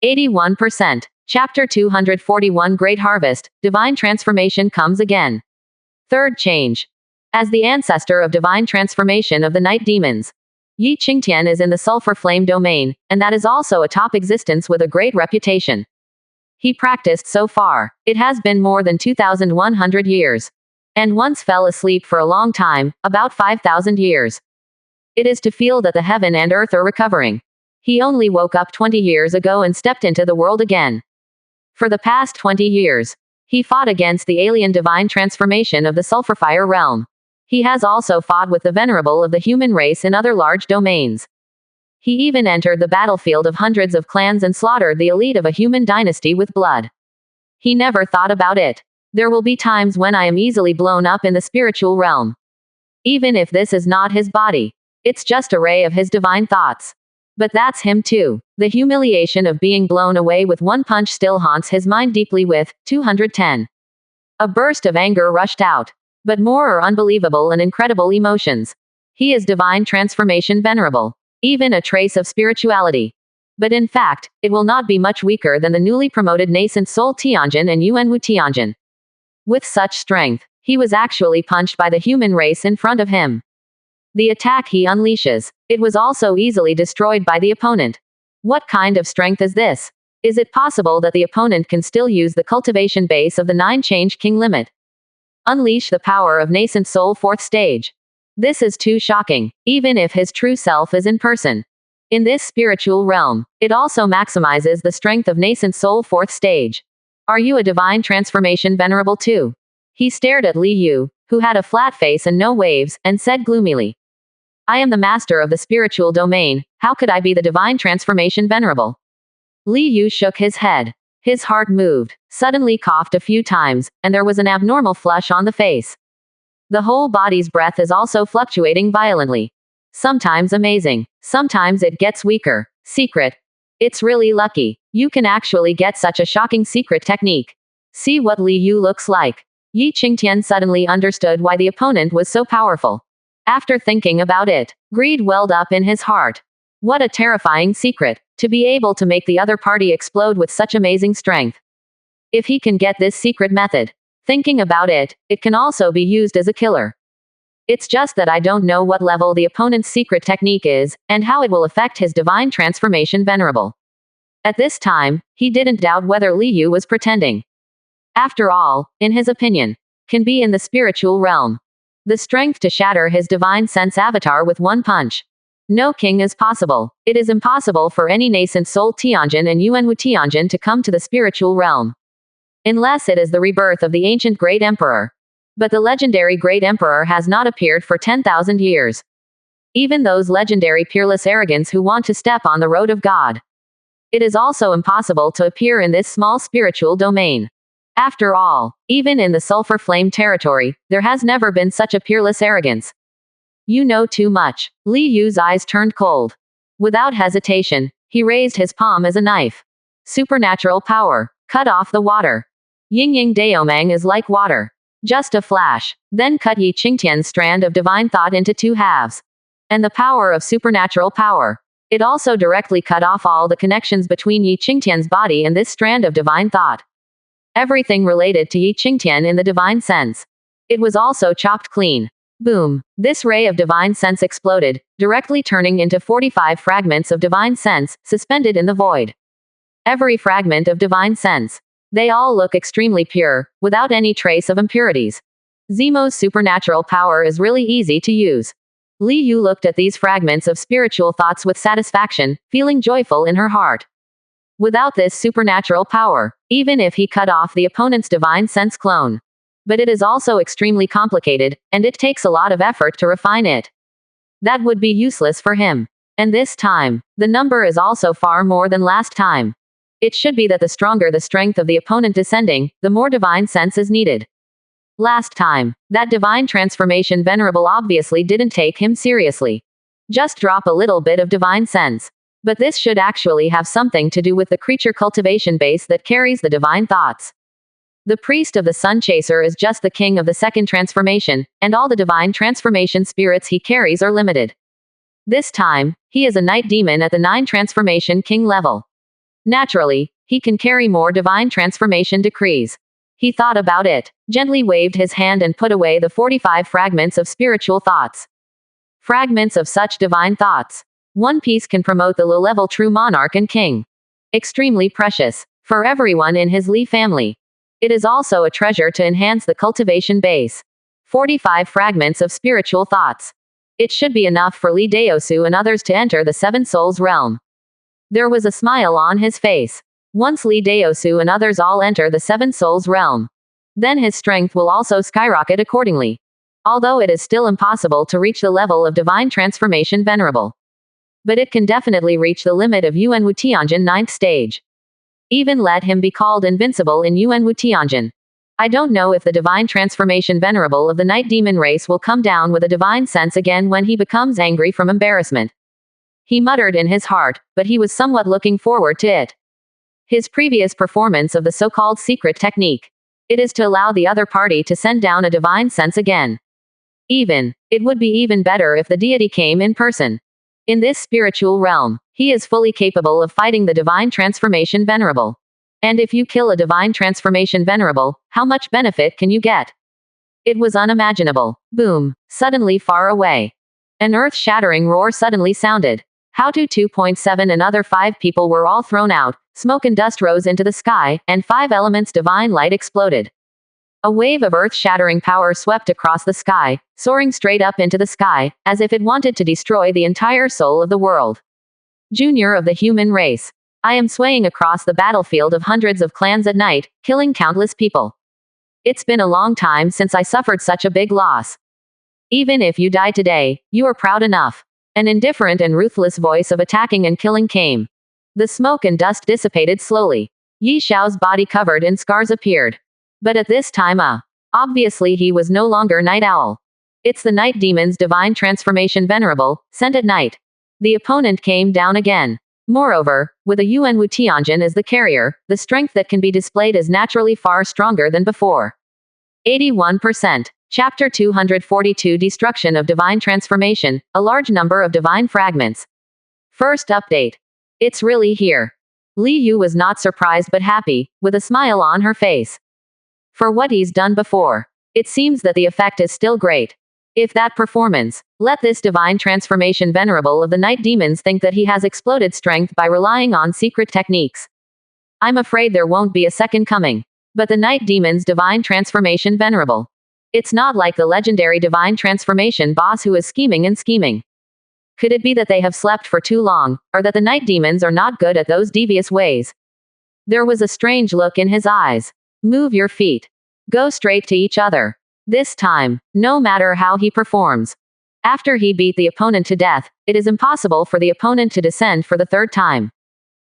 81%. Chapter 241 Great Harvest, Divine Transformation comes again. Third change. As the ancestor of divine transformation of the night demons, Yi Qingtian is in the sulfur flame domain, and that is also a top existence with a great reputation. He practiced so far. It has been more than 2,100 years. And once fell asleep for a long time, about 5,000 years. It is to feel that the heaven and earth are recovering. He only woke up 20 years ago and stepped into the world again. For the past 20 years, he fought against the alien divine transformation of the sulfur-fire realm. He has also fought with the venerable of the human race in other large domains. He even entered the battlefield of hundreds of clans and slaughtered the elite of a human dynasty with blood. He never thought about it. There will be times when I am easily blown up in the spiritual realm. Even if this is not his body. It's just a ray of his divine thoughts. But that's him too. The humiliation of being blown away with one punch still haunts his mind deeply with 210. A burst of anger rushed out. But more are unbelievable and incredible emotions. He is divine transformation venerable. Even a trace of spirituality. But in fact, it will not be much weaker than the newly promoted nascent soul Tianjin and Yuanwu Tianjin. With such strength, he was actually punched by the human race in front of him. The attack he unleashes, it was also easily destroyed by the opponent. What kind of strength is this? Is it possible that the opponent can still use the cultivation base of the 9-change king limit? Unleash the power of nascent soul 4th stage. This is too shocking, even if his true self is in person. In this spiritual realm, it also maximizes the strength of nascent soul 4th stage. Are you a divine transformation venerable too? He stared at Li Yu, who had a flat face and no waves, and said gloomily, I am the master of the spiritual domain, how could I be the divine transformation venerable? Li Yu shook his head. His heart moved, suddenly coughed a few times, and there was an abnormal flush on the face. The whole body's breath is also fluctuating violently. Sometimes amazing, sometimes it gets weaker. Secret. It's really lucky. You can actually get such a shocking secret technique. See what Li Yu looks like. Yi Qingtian suddenly understood why the opponent was so powerful. After thinking about it, greed welled up in his heart. What a terrifying secret, to be able to make the other party explode with such amazing strength. If he can get this secret method, thinking about it, it can also be used as a killer. It's just that I don't know what level the opponent's secret technique is, and how it will affect his divine transformation venerable. At this time, he didn't doubt whether Li Yu was pretending. After all, in his opinion, can be in the spiritual realm. The strength to shatter his divine sense avatar with one punch. No king is possible. It is impossible for any nascent soul Tianjin and Yuanwu Tianjin to come to the spiritual realm. Unless it is the rebirth of the ancient great emperor. But the legendary great emperor has not appeared for 10,000 years. Even those legendary peerless arrogants who want to step on the road of God. It is also impossible to appear in this small spiritual domain. After all, even in the sulfur flame territory, there has never been such a peerless arrogance. You know too much. Li Yu's eyes turned cold. Without hesitation, he raised his palm as a knife. Supernatural power. Cut off the water. Yingying Daomang is like water. Just a flash. Then cut Yi Qingtian's strand of divine thought into 2 halves. And the power of supernatural power. It also directly cut off all the connections between Yi Qingtian's body and this strand of divine thought. Everything related to Yi Qingtian in the divine sense. It was also chopped clean. Boom. This ray of divine sense exploded, directly turning into 45 fragments of divine sense, suspended in the void. Every fragment of divine sense. They all look extremely pure, without any trace of impurities. Zemo's supernatural power is really easy to use. Li Yu looked at these fragments of spiritual thoughts with satisfaction, feeling joyful in her heart. Without this supernatural power, even if he cut off the opponent's divine sense clone. But it is also extremely complicated, and it takes a lot of effort to refine it. That would be useless for him. And this time, the number is also far more than last time. It should be that the stronger the strength of the opponent descending, the more divine sense is needed. Last time, that divine transformation venerable obviously didn't take him seriously. Just drop a little bit of divine sense. But this should actually have something to do with the creature cultivation base that carries the divine thoughts. The priest of the Sun Chaser is just the king of the 2nd transformation, and all the divine transformation spirits he carries are limited. This time, he is a night demon at the 9 transformation king level. Naturally, he can carry more divine transformation decrees. He thought about it, gently waved his hand and put away the 45 fragments of spiritual thoughts. Fragments of such divine thoughts. One piece can promote the low-level true monarch and king. Extremely precious for everyone in his Li family. It is also a treasure to enhance the cultivation base. 45 fragments of spiritual thoughts. It should be enough for Li Daosu and others to enter the Seven Souls realm. There was a smile on his face. Once Li Daosu and others all enter the Seven Souls realm, then his strength will also skyrocket accordingly. Although it is still impossible to reach the level of divine transformation venerable, but it can definitely reach the limit of Yuan Wu Tianjin 9th stage. Even let him be called invincible in Yuan Wu Tianjin. I don't know if the divine transformation venerable of the night demon race will come down with a divine sense again when he becomes angry from embarrassment. He muttered in his heart, but he was somewhat looking forward to it. His previous performance of the so-called secret technique. It is to allow the other party to send down a divine sense again. It would be even better if the deity came in person. In this spiritual realm, he is fully capable of fighting the divine transformation venerable. And if you kill a divine transformation venerable, how much benefit can you get? It was unimaginable. Boom. Suddenly far away. An earth-shattering roar suddenly sounded. How to 2.7 and other 5 people were all thrown out, smoke and dust rose into the sky, and 5 elements divine light exploded. A wave of earth-shattering power swept across the sky, soaring straight up into the sky, as if it wanted to destroy the entire soul of the world. Junior of the human race. I am swaying across the battlefield of hundreds of clans at night, killing countless people. It's been a long time since I suffered such a big loss. Even if you die today, you are proud enough. An indifferent and ruthless voice of attacking and killing came. The smoke and dust dissipated slowly. Yi Xiao's body covered in scars appeared. But at this time, obviously he was no longer Night Owl. It's the Night Demon's divine transformation venerable, sent at night. The opponent came down again. Moreover, with a Yuan Wu Tianjin as the carrier, the strength that can be displayed is naturally far stronger than before. 81%. Chapter 242 Destruction of Divine Transformation, a large number of divine fragments. First update. It's really here. Li Yu was not surprised but happy, with a smile on her face. For what he's done before, it seems that the effect is still great. If that performance, let this divine transformation venerable of the night demons think that he has exploded strength by relying on secret techniques. I'm afraid there won't be a second coming. But the night demon's divine transformation venerable. It's not like the legendary divine transformation boss who is scheming and scheming. Could it be that they have slept for too long, or that the night demons are not good at those devious ways? There was a strange look in his eyes. Move your feet. Go straight to each other. This time, no matter how he performs. After he beat the opponent to death, it is impossible for the opponent to descend for the third time.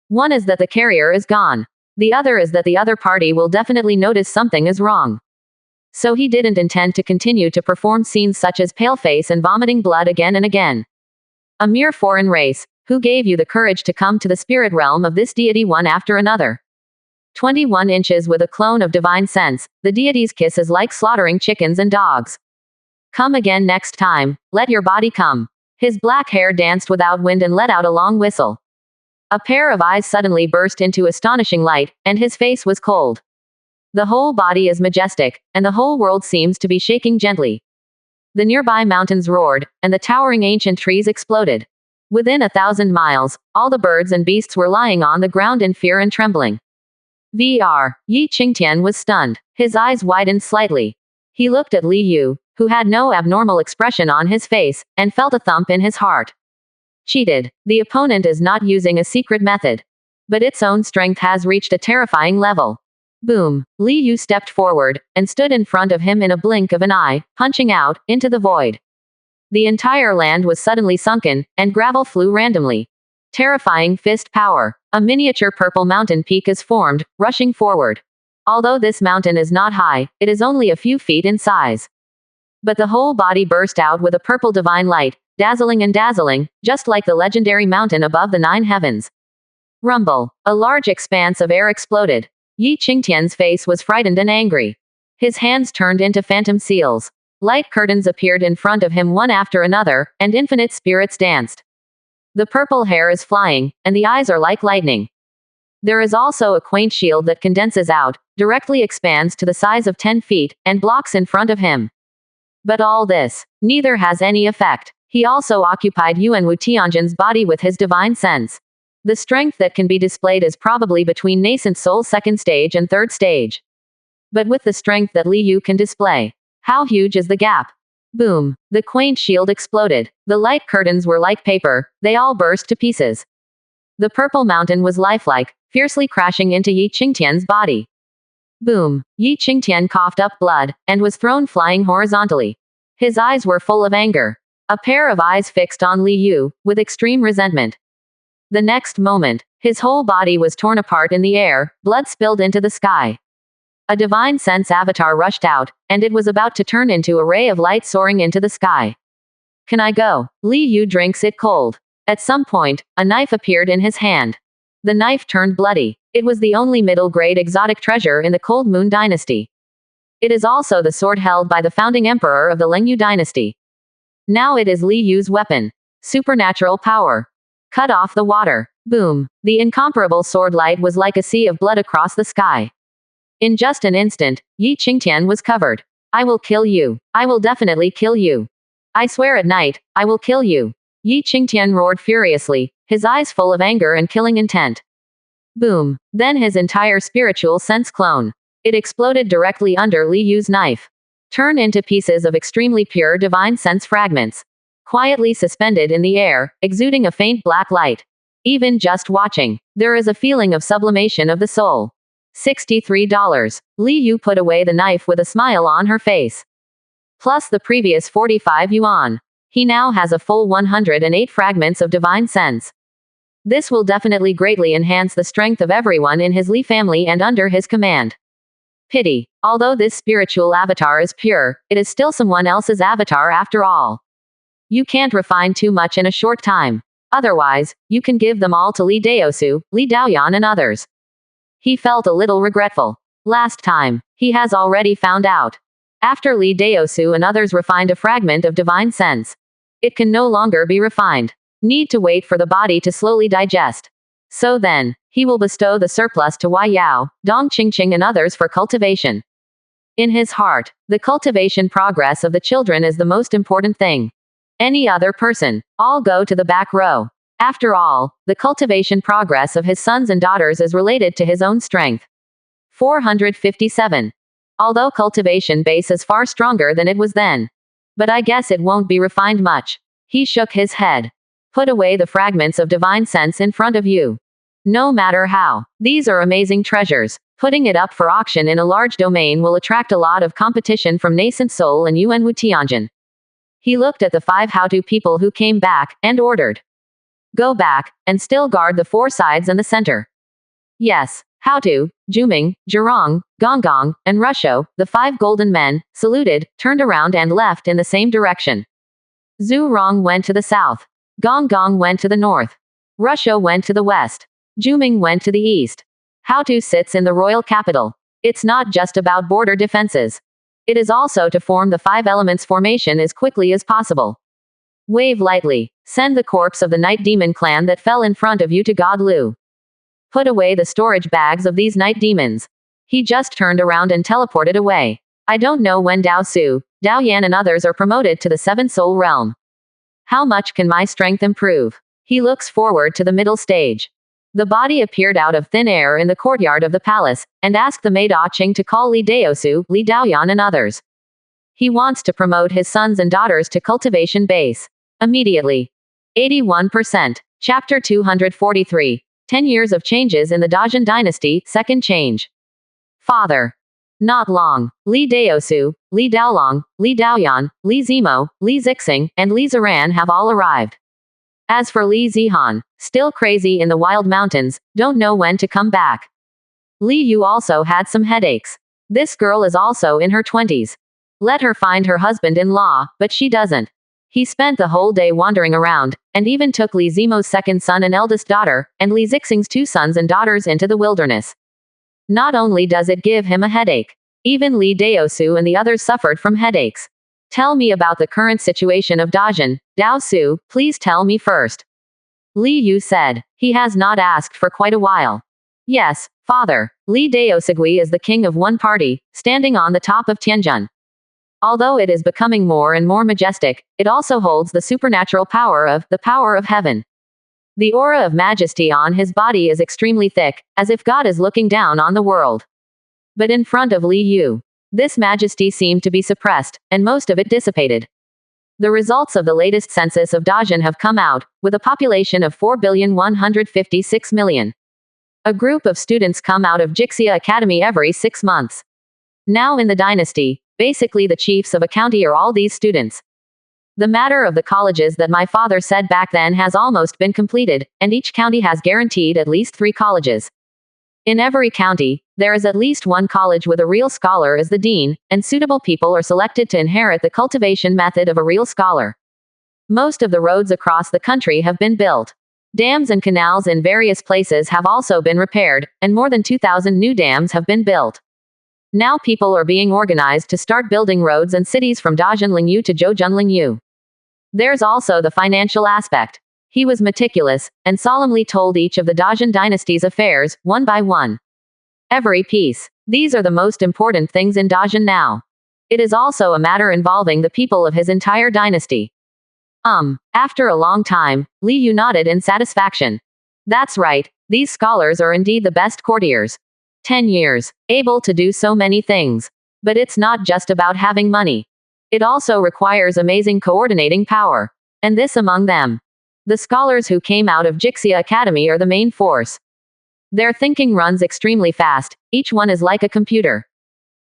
One is that the carrier is gone. The other is that the other party will definitely notice something is wrong. So he didn't intend to continue to perform scenes such as paleface and vomiting blood again and again. A mere foreign race, who gave you the courage to come to the spirit realm of this deity one after another? 21 inches with a clone of divine sense, the deity's kiss is like slaughtering chickens and dogs. Come again next time, let your body come. His black hair danced without wind and let out a long whistle. A pair of eyes suddenly burst into astonishing light, and his face was cold. The whole body is majestic, and the whole world seems to be shaking gently. The nearby mountains roared, and the towering ancient trees exploded. Within 1,000 miles, all the birds and beasts were lying on the ground in fear and trembling. Yi Qingtian was stunned. His eyes widened slightly. He looked at Li Yu, who had no abnormal expression on his face, and felt a thump in his heart. Cheated. The opponent is not using a secret method. But its own strength has reached a terrifying level. Boom. Li Yu stepped forward, and stood in front of him in a blink of an eye, punching out, into the void. The entire land was suddenly sunken, and gravel flew randomly. Terrifying fist power. A miniature purple mountain peak is formed, rushing forward. Although this mountain is not high, it is only a few feet in size. But the whole body burst out with a purple divine light, dazzling and dazzling, just like the legendary mountain above the 9 heavens. Rumble. A large expanse of air exploded. Yi Qingtian's face was frightened and angry. His hands turned into phantom seals. Light curtains appeared in front of him one after another, and infinite spirits danced. The purple hair is flying, and the eyes are like lightning. There is also a quaint shield that condenses out, directly expands to the size of 10 feet, and blocks in front of him. But all this, neither has any effect. He also occupied Yuan Wu Tianjin's body with his divine sense. The strength that can be displayed is probably between nascent soul second stage and third stage. But with the strength that Li Yu can display, how huge is the gap? Boom! The quaint shield exploded. The light curtains were like paper, they all burst to pieces. The purple mountain was lifelike, fiercely crashing into Yi Qingtian's body. Boom! Yi Qingtian coughed up blood, and was thrown flying horizontally. His eyes were full of anger. A pair of eyes fixed on Li Yu, with extreme resentment. The next moment, his whole body was torn apart in the air, blood spilled into the sky. A divine sense avatar rushed out, and it was about to turn into a ray of light soaring into the sky. Can I go? Li Yu drinks it cold. At some point, a knife appeared in his hand. The knife turned bloody. It was the only middle-grade exotic treasure in the Cold Moon dynasty. It is also the sword held by the founding emperor of the Lengyu dynasty. Now it is Li Yu's weapon. Supernatural power. Cut off the water. Boom. The incomparable sword light was like a sea of blood across the sky. In just an instant, Yi Qingtian was covered. I will kill you. I will definitely kill you. I swear at night, I will kill you. Yi Qingtian roared furiously, his eyes full of anger and killing intent. Boom. Then his entire spiritual sense clone. It exploded directly under Li Yu's knife. Turn into pieces of extremely pure divine sense fragments. Quietly suspended in the air, exuding a faint black light. Even just watching, there is a feeling of sublimation of the soul. $63. Li Yu put away the knife with a smile on her face. Plus the previous 45 yuan. He now has a full 108 fragments of divine sense. This will definitely greatly enhance the strength of everyone in his Li family and under his command. Pity. Although this spiritual avatar is pure, it is still someone else's avatar after all. You can't refine too much in a short time. Otherwise, you can give them all to Li Daosu, Li Daoyan and others. He felt a little regretful. Last time, he has already found out. After Li Daosu and others refined a fragment of divine sense, it can no longer be refined. Need to wait for the body to slowly digest. So then, he will bestow the surplus to Wai Yao, Dong Qingqing and others for cultivation. In his heart, the cultivation progress of the children is the most important thing. Any other person, all go to the back row. After all, the cultivation progress of his sons and daughters is related to his own strength. 457. Although cultivation base is far stronger than it was then. But I guess it won't be refined much. He shook his head. Put away the fragments of divine sense in front of you. No matter how. These are amazing treasures. Putting it up for auction in a large domain will attract a lot of competition from nascent soul and Yuan Wu Tianjin. He looked at the 5 How-To people who came back, and ordered. Go back, and still guard the 4 sides and the center. Yes. How-To, Juming, Zhurong, Gonggong, and Rusho, the 5 golden men, saluted, turned around and left in the same direction. Zhu Rong went to the south. Gonggong went to the north. Rusho went to the west. Juming went to the east. How-To sits in the royal capital. It's not just about border defenses. It is also to form the 5 elements formation as quickly as possible. Wave lightly. Send the corpse of the night demon clan that fell in front of you to God Lu. Put away the storage bags of these night demons. He just turned around and teleported away. I don't know when Dao Su, Dao Yan and others are promoted to the 7th soul realm. How much can my strength improve? He looks forward to the middle stage. The body appeared out of thin air in the courtyard of the palace, and asked the maid Ah Ching to call Li Daosu, Li Daoyan and others. He wants to promote his sons and daughters to cultivation base. Immediately. 81%. Chapter 243. 10 years of changes in the Dajin dynasty, second change. Father. Not long. Li Daosu, Li Daolong, Li Daoyan, Li Zimo, Li Zixing, and Li Ziran have all arrived. As for Li Zihan, still crazy in the wild mountains, don't know when to come back. Li Yu also had some headaches. This girl is also in her 20s. Let her find her husband-in-law, but she doesn't. He spent the whole day wandering around, and even took Li Zimo's second son and eldest daughter, and Li Zixing's 2 sons and daughters into the wilderness. Not only does it give him a headache, even Li Daosu and the others suffered from headaches. Tell me about the current situation of Dajin, Dao Su, please tell me first. Li Yu said. He has not asked for quite a while. Yes, father. Li Daosugui is the king of one party, standing on the top of Tianjin. Although it is becoming more and more majestic, it also holds the supernatural power of the power of heaven. The aura of majesty on his body is extremely thick, as if God is looking down on the world. But in front of Li Yu, this majesty seemed to be suppressed, and most of it dissipated. The results of the latest census of Dajin have come out, with a population of 4,156,000,000. A group of students come out of Jixia Academy every 6 months. Now in the dynasty, basically the chiefs of a county are all these students. The matter of the colleges that my father said back then has almost been completed, and each county has guaranteed at least 3 colleges. In every county, there is at least one college with a real scholar as the dean, and suitable people are selected to inherit the cultivation method of a real scholar. Most of the roads across the country have been built. Dams and canals in various places have also been repaired, and more than 2,000 new dams have been built. Now people are being organized to start building roads and cities from Dajinlingyu to Zhoujunlingyu. There's also the financial aspect. He was meticulous, and solemnly told each of the Dajin dynasty's affairs, one by one. Every piece. These are the most important things in Dajin now. It is also a matter involving the people of his entire dynasty. After a long time, Li Yu nodded in satisfaction. That's right, these scholars are indeed the best courtiers. 10 years, able to do so many things. But it's not just about having money. It also requires amazing coordinating power. And this among them. The scholars who came out of Jixia Academy are the main force. Their thinking runs extremely fast, each one is like a computer.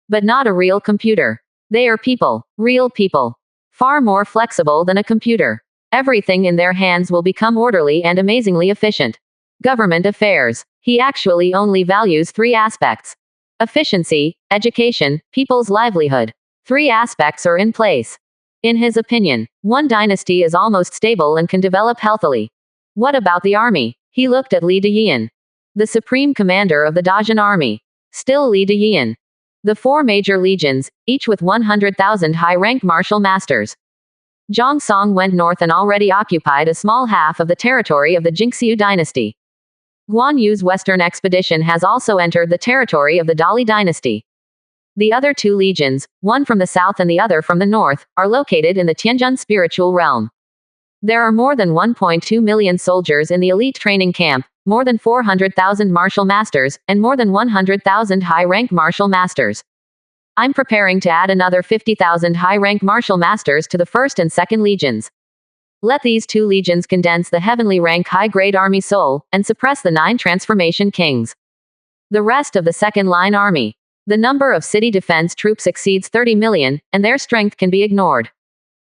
But not a real computer. They are people, real people. Far more flexible than a computer. Everything in their hands will become orderly and amazingly efficient. Government affairs. He actually only values 3 aspects. Efficiency, education, people's livelihood. 3 aspects are in place. In his opinion, one dynasty is almost stable and can develop healthily. What about the army? He looked at Li Deyian, the supreme commander of the Dajin army. Still Li Deyian. The 4 major legions, each with 100,000 high-rank martial masters. Zhang Song went north and already occupied a small half of the territory of the Jingxiu dynasty. Guan Yu's western expedition has also entered the territory of the Dali dynasty. The other 2 legions, one from the south and the other from the north, are located in the Tianjin spiritual realm. There are more than 1.2 million soldiers in the elite training camp, more than 400,000 martial masters, and more than 100,000 high-rank martial masters. I'm preparing to add another 50,000 high-rank martial masters to the 1st and 2nd legions. Let these 2 legions condense the heavenly rank high-grade army soul, and suppress the 9 transformation kings. The rest of the second-line army. The number of city defense troops exceeds 30 million, and their strength can be ignored.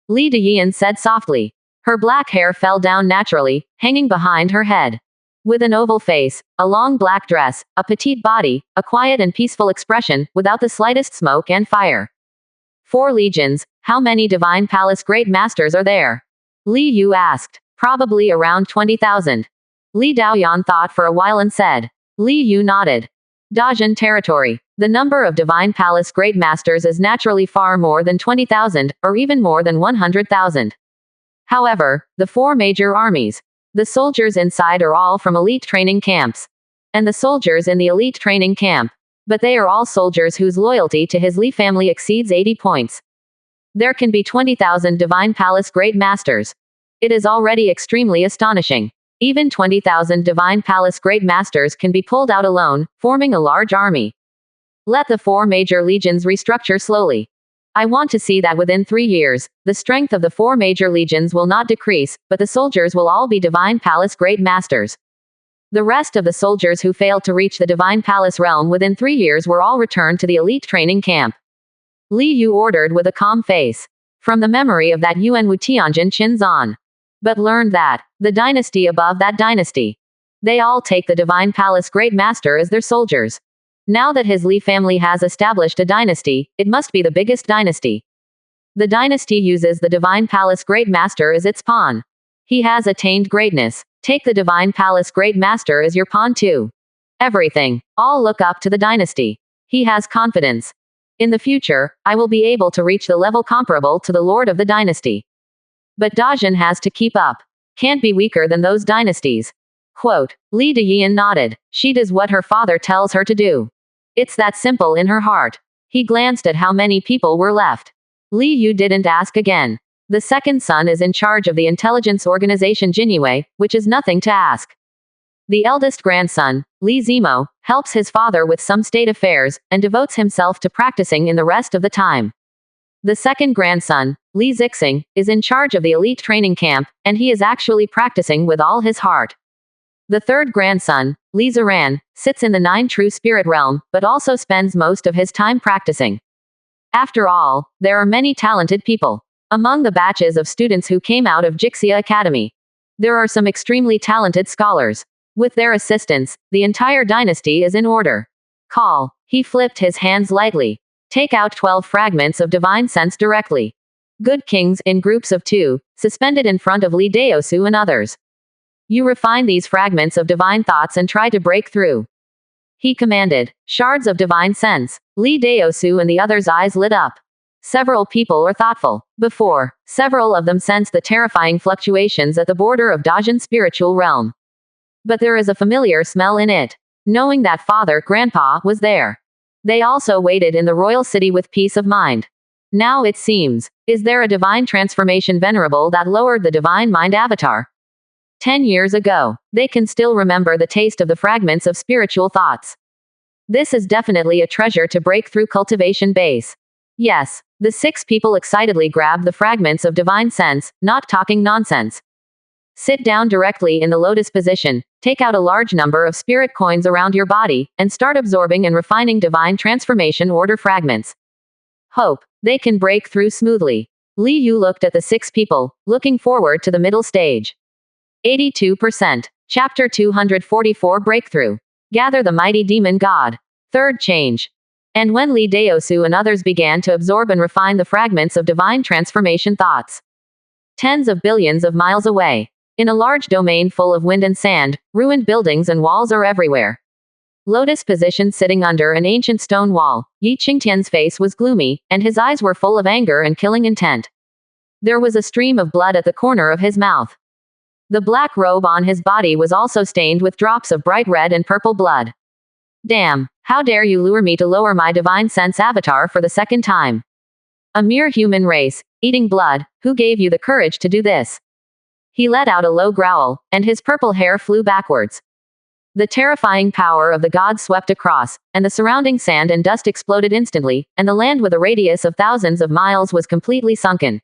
Li Deyian said softly. Her black hair fell down naturally, hanging behind her head. With an oval face, a long black dress, a petite body, a quiet and peaceful expression, without the slightest smoke and fire. 4 legions, how many Divine Palace Great Masters are there? Li Yu asked. Probably around 20,000. Li Daoyan thought for a while and said. Li Yu nodded. Dajin territory. The number of Divine Palace Great Masters is naturally far more than 20,000, or even more than 100,000. However, the 4 major armies. The soldiers inside are all from elite training camps. And the soldiers in the elite training camp. But they are all soldiers whose loyalty to his Li family exceeds 80 points. There can be 20,000 Divine Palace Great Masters. It is already extremely astonishing. Even 20,000 Divine Palace Great Masters can be pulled out alone, forming a large army. Let the 4 major legions restructure slowly. I want to see that within 3 years, the strength of the 4 major legions will not decrease, but the soldiers will all be Divine Palace Great Masters. The rest of the soldiers who failed to reach the Divine Palace realm within 3 years were all returned to the elite training camp. Li Yu ordered with a calm face. From the memory of that Yuan Wu Tianjin Qin's on. But learned that, the dynasty above that dynasty. They all take the Divine Palace Great Master as their soldiers. Now that his Li family has established a dynasty, it must be the biggest dynasty. The dynasty uses the Divine Palace Great Master as its pawn. He has attained greatness. Take the Divine Palace Great Master as your pawn too. Everything. All look up to the dynasty. He has confidence. In the future, I will be able to reach the level comparable to the lord of the dynasty. But Dajin has to keep up. Can't be weaker than those dynasties. Quote, Li Deyan nodded. She does what her father tells her to do. It's that simple in her heart. He glanced at how many people were left. Li Yu didn't ask again. The second son is in charge of the intelligence organization Jinwei, which is nothing to ask. The eldest grandson, Li Zimo, helps his father with some state affairs, and devotes himself to practicing in the rest of the time. The second grandson, Li Zixing, is in charge of the elite training camp, and he is actually practicing with all his heart. The third grandson, Li Ziran, sits in the 9 true spirit realm, but also spends most of his time practicing. After all, there are many talented people. Among the batches of students who came out of Jixia Academy, there are some extremely talented scholars. With their assistance, the entire dynasty is in order. Call. He flipped his hands lightly. Take out 12 fragments of divine sense directly. Good kings in groups of 2, suspended in front of Li Deosu and others. You refine these fragments of divine thoughts and try to break through. He commanded. Shards of divine sense. Li Deosu and the others' eyes lit up. Several people are thoughtful. Before, several of them sensed the terrifying fluctuations at the border of Dajin spiritual realm. But there is a familiar smell in it. Knowing that father, grandpa, was there. They also waited in the royal city with peace of mind. Now it seems, is there a divine transformation venerable that lowered the divine mind avatar? 10 years ago, they can still remember the taste of the fragments of spiritual thoughts. This is definitely a treasure to break through cultivation base. Yes, the 6 people excitedly grabbed the fragments of divine sense, not talking nonsense. Sit down directly in the lotus position, take out a large number of spirit coins around your body, and start absorbing and refining divine transformation order fragments. Hope they can break through smoothly. Li Yu looked at the 6 people, looking forward to the middle stage. 82%. Chapter 244 Breakthrough. Gather the mighty demon god. Third change. And when Li Deosu and others began to absorb and refine the fragments of divine transformation thoughts. Tens of billions of miles away. In a large domain full of wind and sand, ruined buildings and walls are everywhere. Lotus position sitting under an ancient stone wall, Yi Qingtian's face was gloomy, and his eyes were full of anger and killing intent. There was a stream of blood at the corner of his mouth. The black robe on his body was also stained with drops of bright red and purple blood. Damn, how dare you lure me to lower my divine sense avatar for the second time? A mere human race, eating blood, who gave you the courage to do this? He let out a low growl, and his purple hair flew backwards. The terrifying power of the god swept across, and the surrounding sand and dust exploded instantly, and the land with a radius of thousands of miles was completely sunken.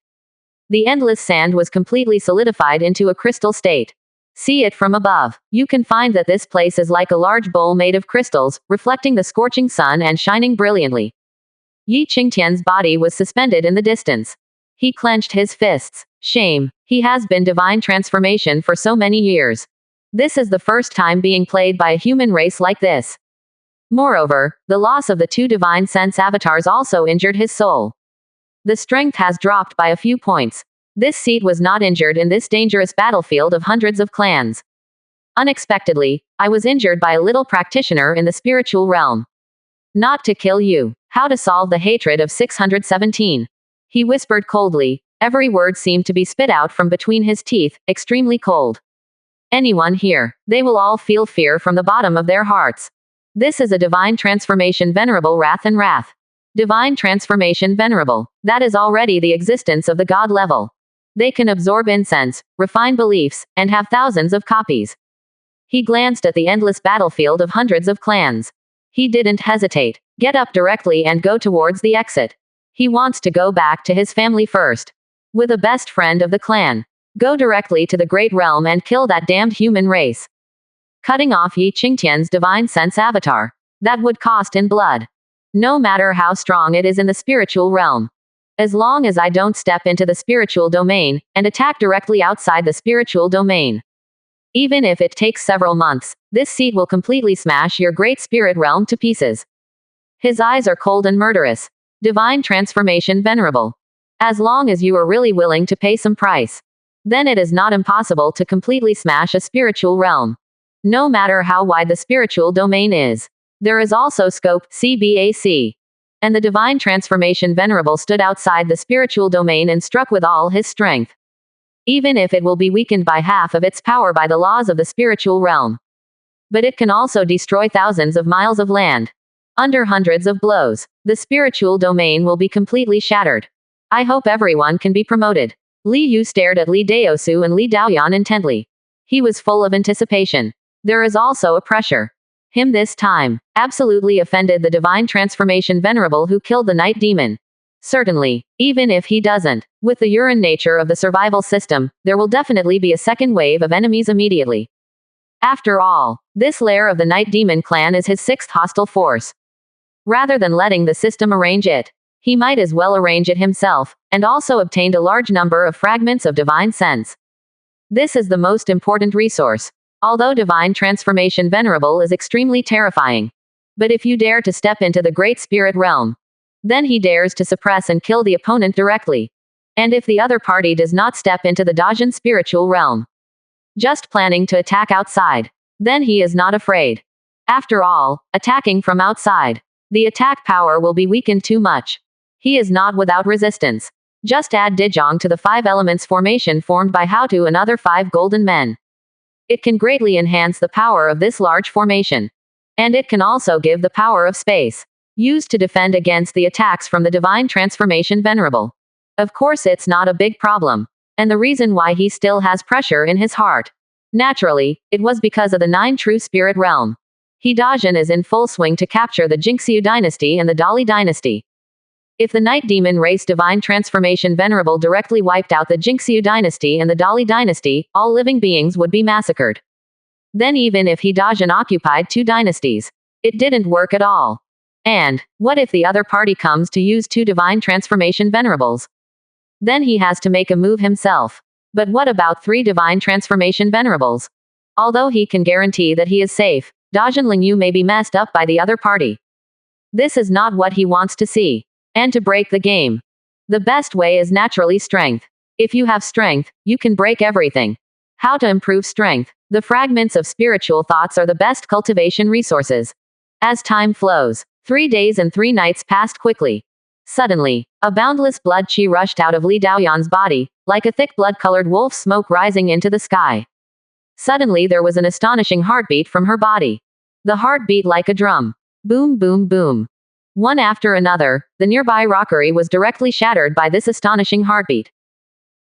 The endless sand was completely solidified into a crystal state. See it from above. You can find that this place is like a large bowl made of crystals, reflecting the scorching sun and shining brilliantly. Yi Qingtian's body was suspended in the distance. He clenched his fists. Shame. He has been divine transformation for so many years. This is the first time being played by a human race like this. Moreover, the loss of the 2 divine sense avatars also injured his soul. The strength has dropped by a few points. This seat was not injured in this dangerous battlefield of hundreds of clans. Unexpectedly, I was injured by a little practitioner in the spiritual realm. Not to kill you. How to solve the hatred of 617. He whispered coldly. Every word seemed to be spit out from between his teeth, extremely cold. Anyone here, they will all feel fear from the bottom of their hearts. This is a divine transformation venerable wrath and wrath. Divine transformation venerable. That is already the existence of the god level. They can absorb incense, refine beliefs, and have thousands of copies. He glanced at the endless battlefield of hundreds of clans. He didn't hesitate. Get up directly and go towards the exit. He wants to go back to his family first. With a best friend of the clan. Go directly to the great realm and kill that damned human race. Cutting off Yi Qingtian's divine sense avatar. That would cost in blood. No matter how strong it is in the spiritual realm. As long as I don't step into the spiritual domain, and attack directly outside the spiritual domain. Even if it takes several months, this seat will completely smash your great spirit realm to pieces. His eyes are cold and murderous. Divine transformation venerable. As long as you are really willing to pay some price. Then it is not impossible to completely smash a spiritual realm. No matter how wide the spiritual domain is. There is also scope, CBAC. And the divine transformation venerable stood outside the spiritual domain and struck with all his strength. even if it will be weakened by half of its power by the laws of the spiritual realm. But it can also destroy thousands of miles of land. Under hundreds of blows, the spiritual domain will be completely shattered. I hope everyone can be promoted. Li Yu stared at Li Daosu and Li Daoyan intently. He was full of anticipation. There is also a pressure. Him this time absolutely offended the divine transformation venerable who killed the night demon. Certainly, even if he doesn't, with the urine nature of the survival system, there will definitely be a second wave of enemies immediately. After all, this lair of the night demon clan is his sixth hostile force. Rather than letting the system arrange it, he might as well arrange it himself, and also obtained a large number of fragments of divine sense. This is the most important resource. Although divine transformation venerable is extremely terrifying. But if you dare to step into the great spirit realm, then he dares to suppress and kill the opponent directly. And if the other party does not step into the Dajin spiritual realm, just planning to attack outside, then he is not afraid. After all, attacking from outside, the attack power will be weakened too much. He is not without resistance. Just add Dijong to the 5 elements formation formed by Haotu and other 5 golden men. It can greatly enhance the power of this large formation. And it can also give the power of space, used to defend against the attacks from the divine transformation venerable. Of course it's not a big problem. And the reason why he still has pressure in his heart. Naturally, it was because of the 9 true spirit realm. He Dajin is in full swing to capture the Jingxiu dynasty and the Dali dynasty. If the night demon race divine transformation venerable directly wiped out the Jingxiu dynasty and the Dali dynasty, all living beings would be massacred. Then even if he Dajin occupied 2 dynasties, it didn't work at all. And what if the other party comes to use 2 divine transformation venerables? Then he has to make a move himself. But what about 3 divine transformation venerables? Although he can guarantee that he is safe, Dajin Lingyu may be messed up by the other party. This is not what he wants to see. And to break the game, the best way is naturally strength. If you have strength, you can break everything. How to improve strength? The fragments of spiritual thoughts are the best cultivation resources. As time flows, 3 days and 3 nights passed quickly. Suddenly, a boundless blood qi rushed out of Li Daoyan's body, like a thick blood-colored wolf smoke rising into the sky. Suddenly there was an astonishing heartbeat from her body. The heart beat like a drum. Boom, boom, boom. One after another, the nearby rockery was directly shattered by this astonishing heartbeat.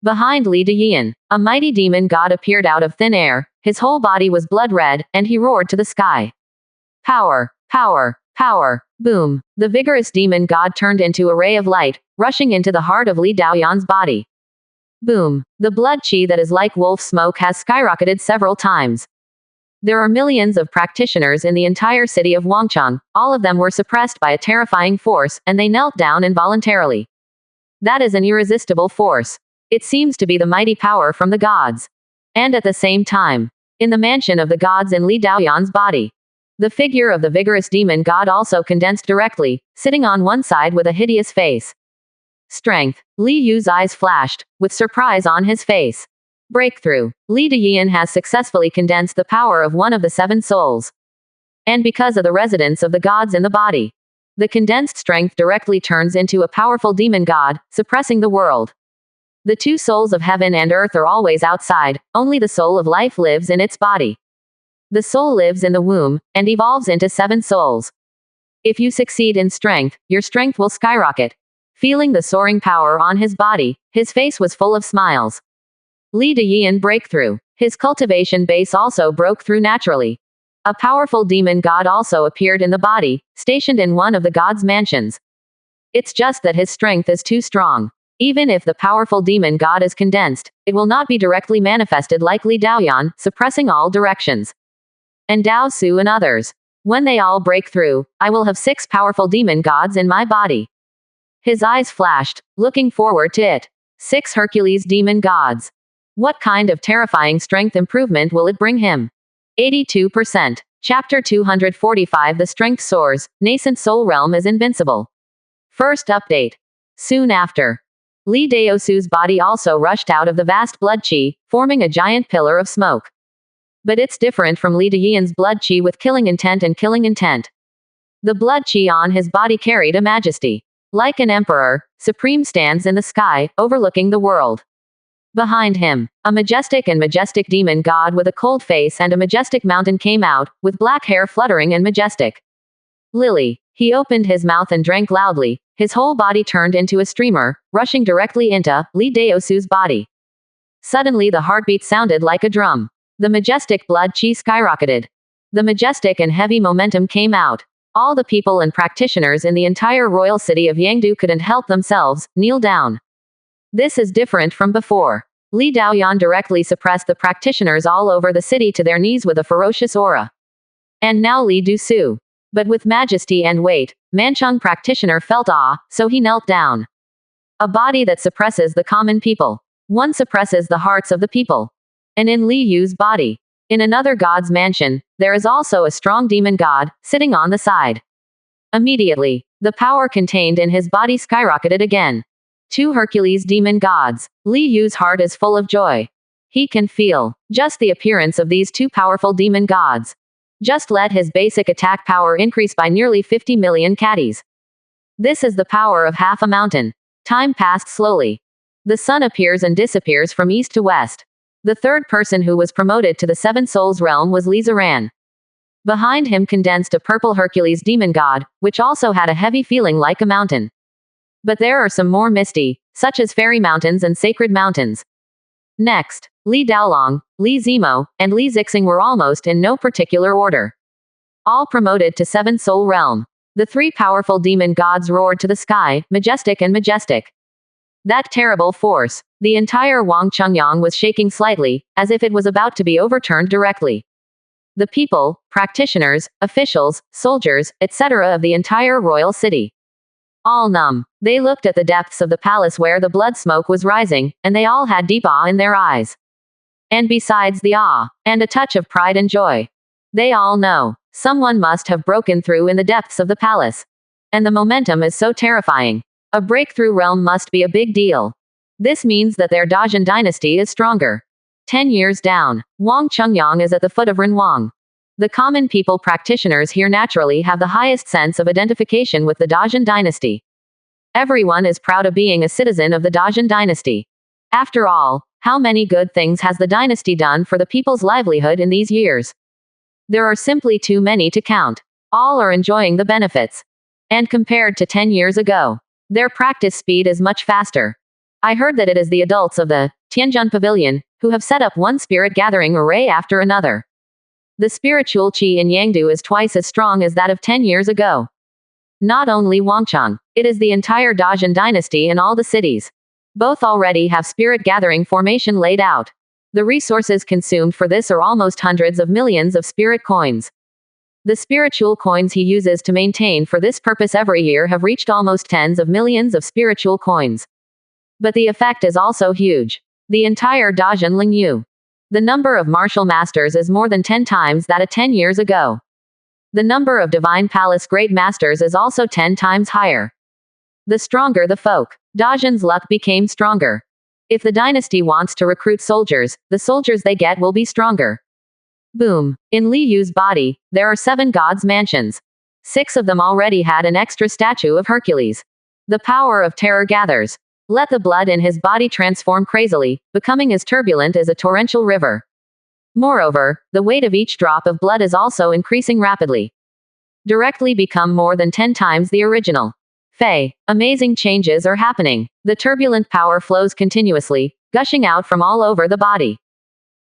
Behind Li Dayan, a mighty demon god appeared out of thin air, his whole body was blood red, and he roared to the sky. Power, power, power, boom. The vigorous demon god turned into a ray of light, rushing into the heart of Li Daoyan's body. Boom. The blood qi that is like wolf smoke has skyrocketed several times. There are millions of practitioners in the entire city of Wangchang, all of them were suppressed by a terrifying force, and they knelt down involuntarily. That is an irresistible force. It seems to be the mighty power from the gods. And at the same time, in the mansion of the gods in Li Daoyan's body, the figure of the vigorous demon god also condensed directly, sitting on one side with a hideous face. Strength. Li Yu's eyes flashed, with surprise on his face. Breakthrough. Li Dayan has successfully condensed the power of one of the 7 souls. And because of the residence of the gods in the body, the condensed strength directly turns into a powerful demon god, suppressing the world. The 2 souls of heaven and earth are always outside, only the soul of life lives in its body. The soul lives in the womb, and evolves into 7 souls. If you succeed in strength, your strength will skyrocket. Feeling the soaring power on his body, his face was full of smiles. Li Dayan breakthrough. His cultivation base also broke through naturally. A powerful demon god also appeared in the body, stationed in one of the god's mansions. It's just that his strength is too strong. Even if the powerful demon god is condensed, it will not be directly manifested like Li Daoyan, suppressing all directions. And Dao Su and others. When they all break through, I will have 6 powerful demon gods in my body. His eyes flashed, looking forward to it. 6 Hercules demon gods. What kind of terrifying strength improvement will it bring him? 82%. Chapter 245 The strength soars, nascent soul realm is invincible. First update. Soon after, Li Daosu's body also rushed out of the vast blood qi, forming a giant pillar of smoke. But it's different from Li Dayan's blood qi with killing intent and killing intent. The blood qi on his body carried a majesty. Like an emperor, supreme stands in the sky, overlooking the world. Behind him, a majestic demon god with a cold face and a majestic mountain came out, with black hair fluttering and majestic. Lily. He opened his mouth and drank loudly, his whole body turned into a streamer, rushing directly into Li Deosu's body. Suddenly the heartbeat sounded like a drum. The majestic blood chi skyrocketed. The majestic and heavy momentum came out. All the people and practitioners in the entire royal city of Yangdu couldn't help themselves, kneel down. This is different from before. Li Daoyan directly suppressed the practitioners all over the city to their knees with a ferocious aura. And now Li Dusu. But with majesty and weight, Manchung practitioner felt awe, so he knelt down. A body that suppresses the common people. One suppresses the hearts of the people. And in Li Yu's body, in another god's mansion, there is also a strong demon god, sitting on the side. Immediately, the power contained in his body skyrocketed again. Two Hercules demon gods. Li Yu's heart is full of joy. He can feel just the appearance of these two powerful demon gods. Just let his basic attack power increase by nearly 50 million caddies. This is the power of half a mountain. Time passed slowly. The sun appears and disappears from east to west. The third person who was promoted to the Seven Souls realm was Li Ziran. Behind him condensed a purple Hercules demon god, which also had a heavy feeling like a mountain. But there are some more misty, such as fairy mountains and sacred mountains. Next, Li Daolong, Li Zimo, and Li Zixing were almost in no particular order. All promoted to Seven Soul Realm. The three powerful demon gods roared to the sky, majestic and majestic. That terrible force. The entire Wang Chungyang was shaking slightly, as if it was about to be overturned directly. The people, practitioners, officials, soldiers, etc. of the entire royal city. All numb. They looked at the depths of the palace where the blood smoke was rising, and they all had deep awe in their eyes. And besides the awe, and a touch of pride and joy. They all know, someone must have broken through in the depths of the palace. And the momentum is so terrifying. A breakthrough realm must be a big deal. This means that their Dajin dynasty is stronger. 10 years down, Wang Chungyang is at the foot of Renwang. The common people practitioners here naturally have the highest sense of identification with the Dajin dynasty. Everyone is proud of being a citizen of the Dajin dynasty. After all, how many good things has the dynasty done for the people's livelihood in these years? There are simply too many to count. All are enjoying the benefits. And compared to 10 years ago, their practice speed is much faster. I heard that it is the adults of the Tianjin Pavilion who have set up one spirit gathering array after another. The spiritual qi in Yangdu is twice as strong as that of 10 years ago. Not only Wangchang, it is the entire Dajin dynasty in all the cities. Both already have spirit gathering formation laid out. The resources consumed for this are almost hundreds of millions of spirit coins. The spiritual coins he uses to maintain for this purpose every year have reached almost tens of millions of spiritual coins. But the effect is also huge. The entire Dajin Lingyu. The number of martial masters is more than 10 times that of 10 years ago. The number of Divine Palace Great Masters is also 10 times higher. The stronger the folk, Dajin's luck became stronger. If the dynasty wants to recruit soldiers, the soldiers they get will be stronger. Boom. In Li Yu's body, there are 7 gods' mansions. 6 of them already had an extra statue of Hercules. The power of terror gathers. Let the blood in his body transform crazily, becoming as turbulent as a torrential river. Moreover, the weight of each drop of blood is also increasing rapidly. Directly become more than 10 times the original. Fei. Amazing changes are happening. The turbulent power flows continuously, gushing out from all over the body.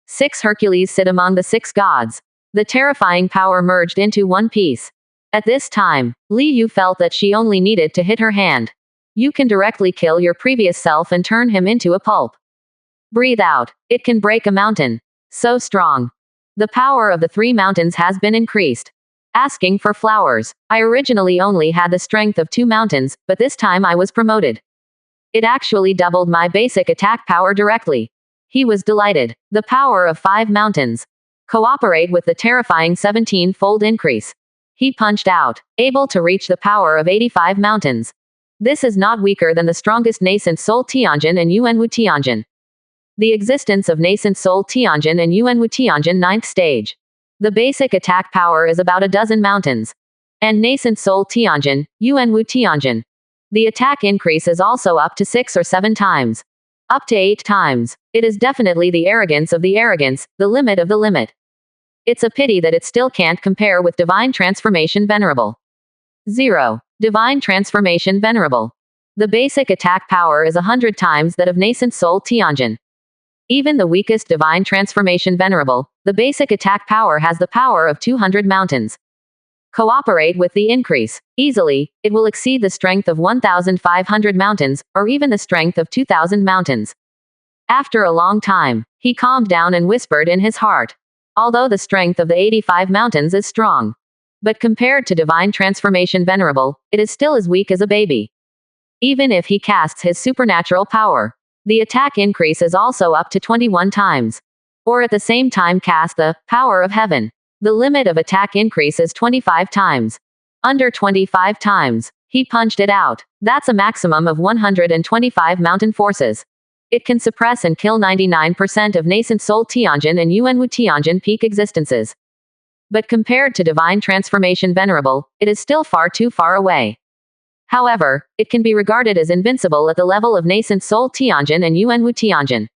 6 Hercules sit among the 6 gods. The terrifying power merged into one piece. At this time, Li Yu felt that she only needed to hit her hand. You can directly kill your previous self and turn him into a pulp. Breathe out. It can break a mountain. So strong. The power of the 3 mountains has been increased. Asking for flowers. I originally only had the strength of 2 mountains, but this time I was promoted. It actually doubled my basic attack power directly. He was delighted. The power of 5 mountains. Cooperate with the terrifying 17-fold increase. He punched out, able to reach the power of 85 mountains. This is not weaker than the strongest nascent soul Tianjin and Yuanwu Tianjin. The existence of nascent soul Tianjin and Yuanwu Tianjin 9th stage. The basic attack power is about a dozen mountains. And nascent soul Tianjin, Yuanwu Tianjin. The attack increase is also up to 6 or 7 times. Up to 8 times. It is definitely the arrogance of the arrogance, the limit of the limit. It's a pity that it still can't compare with Divine Transformation Venerable. 0. Divine Transformation Venerable. The basic attack power is 100 times that of Nascent Soul Tianjin. Even the weakest Divine Transformation Venerable, the basic attack power has the power of 200 mountains. Cooperate with the increase. Easily, it will exceed the strength of 1,500 mountains, or even the strength of 2,000 mountains. After a long time, he calmed down and whispered in his heart. Although the strength of the 85 mountains is strong, but compared to Divine Transformation Venerable, it is still as weak as a baby. Even if he casts his supernatural power, the attack increase is also up to 21 times. Or at the same time cast the power of heaven. The limit of attack increase is 25 times. Under 25 times, he punched it out. That's a maximum of 125 mountain forces. It can suppress and kill 99% of Nascent Soul Tianjin and Yuanwu Tianjin peak existences. But compared to Divine Transformation Venerable, it is still far too far away. However, it can be regarded as invincible at the level of Nascent Soul Tianjin and Yuanwu Tianjin.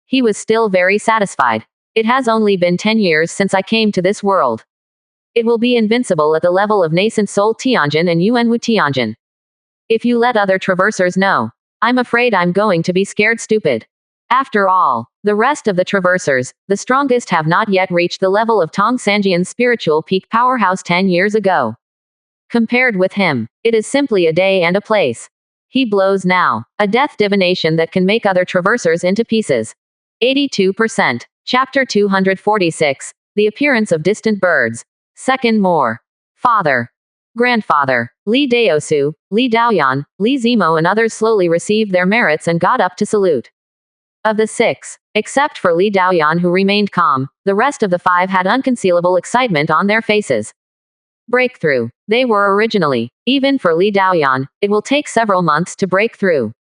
He was still very satisfied. It has only been 10 years since I came to this world. It will be invincible at the level of Nascent Soul Tianjin and Yuanwu Tianjin. If you let other traversers know, I'm afraid I'm going to be scared stupid. After all, the rest of the traversers, the strongest, have not yet reached the level of Tong Sanjian's spiritual peak powerhouse 10 years ago. Compared with him, it is simply a day and a place. He blows now, a death divination that can make other traversers into pieces. 82%. Chapter 246. The appearance of distant birds. Second more. Father. Grandfather. Li Daosu, Li Daoyan, Li Zimo and others slowly received their merits and got up to salute. Of the 6, except for Li Daoyan who remained calm, the rest of the 5 had unconcealable excitement on their faces. Breakthrough. They were originally. Even for Li Daoyan, it will take several months to break through.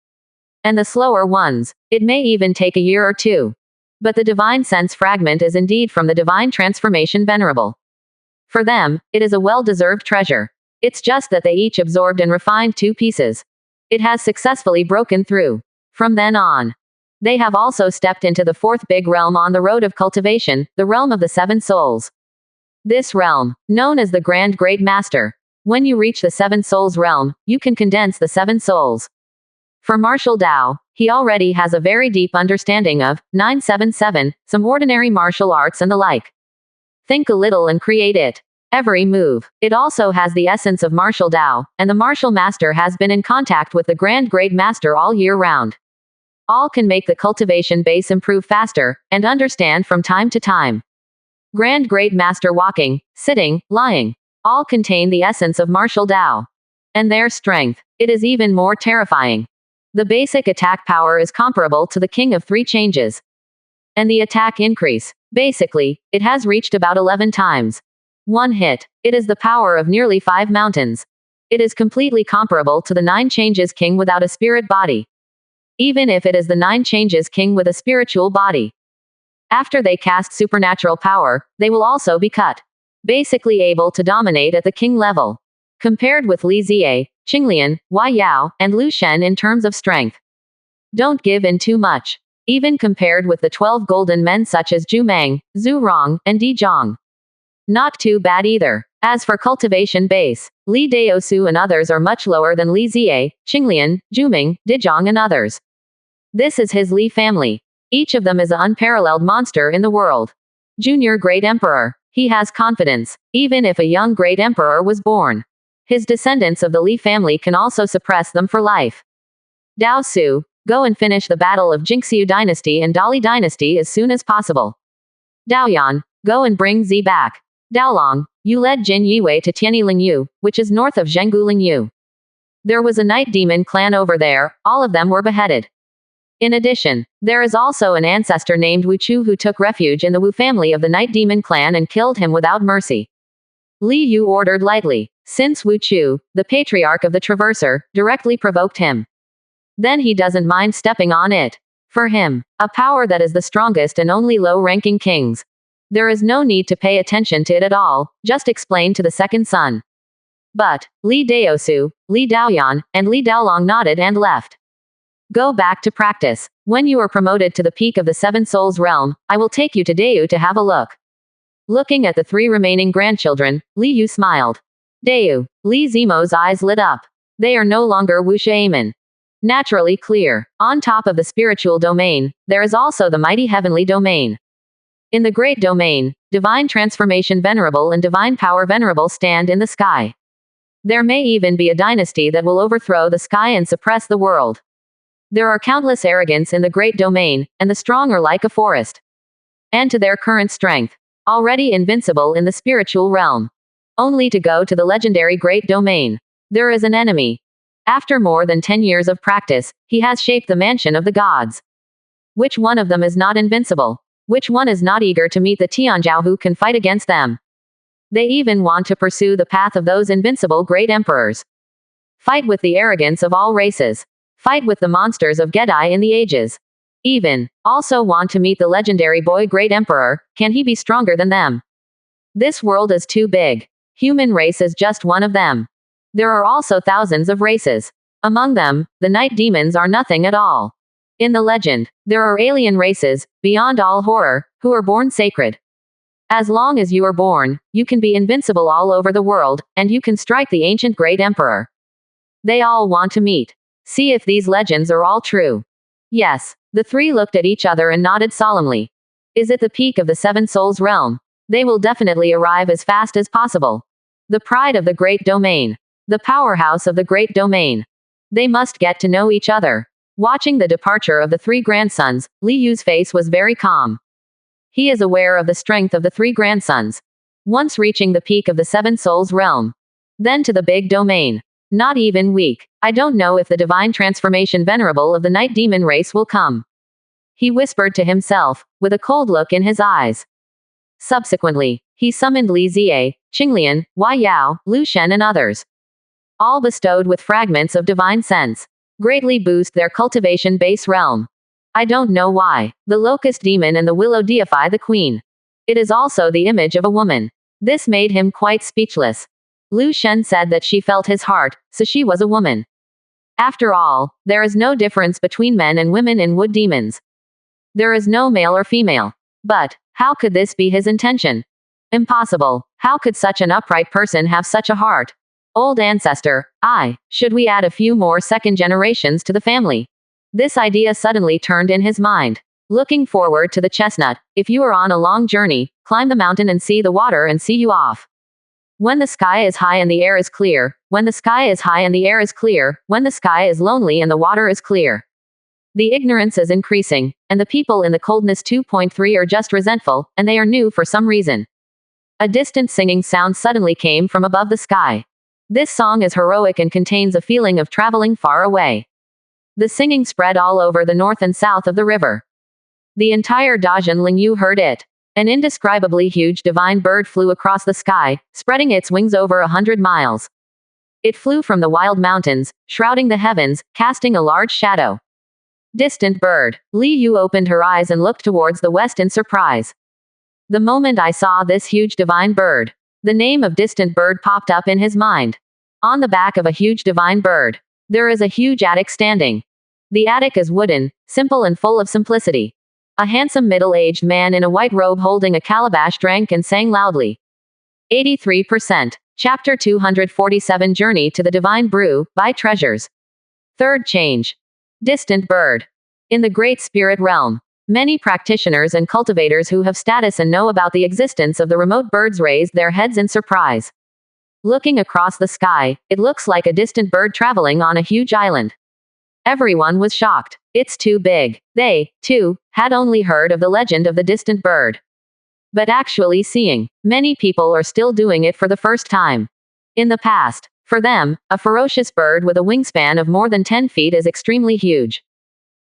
And the slower ones, it may even take a year or 2. But the Divine Sense fragment is indeed from the Divine Transformation Venerable. For them, it is a well-deserved treasure. It's just that they each absorbed and refined 2 pieces. It has successfully broken through. From then on, they have also stepped into the 4th big realm on the road of cultivation, the realm of the 7 souls. This realm, known as the Grand Great Master. When you reach the 7 souls realm, you can condense the 7 souls. For martial Tao, he already has a very deep understanding of 977, some ordinary martial arts and the like. Think a little and create it. Every move. It also has the essence of martial Tao, and the martial master has been in contact with the Grand Great Master all year round. All can make the cultivation base improve faster, and understand from time to time. Grand Great Master walking, sitting, lying. All contain the essence of martial Tao. And their strength. It is even more terrifying. The basic attack power is comparable to the King of 3 Changes. And the attack increase. Basically, it has reached about 11 times. One hit. It is the power of nearly 5 mountains. It is completely comparable to the 9 Changes King without a spirit body. Even if it is the 9 Changes King with a spiritual body. After they cast supernatural power, they will also be cut. Basically able to dominate at the king level. Compared with Li Ziye, Qinglian, Wai Yao, and Lu Shen in terms of strength. Don't give in too much. Even compared with the 12 golden men such as Zhu Meng, Zhu Rong, and Di Zhang. Not too bad either. As for cultivation base, Li Daosu and others are much lower than Li Ziye, Qinglian, Zhuming, Dijong and others. This is his Li family. Each of them is an unparalleled monster in the world. Junior Great Emperor. He has confidence, even if a young Great Emperor was born. His descendants of the Li family can also suppress them for life. Dao Su, go and finish the battle of Jingxiu dynasty and Dali dynasty as soon as possible. Daoyan, go and bring Zi back. Daolong, you led Jin Yiwei to Tianyiling, which is north of Zhengguling. There was a night demon clan over there, all of them were beheaded. In addition, there is also an ancestor named Wu Chu who took refuge in the Wu family of the night demon clan and killed him without mercy. Li Yu ordered lightly, since Wu Chu, the patriarch of the Traverser, directly provoked him. Then he doesn't mind stepping on it. For him, a power that is the strongest and only low-ranking kings. There is no need to pay attention to it at all, just explain to the second son. But, Li Daosu, Li Daoyan, and Li Daolong nodded and left. Go back to practice. When you are promoted to the peak of the Seven Souls realm, I will take you to Dayu to have a look. Looking at the three remaining grandchildren, Li Yu smiled. Dayu. Li Zimo's eyes lit up. They are no longer wuxia Amen. Naturally clear. On top of the spiritual domain, there is also the mighty heavenly domain. In the great domain, divine transformation venerable and divine power venerable stand in the sky. There may even be a dynasty that will overthrow the sky and suppress the world. There are countless arrogance in the great domain, and the strong are like a forest. And to their current strength, already invincible in the spiritual realm. Only to go to the legendary great domain. There is an enemy. After more than 10 years of practice, he has shaped the mansion of the gods. Which one of them is not invincible? Which one is not eager to meet the Tianzhao who can fight against them? They even want to pursue the path of those invincible great emperors. Fight with the arrogance of all races. Fight with the monsters of Gedai in the ages. Even, also want to meet the legendary boy great emperor, can he be stronger than them? This world is too big. Human race is just one of them. There are also thousands of races. Among them, the night demons are nothing at all. In the legend, there are alien races, beyond all horror, who are born sacred. As long as you are born, you can be invincible all over the world, and you can strike the ancient great emperor. They all want to meet. See if these legends are all true. Yes. The three looked at each other and nodded solemnly. Is it the peak of the Seven Souls realm? They will definitely arrive as fast as possible. The pride of the great domain. The powerhouse of the great domain. They must get to know each other. Watching the departure of the three grandsons, Li Yu's face was very calm. He is aware of the strength of the three grandsons. Once reaching the peak of the Seven Souls realm. Then to the big domain. Not even weak. I don't know if the divine transformation venerable of the night demon race will come. He whispered to himself, with a cold look in his eyes. Subsequently, he summoned Li Ziye, Qinglian, Wai Yao, Lu Shen and others. All bestowed with fragments of divine sense. Greatly boost their cultivation base realm. I don't know why. The locust demon and the willow deify the queen. It is also the image of a woman. This made him quite speechless. Lu Shen said that she felt his heart, so she was a woman. After all, there is no difference between men and women in wood demons. There is no male or female. But, how could this be his intention? Impossible. How could such an upright person have such a heart? Old ancestor, should we add a few more second generations to the family? This idea suddenly turned in his mind. Looking forward to the chestnut, if you are on a long journey, climb the mountain and see the water and see you off. When the sky is high and the air is clear, when the sky is high and the air is clear, when the sky is lonely and the water is clear. The ignorance is increasing, and the people in the coldness 2.3 are just resentful, and they are new for some reason. A distant singing sound suddenly came from above the sky. This song is heroic and contains a feeling of traveling far away. The singing spread all over the north and south of the river. The entire Dajin Lingyu heard it. An indescribably huge divine bird flew across the sky, spreading its wings over 100 miles. It flew from the wild mountains, shrouding the heavens, casting a large shadow. Distant bird. Li Yu opened her eyes and looked towards the west in surprise. The moment I saw this huge divine bird, the name of distant bird popped up in his mind. On the back of a huge divine bird, there is a huge attic standing. The attic is wooden, simple and full of simplicity. A handsome middle-aged man in a white robe holding a calabash drank and sang loudly. 83%. Chapter 247 Journey to the Divine Brew, Buy Treasures. Third change. Distant bird. In the great spirit realm, many practitioners and cultivators who have status and know about the existence of the remote birds raised their heads in surprise. Looking across the sky, it looks like a distant bird traveling on a huge island. Everyone was shocked. It's too big. They, too, had only heard of the legend of the distant bird. But actually seeing, many people are still doing it for the first time. In the past, for them, a ferocious bird with a wingspan of more than 10 feet is extremely huge.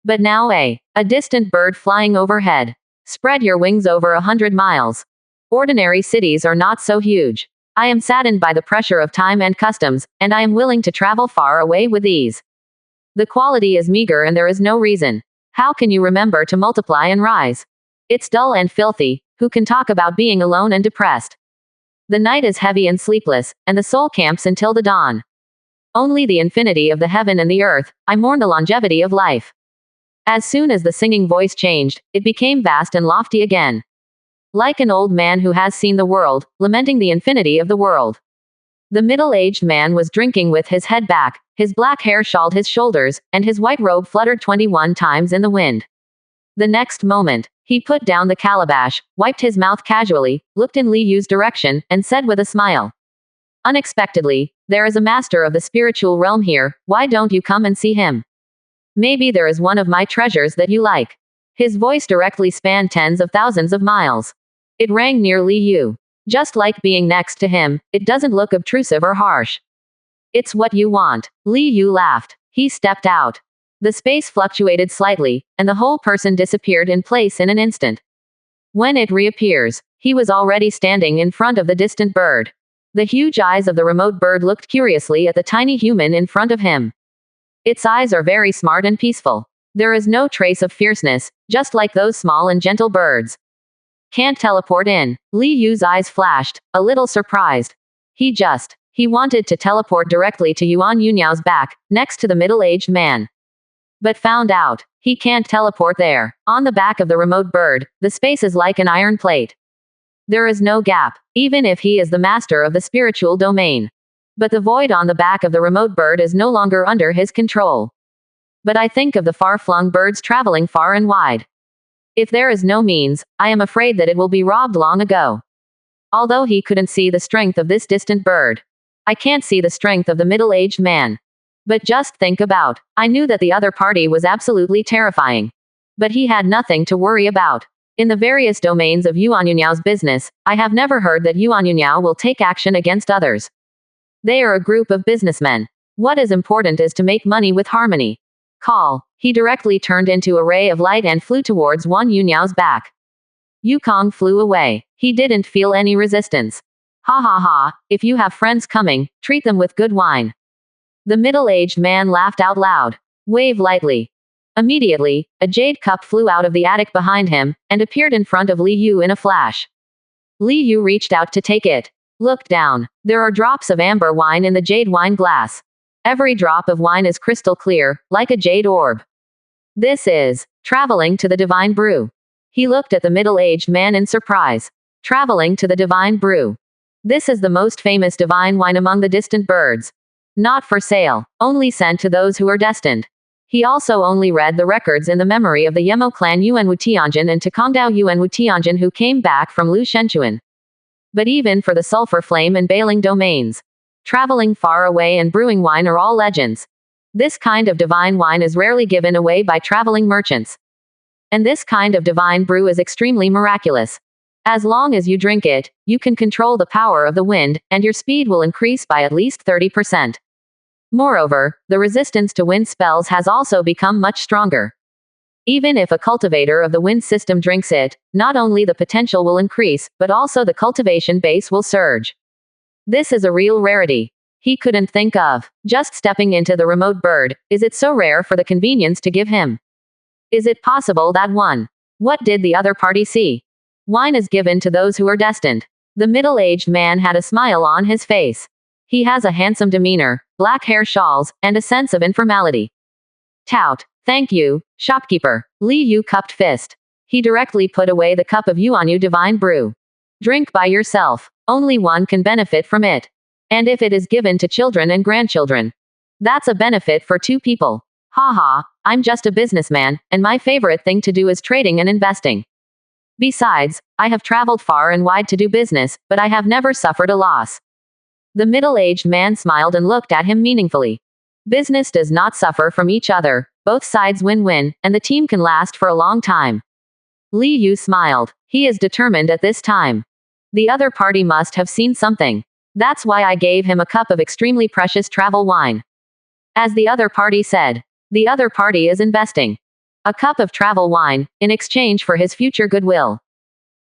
But now a distant bird flying overhead. Spread your wings over 100 miles. Ordinary cities are not so huge. I am saddened by the pressure of time and customs, and I am willing to travel far away with ease. The quality is meager and there is no reason. How can you remember to multiply and rise? It's dull and filthy. Who can talk about being alone and depressed? The night is heavy and sleepless, and the soul camps until the dawn. only the infinity of the heaven and the earth, I mourn the longevity of life. As soon as the singing voice changed, it became vast and lofty again. Like an old man who has seen the world, lamenting the infinity of the world. The middle-aged man was drinking with his head back, his black hair shawled his shoulders, and his white robe fluttered 21 times in the wind. The next moment, he put down the calabash, wiped his mouth casually, looked in Li Yu's direction, and said with a smile. Unexpectedly, there is a master of the spiritual realm here, why don't you come and see him? Maybe there is one of my treasures that you like. His voice directly spanned tens of thousands of miles. It rang near Li Yu. Just like being next to him, it doesn't look obtrusive or harsh. It's what you want. Li Yu laughed. He stepped out. The space fluctuated slightly, and the whole person disappeared in place in an instant. When it reappears, he was already standing in front of the distant bird. The huge eyes of the remote bird looked curiously at the tiny human in front of him. Its eyes are very smart and peaceful. There is no trace of fierceness, just like those small and gentle birds. Can't teleport in. Li Yu's eyes flashed, a little surprised. He wanted to teleport directly to Yuan Yunyao's back, next to the middle-aged man. But found out, he can't teleport there. On the back of the remote bird, the space is like an iron plate. There is no gap, even if he is the master of the spiritual domain. But the void on the back of the remote bird is no longer under his control. But I think of the far-flung birds traveling far and wide. If there is no means, I am afraid that it will be robbed long ago. Although he couldn't see the strength of this distant bird. I can't see the strength of the middle-aged man. But just think about, I knew that the other party was absolutely terrifying. But he had nothing to worry about. In the various domains of Yuan Yunyao's business, I have never heard that Yuan Yunyao will take action against others. They are a group of businessmen. What is important is to make money with harmony. Call. He directly turned into a ray of light and flew towards Yuan Yunyao's back. Yukong flew away. He didn't feel any resistance. Ha ha ha, if you have friends coming, treat them with good wine. The middle-aged man laughed out loud. Wave lightly. Immediately, a jade cup flew out of the attic behind him, and appeared in front of Li Yu in a flash. Li Yu reached out to take it. Looked down. There are drops of amber wine in the jade wine glass. Every drop of wine is crystal clear, like a jade orb. This is traveling to the divine brew. He looked at the middle-aged man in surprise. Traveling to the divine brew. This is the most famous divine wine among the distant birds. Not for sale, only sent to those who are destined. He also only read the records in the memory of the Yemo clan Yuanwu Tianjin and Takongdao Yuanwu Tianjin who came back from Lu Shenchuan. But even for the sulfur flame and bailing domains, traveling far away and brewing wine are all legends. This kind of divine wine is rarely given away by traveling merchants. And this kind of divine brew is extremely miraculous. As long as you drink it, you can control the power of the wind, and your speed will increase by at least 30%. Moreover, the resistance to wind spells has also become much stronger. Even if a cultivator of the wind system drinks it, not only the potential will increase, but also the cultivation base will surge. This is a real rarity. He couldn't think of just stepping into the remote bird. Is it so rare for the convenience to give him? Is it possible that one? What did the other party see? Wine is given to those who are destined. The middle-aged man had a smile on his face. He has a handsome demeanor, black hair shawls, and a sense of informality. Tout. Thank you, shopkeeper. Li Yu cupped fist. He directly put away the cup of Yuanyu divine brew. Drink by yourself. Only one can benefit from it. And if it is given to children and grandchildren, that's a benefit for two people. Ha ha, I'm just a businessman, and my favorite thing to do is trading and investing. Besides, I have traveled far and wide to do business, but I have never suffered a loss. The middle-aged man smiled and looked at him meaningfully. Business does not suffer from each other, both sides win-win, and the team can last for a long time. Li Yu smiled. He is determined at this time. The other party must have seen something. That's why I gave him a cup of extremely precious travel wine. As the other party said, the other party is investing. A cup of travel wine, in exchange for his future goodwill.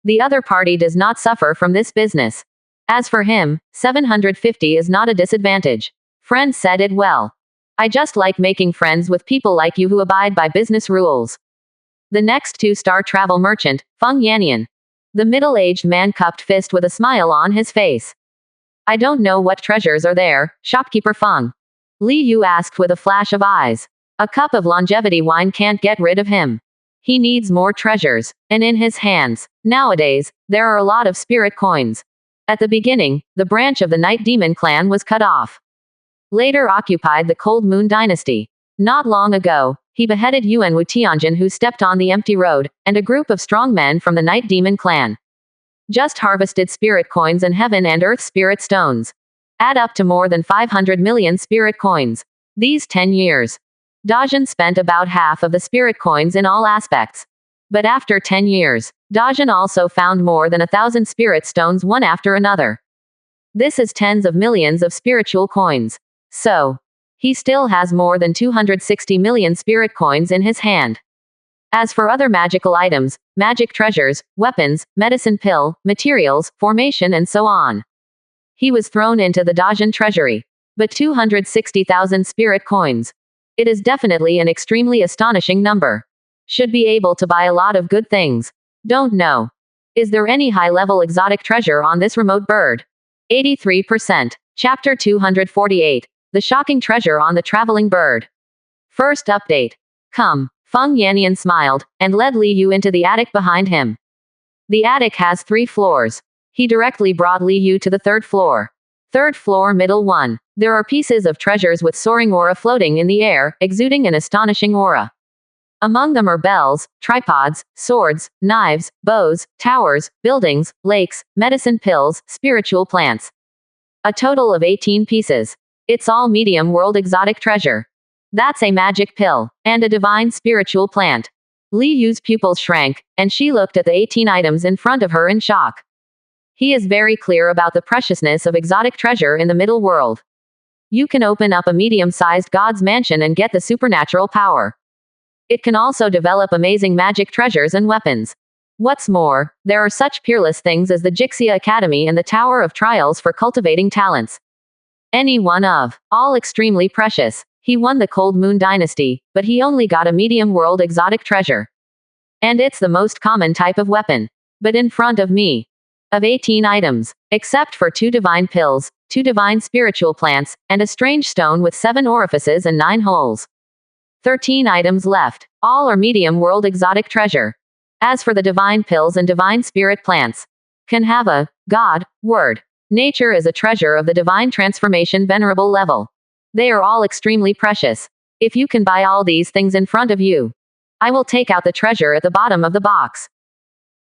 The other party does not suffer from this business. As for him, 750 is not a disadvantage. Friend said it well. I just like making friends with people like you who abide by business rules. The next 2-star travel merchant, Feng Yannian. The middle-aged man cupped fist with a smile on his face. I don't know what treasures are there, shopkeeper Feng. Li Yu asked with a flash of eyes. A cup of longevity wine can't get rid of him. He needs more treasures, and in his hands. Nowadays, there are a lot of spirit coins. At the beginning, the branch of the Night Demon clan was cut off. Later occupied the Cold Moon dynasty. Not long ago, he beheaded Yuan Wu Tianjin, who stepped on the empty road, and a group of strong men from the Night Demon clan. Just harvested spirit coins and heaven and earth spirit stones. Add up to more than 500 million spirit coins. These 10 years. Dajin spent about half of the spirit coins in all aspects. But after 10 years, Dajin also found more than 1,000 spirit stones one after another. This is tens of millions of spiritual coins. So, he still has more than 260 million spirit coins in his hand. As for other magical items, magic treasures, weapons, medicine pill, materials, formation and so on. He was thrown into the Dajin treasury. But 260,000 spirit coins. It is definitely an extremely astonishing number. Should be able to buy a lot of good things. Don't know. Is there any high-level exotic treasure on this remote bird? 83%. Chapter 248. The shocking treasure on the traveling bird. First update. Come. Feng Yannian smiled, and led Li Yu into the attic behind him. The attic has 3 floors. He directly brought Li Yu to the 3rd floor. 3rd floor, middle one. There are pieces of treasures with soaring aura floating in the air, exuding an astonishing aura. Among them are bells, tripods, swords, knives, bows, towers, buildings, lakes, medicine pills, spiritual plants. A total of 18 pieces. It's all medium world exotic treasure. That's a magic pill, and a divine spiritual plant. Li Yu's pupils shrank, and she looked at the 18 items in front of her in shock. He is very clear about the preciousness of exotic treasure in the middle world. You can open up a medium-sized god's mansion and get the supernatural power. It can also develop amazing magic treasures and weapons. What's more, there are such peerless things as the Jixia Academy and the Tower of Trials for cultivating talents. Any one of all extremely precious. He won the Cold Moon dynasty, but he only got a medium world exotic treasure. And it's the most common type of weapon. But in front of me. Of 18 items, except for 2 divine pills, 2 divine spiritual plants, and a strange stone with 7 orifices and 9 holes. 13 items left. All are medium world exotic treasure. As for the divine pills and divine spirit plants, can have a God word. Nature is a treasure of the divine transformation venerable level. They are all extremely precious. If you can buy all these things in front of you, I will take out the treasure at the bottom of the box.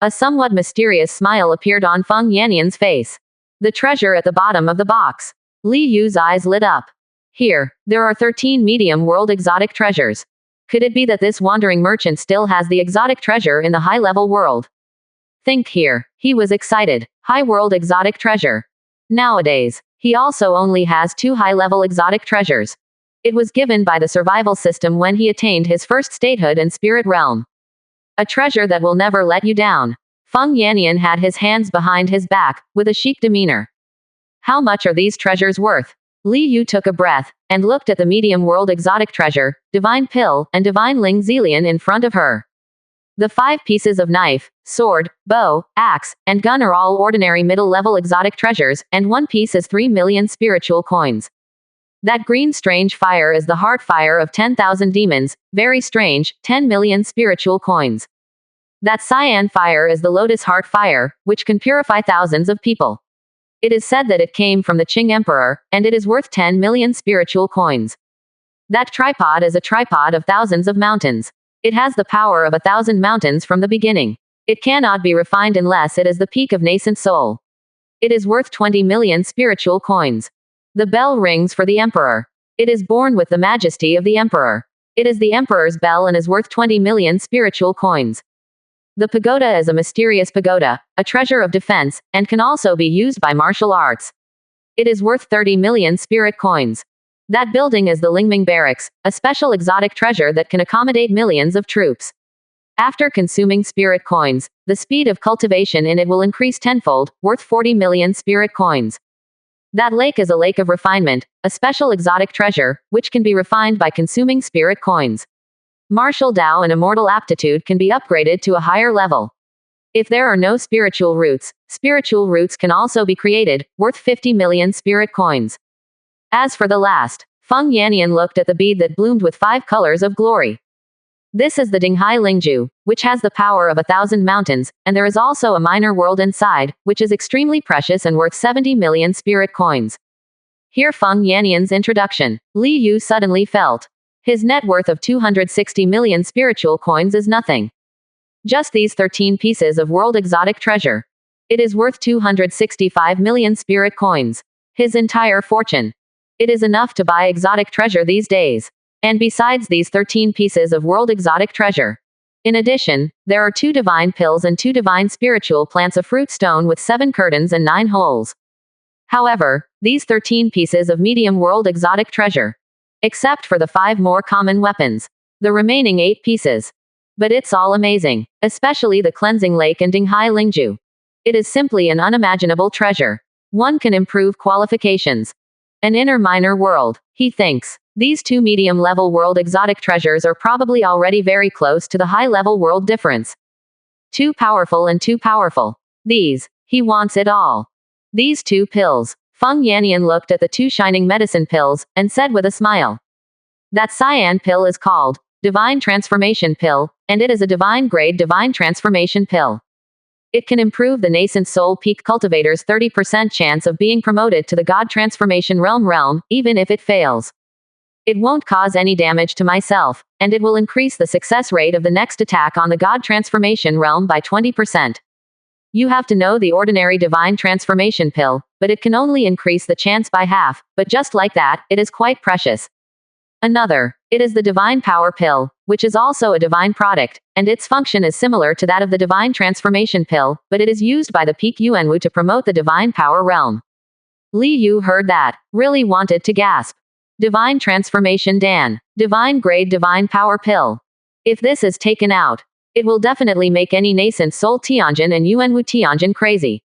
A somewhat mysterious smile appeared on Feng Yannian's face. The treasure at the bottom of the box. Li Yu's eyes lit up. Here, there are 13 medium world exotic treasures. Could it be that this wandering merchant still has the exotic treasure in the high-level world? Think here. He was excited. High world exotic treasure. Nowadays, he also only has 2 high-level exotic treasures. It was given by the survival system when he attained his first statehood in spirit realm. A treasure that will never let you down. Feng Yannian had his hands behind his back, with a chic demeanor. How much are these treasures worth? Li Yu took a breath, and looked at the medium world exotic treasure, divine pill, and divine ling zillion in front of her. The 5 pieces of knife, sword, bow, axe, and gun are all ordinary middle-level exotic treasures, and 1 piece is 3 million spiritual coins. That green strange fire is the heart fire of 10,000 demons, very strange, 10 million spiritual coins. That cyan fire is the lotus heart fire, which can purify thousands of people. It is said that it came from the Qing Emperor, and it is worth 10 million spiritual coins. That tripod is a tripod of thousands of mountains. It has the power of 1,000 mountains from the beginning. It cannot be refined unless it is the peak of nascent soul. It is worth 20 million spiritual coins. The bell rings for the emperor. It is born with the majesty of the emperor. It is the emperor's bell and is worth 20 million spiritual coins. The pagoda is a mysterious pagoda, a treasure of defense, and can also be used by martial arts. It is worth 30 million spirit coins. That building is the Lingming Barracks, a special exotic treasure that can accommodate millions of troops. After consuming spirit coins, the speed of cultivation in it will increase tenfold, worth 40 million spirit coins. That lake is a lake of refinement, a special exotic treasure, which can be refined by consuming spirit coins. Martial Dao and immortal aptitude can be upgraded to a higher level. If there are no spiritual roots can also be created, worth 50 million spirit coins. As for the last, Feng Yannian looked at the bead that bloomed with 5 colors of glory. This is the Dinghai Lingju, which has the power of 1,000 mountains, and there is also a minor world inside, which is extremely precious and worth 70 million spirit coins. Hear Feng Yannian's introduction. Li Yu suddenly felt. His net worth of 260 million spiritual coins is nothing. Just these 13 pieces of world exotic treasure. It is worth 265 million spirit coins. His entire fortune. It is enough to buy exotic treasure these days. And besides these 13 pieces of world exotic treasure. In addition, there are 2 divine pills and 2 divine spiritual plants, a fruit stone with 7 curtains and 9 holes. However, these 13 pieces of medium world exotic treasure. Except for the 5 more common weapons. The remaining 8 pieces. But it's all amazing. Especially the cleansing lake and Dinghai Lingju. It is simply an unimaginable treasure. One can improve qualifications. An inner minor world, he thinks. These 2 medium-level world exotic treasures are probably already very close to the high-level world difference. Too powerful and too powerful. These, he wants it all. These 2 pills. Feng Yannian looked at the 2 shining medicine pills, and said with a smile. That cyan pill is called Divine Transformation Pill, and it is a divine grade divine transformation pill. It can improve the nascent soul peak cultivator's 30% chance of being promoted to the God transformation realm, even if it fails. It won't cause any damage to myself, and it will increase the success rate of the next attack on the God transformation realm by 20%. You have to know the ordinary divine transformation pill, but it can only increase the chance by half, but just like that, it is quite precious. Another, it is the divine power pill, which is also a divine product, and its function is similar to that of the divine transformation pill, but it is used by the peak Yuanwu to promote the divine power realm. Li Yu heard that, really wanted to gasp. Divine transformation Dan. Divine grade divine power pill. If this is taken out, it will definitely make any nascent soul Tianjin and Yuanwu Tianjin crazy.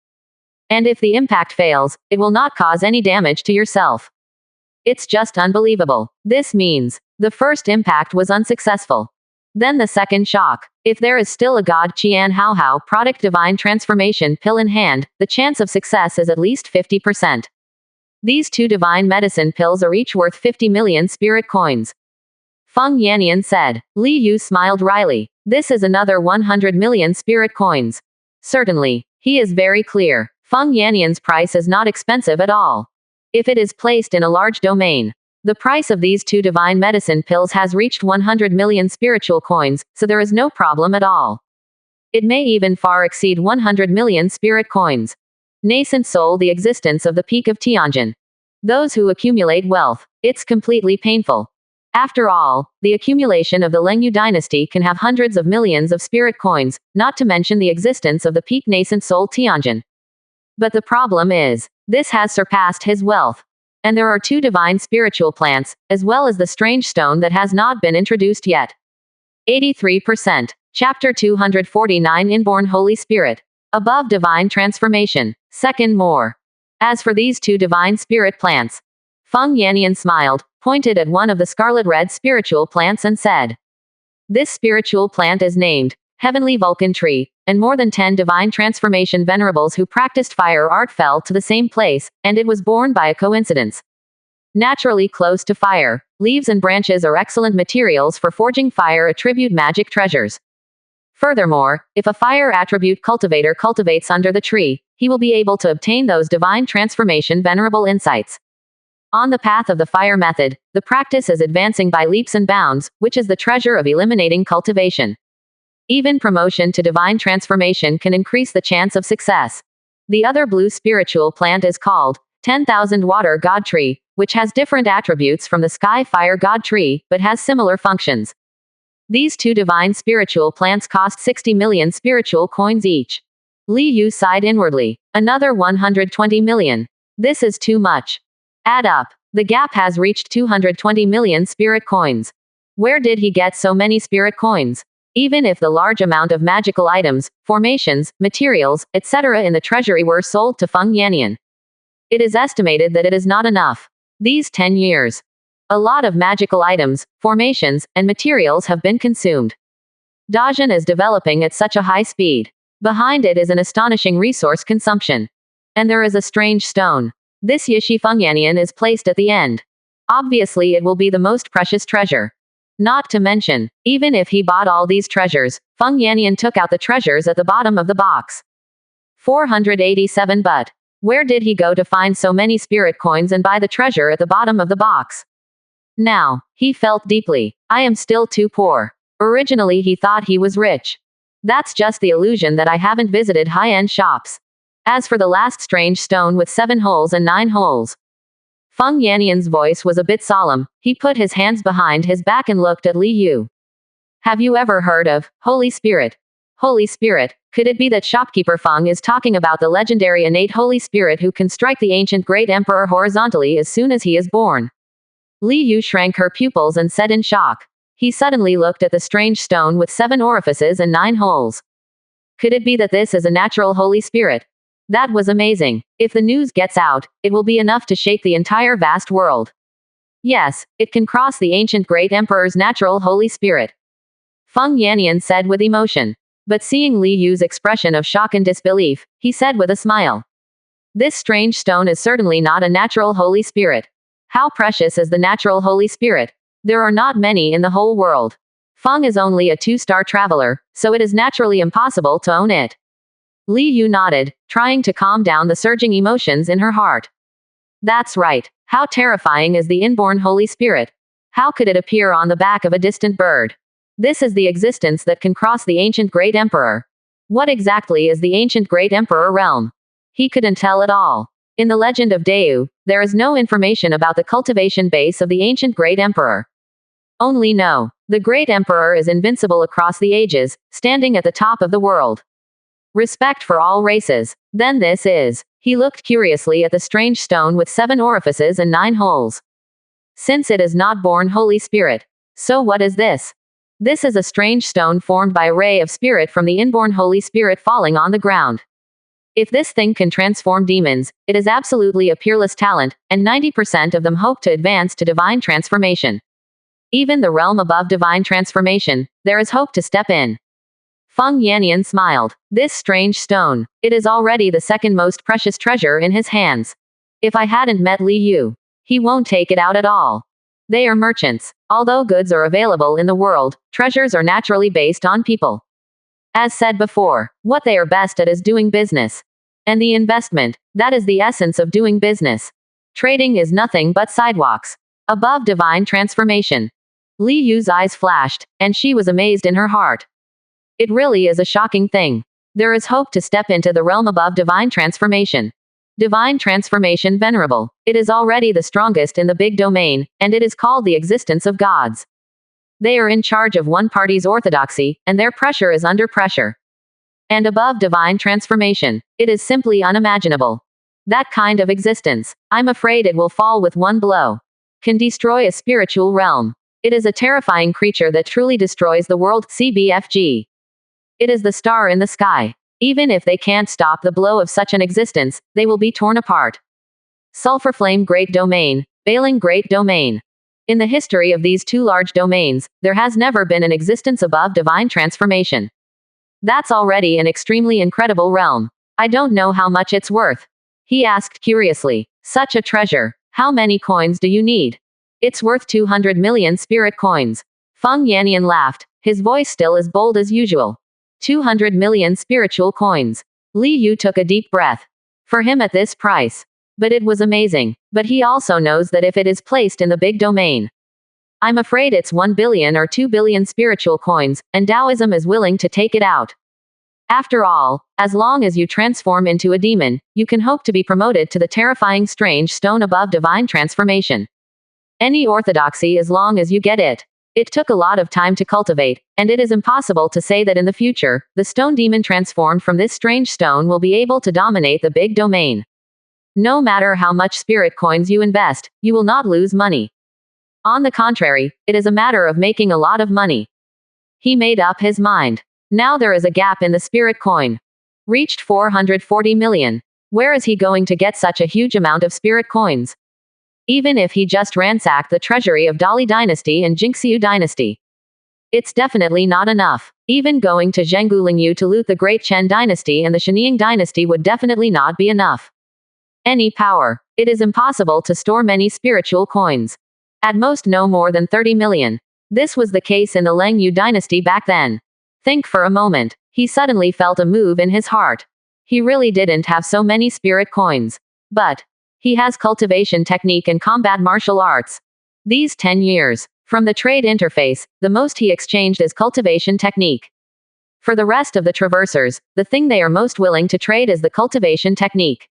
And if the impact fails, it will not cause any damage to yourself. It's just unbelievable. This means, the first impact was unsuccessful. Then the second shock. If there is still a God Qian Hao product divine transformation pill in hand, the chance of success is at least 50%. These 2 divine medicine pills are each worth 50 million spirit coins. Feng Yannian said. Li Yu smiled wryly. This is another 100 million spirit coins. Certainly, he is very clear. Feng Yannian's price is not expensive at all. If it is placed in a large domain, the price of these 2 divine medicine pills has reached 100 million spiritual coins, so there is no problem at all. It may even far exceed 100 million spirit coins. Nascent soul, the existence of the peak of Tianjin. Those who accumulate wealth, it's completely painful. After all, the accumulation of the Lengyu dynasty can have hundreds of millions of spirit coins, not to mention the existence of the peak nascent soul Tianjin. But the problem is, this has surpassed his wealth. And there are 2 divine spiritual plants, as well as the strange stone that has not been introduced yet. 83%. Chapter 249 Inborn Holy Spirit. Above divine transformation. Second more. As for these 2 divine spirit plants, Feng Yannian smiled, pointed at one of the scarlet-red spiritual plants and said, this spiritual plant is named Heavenly Vulcan Tree, and more than 10 divine transformation venerables who practiced fire art fell to the same place, and it was born by a coincidence. Naturally close to fire, leaves and branches are excellent materials for forging fire attribute magic treasures. Furthermore, if a fire attribute cultivator cultivates under the tree, he will be able to obtain those divine transformation venerable insights. On the path of the fire method, the practice is advancing by leaps and bounds, which is the treasure of eliminating cultivation. Even promotion to divine transformation can increase the chance of success. The other blue spiritual plant is called 10,000 Water God Tree, which has different attributes from the Sky Fire God Tree, but has similar functions. These 2 divine spiritual plants cost 60 million spiritual coins each. Li Yu sighed inwardly. Another 120 million. This is too much. Add up. The gap has reached 220 million spirit coins. Where did he get so many spirit coins? Even if the large amount of magical items, formations, materials, etc. in the treasury were sold to Feng Yannian, it is estimated that it is not enough. These 10 years. A lot of magical items, formations, and materials have been consumed. Dajin is developing at such a high speed. Behind it is an astonishing resource consumption. And there is a strange stone. This Yishi Feng Yannian is placed at the end. Obviously it will be the most precious treasure. Not to mention, even if he bought all these treasures, Feng Yannian took out the treasures at the bottom of the box. 487. But where did he go to find so many spirit coins and buy the treasure at the bottom of the box? Now, he felt deeply. I am still too poor. Originally he thought he was rich. That's just the illusion that I haven't visited high-end shops. As for the last strange stone with 7 holes and 9 holes. Feng Yannian's voice was a bit solemn. He put his hands behind his back and looked at Li Yu. Have you ever heard of Holy Spirit? Holy Spirit? Could it be that shopkeeper Feng is talking about the legendary innate Holy Spirit who can strike the ancient great emperor horizontally as soon as he is born? Li Yu shrank her pupils and said in shock. He suddenly looked at the strange stone with 7 orifices and 9 holes. Could it be that this is a natural Holy Spirit? That was amazing. If the news gets out, it will be enough to shake the entire vast world. Yes, it can cross the ancient great emperor's natural Holy Spirit. Feng Yannian said with emotion. But seeing Li Yu's expression of shock and disbelief, he said with a smile. This strange stone is certainly not a natural Holy Spirit. How precious is the natural Holy Spirit? There are not many in the whole world. Feng is only a 2-star traveler, so it is naturally impossible to own it. Li Yu nodded, trying to calm down the surging emotions in her heart. That's right. How terrifying is the inborn Holy Spirit? How could it appear on the back of a distant bird? This is the existence that can cross the ancient great emperor. What exactly is the ancient great emperor realm? He couldn't tell at all. In the legend of Deu, there is no information about the cultivation base of the ancient great emperor. Only know, the great emperor is invincible across the ages, standing at the top of the world. Respect for all races. Then this is. He looked curiously at the strange stone with 7 orifices and 9 holes. Since it is not born Holy Spirit. So what is this? This is a strange stone formed by a ray of spirit from the inborn Holy Spirit falling on the ground. If this thing can transform demons, it is absolutely a peerless talent, and 90% of them hope to advance to divine transformation. Even the realm above divine transformation, there is hope to step in. Feng Yannian smiled. This strange stone. It is already the second most precious treasure in his hands. If I hadn't met Li Yu, he won't take it out at all. They are merchants. Although goods are available in the world, treasures are naturally based on people. As said before, what they are best at is doing business. And the investment, that is the essence of doing business. Trading is nothing but sidewalks. Above divine transformation. Li Yu's eyes flashed, and she was amazed in her heart. It really is a shocking thing. There is hope to step into the realm above divine transformation. Divine transformation venerable. It is already the strongest in the big domain, and it is called the existence of gods. They are in charge of one party's orthodoxy, and their pressure is under pressure. And above divine transformation, it is simply unimaginable. That kind of existence, I'm afraid it will fall with one blow. Can destroy a spiritual realm. It is a terrifying creature that truly destroys the world. CBFG. It is the star in the sky. Even if they can't stop the blow of such an existence, they will be torn apart. Sulfur Flame Great Domain, Bailing Great Domain. In the history of these 2 large domains, there has never been an existence above divine transformation. That's already an extremely incredible realm. I don't know how much it's worth. He asked curiously. Such a treasure. How many coins do you need? It's worth 200 million spirit coins. Feng Yannian laughed, his voice still as bold as usual. 200 million spiritual coins. Li Yu took a deep breath. For him at this price. But it was amazing. But he also knows that if it is placed in the big domain. I'm afraid it's 1 billion or 2 billion spiritual coins, and Taoism is willing to take it out. After all, as long as you transform into a demon, you can hope to be promoted to the terrifying strange stone above divine transformation. Any orthodoxy as long as you get it. It took a lot of time to cultivate, and it is impossible to say that in the future, the stone demon transformed from this strange stone will be able to dominate the big domain. No matter how much spirit coins you invest, you will not lose money. On the contrary, it is a matter of making a lot of money. He made up his mind. Now there is a gap in the spirit coin. Reached 440 million. Where is he going to get such a huge amount of spirit coins? Even if he just ransacked the treasury of Dali dynasty and Jingxiu dynasty. It's definitely not enough. Even going to Zhenggulingyu to loot the great Chen dynasty and the Shenying dynasty would definitely not be enough. Any power. It is impossible to store many spiritual coins. At most no more than 30 million. This was the case in the Leng Yu dynasty back then. Think for a moment. He suddenly felt a move in his heart. He really didn't have so many spirit coins. But he has cultivation technique and combat martial arts. These 10 years. From the trade interface, the most he exchanged is cultivation technique. For the rest of the traversers, the thing they are most willing to trade is the cultivation technique.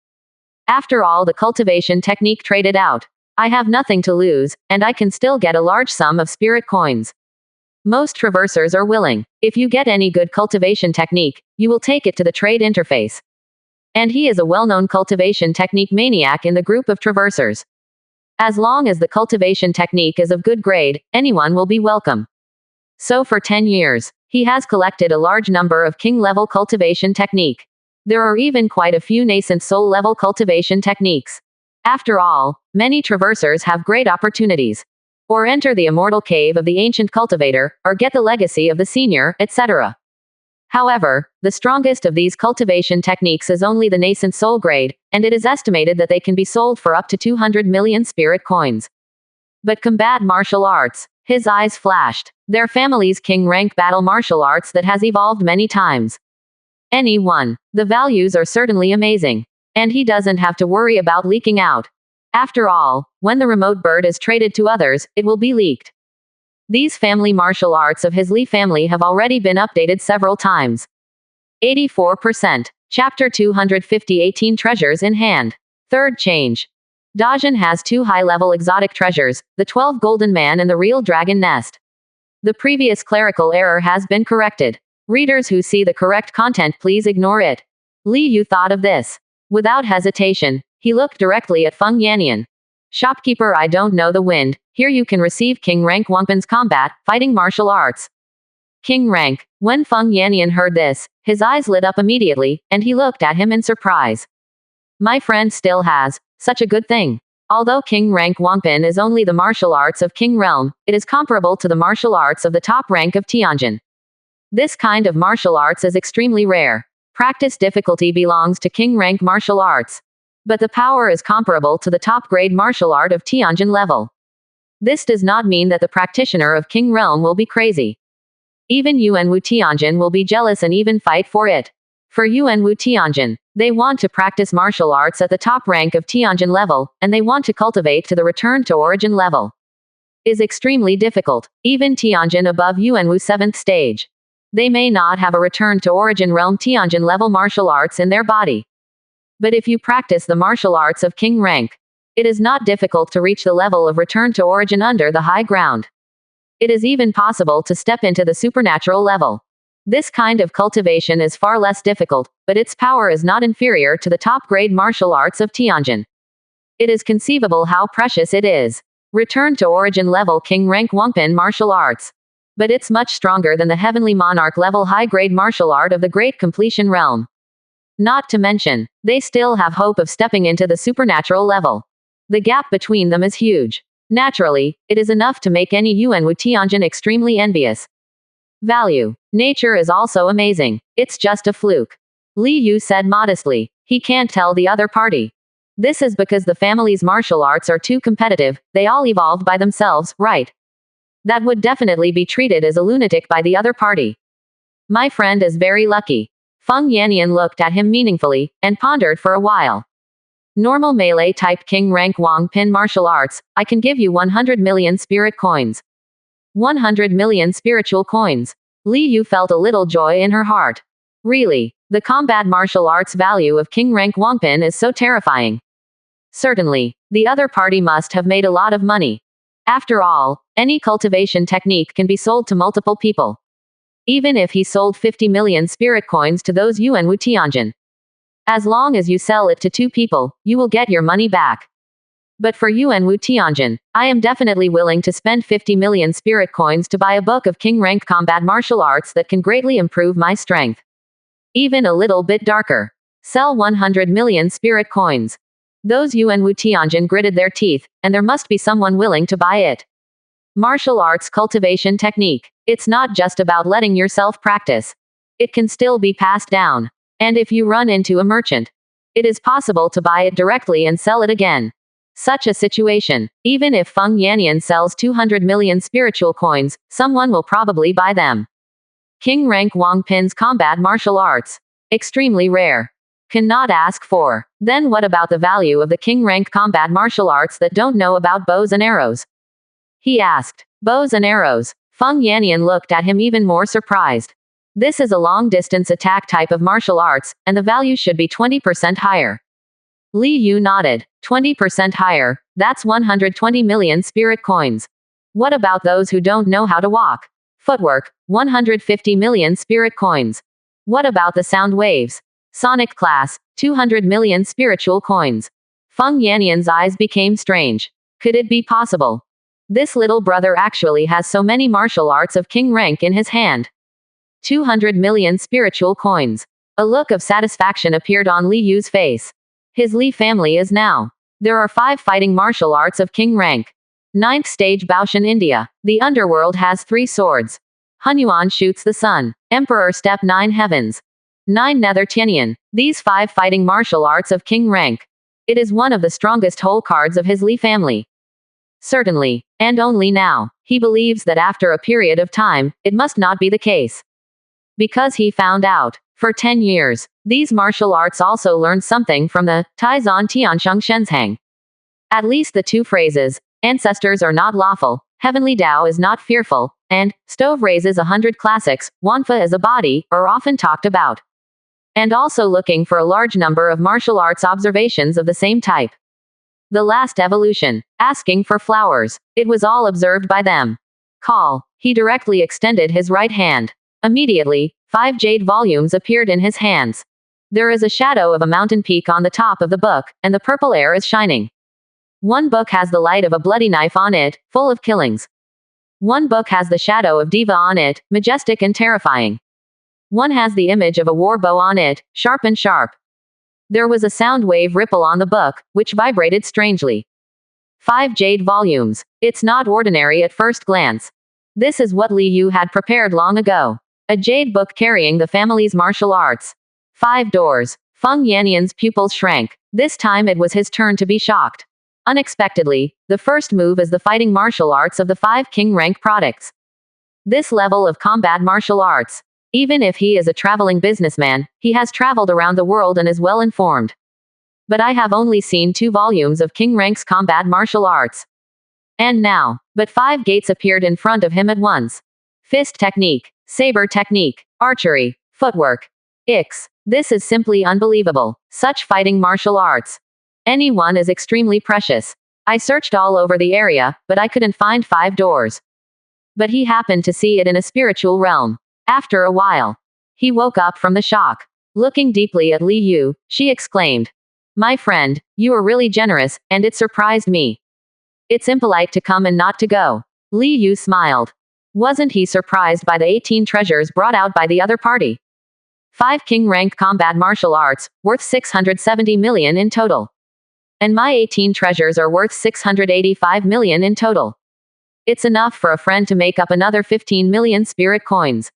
After all, the cultivation technique traded out. I have nothing to lose, and I can still get a large sum of spirit coins. Most traversers are willing. If you get any good cultivation technique, you will take it to the trade interface. And he is a well-known cultivation technique maniac in the group of traversers. As long as the cultivation technique is of good grade, anyone will be welcome. So for 10 years, he has collected a large number of king-level cultivation technique. There are even quite a few nascent soul-level cultivation techniques. After all, many traversers have great opportunities. Or enter the immortal cave of the ancient cultivator, or get the legacy of the senior, etc. However, the strongest of these cultivation techniques is only the nascent soul grade, and it is estimated that they can be sold for up to 200 million spirit coins. But combat martial arts. His eyes flashed. Their family's king rank battle martial arts that has evolved many times. Any one. The values are certainly amazing. And he doesn't have to worry about leaking out. After all, when the remote bird is traded to others, it will be leaked. These family martial arts of his Li family have already been updated several times. 84%. Chapter 250 18 Treasures in Hand. Third change. Dajin has 2 high-level exotic treasures, the 12 Golden Man and the Real Dragon Nest. The previous clerical error has been corrected. Readers who see the correct content please ignore it. Li Yu thought of this. Without hesitation, he looked directly at Feng Yannian. Shopkeeper, I don't know the wind. Here you can receive King Rank Wangpan's combat, fighting martial arts. King Rank. When Feng Yannian heard this, his eyes lit up immediately, and he looked at him in surprise. My friend still has such a good thing. Although King Rank Wangpan is only the martial arts of King Realm, it is comparable to the martial arts of the top rank of Tianjin. This kind of martial arts is extremely rare. Practice difficulty belongs to King Rank martial arts. But the power is comparable to the top grade martial art of Tianjin level. This does not mean that the practitioner of King Realm will be crazy. Even Yuan Wu Tianjin will be jealous and even fight for it. For Yuan Wu Tianjin, they want to practice martial arts at the top rank of Tianjin level, and they want to cultivate to the return to origin level. Is extremely difficult, even Tianjin above Yuan Wu 7th stage. They may not have a return to origin realm Tianjin level martial arts in their body. But if you practice the martial arts of King Rank, it is not difficult to reach the level of return to origin under the high ground. It is even possible to step into the supernatural level. This kind of cultivation is far less difficult, but its power is not inferior to the top grade martial arts of Tianjin. It is conceivable how precious it is. Return to origin level King Rank Wangpan martial arts. But it's much stronger than the heavenly monarch level high grade martial art of the great completion realm. Not to mention, they still have hope of stepping into the supernatural level. The gap between them is huge. Naturally, it is enough to make any Yuan Wu Tianjin extremely envious. Value. Nature is also amazing. It's just a fluke. Li Yu said modestly. He can't tell the other party. This is because the family's martial arts are too competitive, they all evolved by themselves, right? That would definitely be treated as a lunatic by the other party. My friend is very lucky. Feng Yannian looked at him meaningfully, and pondered for a while. Normal melee type King Rank Wang Pin martial arts, I can give you 100 million spirit coins. 100 million spiritual coins. Li Yu felt a little joy in her heart. Really, the combat martial arts value of King Rank Wangpan is so terrifying. Certainly, the other party must have made a lot of money. After all, any cultivation technique can be sold to multiple people. Even if he sold 50 million spirit coins to those Yuan Wu Tianjin. As long as you sell it to 2 people, you will get your money back. But for Yuan Wu Tianjin, I am definitely willing to spend 50 million spirit coins to buy a book of King Rank combat martial arts that can greatly improve my strength. Even a little bit darker. Sell 100 million spirit coins. Those Yuan Wu Tianjin gritted their teeth, and there must be someone willing to buy it. Martial arts cultivation technique. It's not just about letting yourself practice. It can still be passed down. And if you run into a merchant, it is possible to buy it directly and sell it again. Such a situation, even if Feng Yanyan sells 200 million spiritual coins, someone will probably buy them. King rank Wang Pin's combat martial arts. Extremely rare. Cannot ask for. Then what about the value of the king rank combat martial arts that don't know about bows and arrows? He asked. Bows and arrows. Feng Yanyan looked at him even more surprised. This is a long-distance attack type of martial arts, and the value should be 20% higher. Li Yu nodded. 20% higher, that's 120 million spirit coins. What about those who don't know how to walk? Footwork, 150 million spirit coins. What about the sound waves? Sonic class, 200 million spiritual coins. Feng Yanyan's eyes became strange. Could it be possible? This little brother actually has so many martial arts of king rank in his hand. 200 million spiritual coins. A look of satisfaction appeared on Li Yu's face. His Li family is now. There are 5 fighting martial arts of king rank. 9th stage Baoshan India. The underworld has 3 swords. Hunyuan shoots the sun. Emperor step 9 heavens. 9 nether Tianyan. These 5 fighting martial arts of king rank. It is one of the strongest hole cards of his Li family. Certainly. And only now. He believes that after a period of time, it must not be the case. Because he found out. For 10 years, these martial arts also learned something from the Taizan Tiansheng Shenzhang. At least the 2 phrases, ancestors are not lawful, heavenly Tao is not fearful, and stove raises 100 classics, Wanfa as a body, are often talked about. And also looking for a large number of martial arts observations of the same type. The last evolution, asking for flowers, it was all observed by them. Call. He directly extended his right hand. Immediately, 5 jade volumes appeared in his hands. There is a shadow of a mountain peak on the top of the book, and the purple air is shining. One book has the light of a bloody knife on it, full of killings. One book has the shadow of Diva on it, majestic and terrifying. One has the image of a war bow on it, sharp and sharp. There was a sound wave ripple on the book, which vibrated strangely. 5 jade volumes. It's not ordinary at first glance. This is what Li Yu had prepared long ago. A jade book carrying the family's martial arts. 5 doors. Feng Yanyan's pupils shrank. This time it was his turn to be shocked. Unexpectedly, the first move is the fighting martial arts of the 5 king rank products. This level of combat martial arts. Even if he is a traveling businessman, he has traveled around the world and is well informed. But I have only seen 2 volumes of king rank's combat martial arts. And now, but 5 gates appeared in front of him at once. Fist technique, saber technique, archery, footwork. This is simply unbelievable. Such fighting martial arts. Anyone is extremely precious. I searched all over the area, but I couldn't find 5 doors. But he happened to see it in a spiritual realm. After a while, he woke up from the shock. Looking deeply at Li Yu, she exclaimed, "My friend, you are really generous, and it surprised me. It's impolite to come and not to go." Li Yu smiled. Wasn't he surprised by the 18 treasures brought out by the other party? 5 king rank combat martial arts, worth 670 million in total. And my 18 treasures are worth 685 million in total. It's enough for a friend to make up another 15 million spirit coins.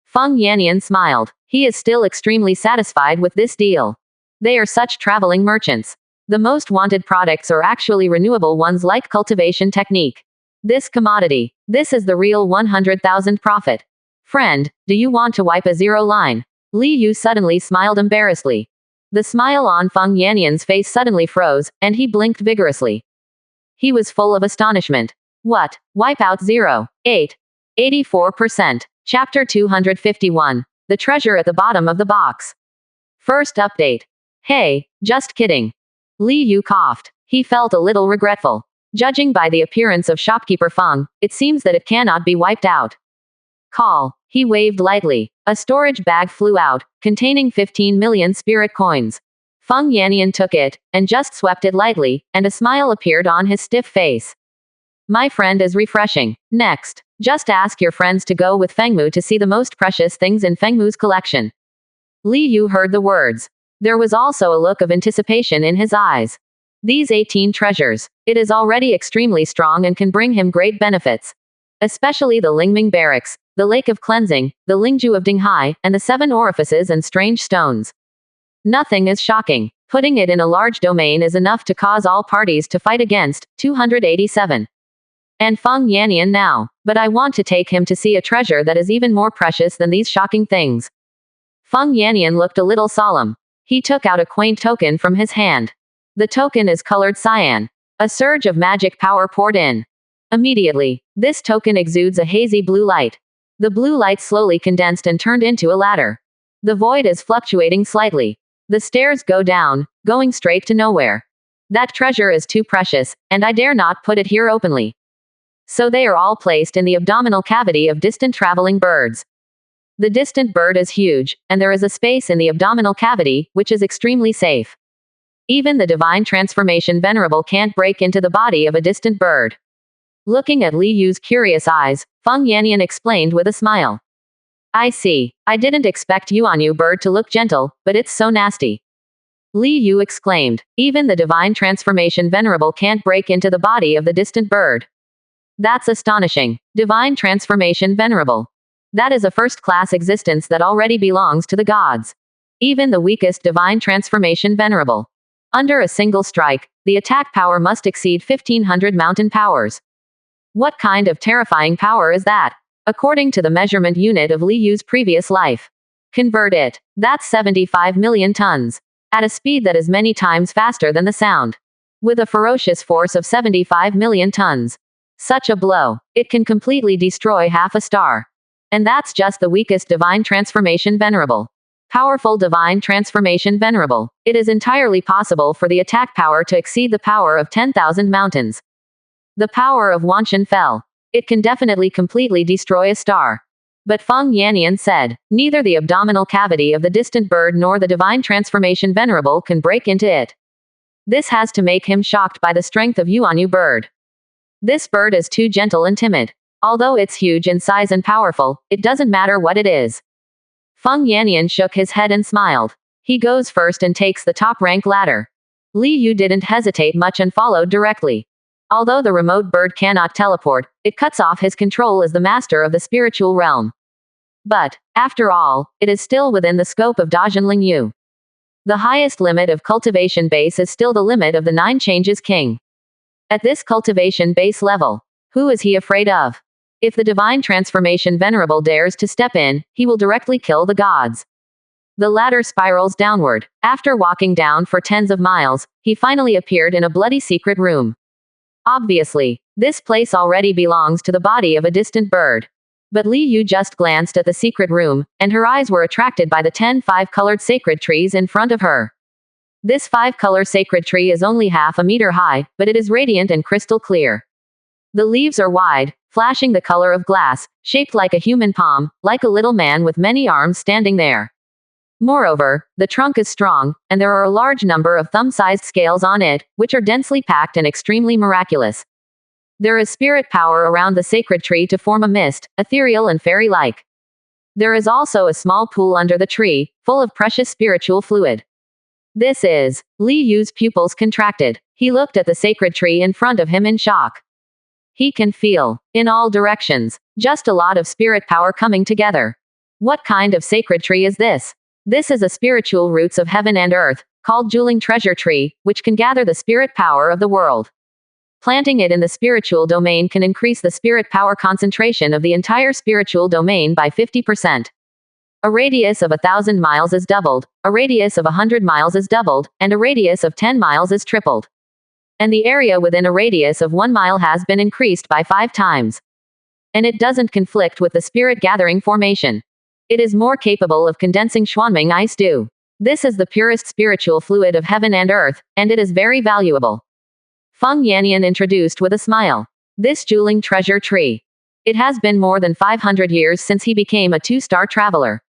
Feng Yanyan smiled. He is still extremely satisfied with this deal. They are such traveling merchants. The most wanted products are actually renewable ones like cultivation technique. This commodity. This is the real 100,000 profit. Friend, do you want to wipe a 0 line? Li Yu suddenly smiled embarrassedly. The smile on Feng Yanyan's face suddenly froze, and he blinked vigorously. He was full of astonishment. What? Wipe out 0. 8. 84%. Chapter 251. The treasure at the bottom of the box. First update. Hey, just kidding. Li Yu coughed. He felt a little regretful. Judging by the appearance of shopkeeper Feng, it seems that it cannot be wiped out. Call. He waved lightly. A storage bag flew out, containing 15 million spirit coins. Feng Yanyan took it, and just swept it lightly, and a smile appeared on his stiff face. My friend is refreshing. Next, just ask your friends to go with Fengmu to see the most precious things in Fengmu's collection. Li Yu heard the words. There was also a look of anticipation in his eyes. These 18 treasures. It is already extremely strong and can bring him great benefits. Especially the Lingming Barracks, the Lake of Cleansing, the Lingju of Dinghai, and the 7 orifices and strange stones. Nothing is shocking. Putting it in a large domain is enough to cause all parties to fight against. 287. And Feng Yanyan now. But I want to take him to see a treasure that is even more precious than these shocking things. Feng Yanyan looked a little solemn. He took out a quaint token from his hand. The token is colored cyan. A surge of magic power poured in. Immediately, this token exudes a hazy blue light. The blue light slowly condensed and turned into a ladder. The void is fluctuating slightly. The stairs go down, going straight to nowhere. That treasure is too precious, and I dare not put it here openly. So they are all placed in the abdominal cavity of distant traveling birds. The distant bird is huge, and there is a space in the abdominal cavity, which is extremely safe. Even the divine transformation venerable can't break into the body of a distant bird. Looking at Li Yu's curious eyes, Feng Yanyan explained with a smile. I see. I didn't expect Yuanyu bird to look gentle, but it's so nasty. Li Yu exclaimed. Even the divine transformation venerable can't break into the body of the distant bird. That's astonishing. Divine transformation venerable. That is a first-class existence that already belongs to the gods. Even the weakest divine transformation venerable. Under a single strike, the attack power must exceed 1500 mountain powers. What kind of terrifying power is that? According to the measurement unit of Li Yu's previous life. Convert it. That's 75 million tons. At a speed that is many times faster than the sound. With a ferocious force of 75 million tons. Such a blow. It can completely destroy half a star. And that's just the weakest divine transformation venerable. Powerful divine transformation venerable. It is entirely possible for the attack power to exceed the power of 10,000 mountains. The power of Wanshan fell. It can definitely completely destroy a star. But Feng Yanyan said, neither the abdominal cavity of the distant bird nor the divine transformation venerable can break into it. This has to make him shocked by the strength of Yuanyu bird. This bird is too gentle and timid. Although it's huge in size and powerful, it doesn't matter what it is. Feng Yanyan shook his head and smiled. He goes first and takes the top rank ladder. Li Yu didn't hesitate much and followed directly. Although the remote bird cannot teleport, it cuts off his control as the master of the spiritual realm. But, after all, it is still within the scope of Dajin Ling Yu. The highest limit of cultivation base is still the limit of the 9 changes king. At this cultivation base level, who is he afraid of? If the divine transformation venerable dares to step in, he will directly kill the gods. The ladder spirals downward. After walking down for tens of miles, he finally appeared in a bloody secret room. Obviously, this place already belongs to the body of a distant bird. But Li Yu just glanced at the secret room, and her eyes were attracted by the 10 5-colored sacred trees in front of her. This 5-color sacred tree is only half a meter high, but it is radiant and crystal clear. The leaves are wide, flashing the color of glass, shaped like a human palm, like a little man with many arms standing there. Moreover, the trunk is strong, and there are a large number of thumb-sized scales on it, which are densely packed and extremely miraculous. There is spirit power around the sacred tree to form a mist, ethereal and fairy-like. There is also a small pool under the tree, full of precious spiritual fluid. This is. Li Yu's pupils contracted. He looked at the sacred tree in front of him in shock. He can feel, in all directions, just a lot of spirit power coming together. What kind of sacred tree is this? This is a spiritual roots of heaven and earth, called Juling treasure tree, which can gather the spirit power of the world. Planting it in the spiritual domain can increase the spirit power concentration of the entire spiritual domain by 50%. A radius of 1,000 miles is doubled, a radius of 100 miles is doubled, and a radius of 10 miles is tripled. And the area within a radius of 1 mile has been increased by 5 times. And it doesn't conflict with the spirit gathering formation. It is more capable of condensing Xuanming ice dew. This is the purest spiritual fluid of heaven and earth, and it is very valuable. Feng Yanyan introduced with a smile. This Juling treasure tree. It has been more than 500 years since he became a 2-star traveler.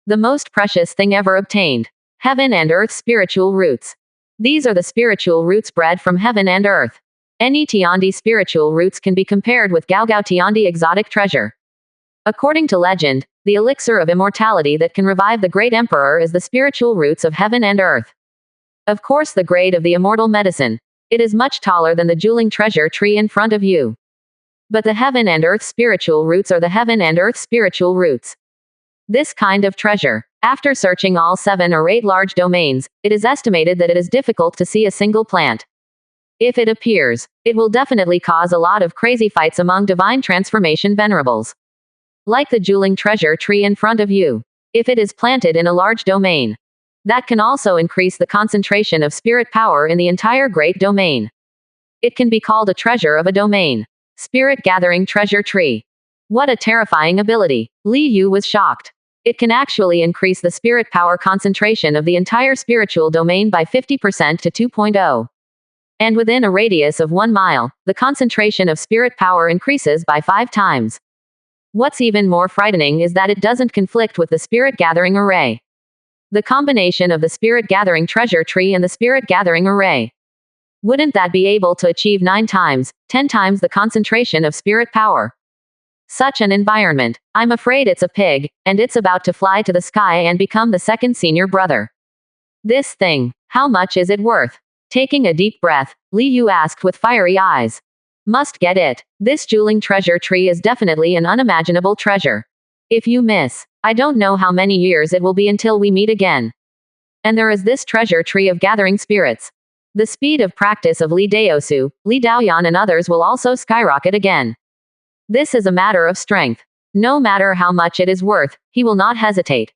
The most precious thing ever obtained. Heaven and earth spiritual roots. These are the spiritual roots bred from heaven and earth. Any Tiandi spiritual roots can be compared with Gaogao Tiandi exotic treasure. According to legend, the elixir of immortality that can revive the great emperor is the spiritual roots of heaven and earth. Of course, the grade of the immortal medicine. It is much taller than the Juling treasure tree in front of you. But the heaven and earth spiritual roots are the heaven and earth spiritual roots. This kind of treasure, After searching all 7 or 8 large domains, it is estimated that it is difficult to see a single plant. If it appears, it will definitely cause a lot of crazy fights among divine transformation venerables. Like the Juling treasure tree in front of you. If it is planted in a large domain, that can also increase the concentration of spirit power in the entire great domain. It can be called a treasure of a domain. Spirit gathering treasure tree. What a terrifying ability. Li Yu was shocked. It can actually increase the spirit power concentration of the entire spiritual domain by 50% to 2.0. And within a radius of 1 mile, the concentration of spirit power increases by 5 times. What's even more frightening is that it doesn't conflict with the spirit gathering array. The combination of the spirit gathering treasure tree and the spirit gathering array. Wouldn't that be able to achieve 9 times, 10 times the concentration of spirit power? Such an environment. I'm afraid it's a pig, and it's about to fly to the sky and become the second senior brother. This thing, how much is it worth? Taking a deep breath, Li Yu asked with fiery eyes. Must get it. This Juling treasure tree is definitely an unimaginable treasure. If you miss, I don't know how many years it will be until we meet again. And there is this treasure tree of gathering spirits. The speed of practice of Li Daosu, Li Daoyan and others will also skyrocket again. This is a matter of strength. No matter how much it is worth, he will not hesitate.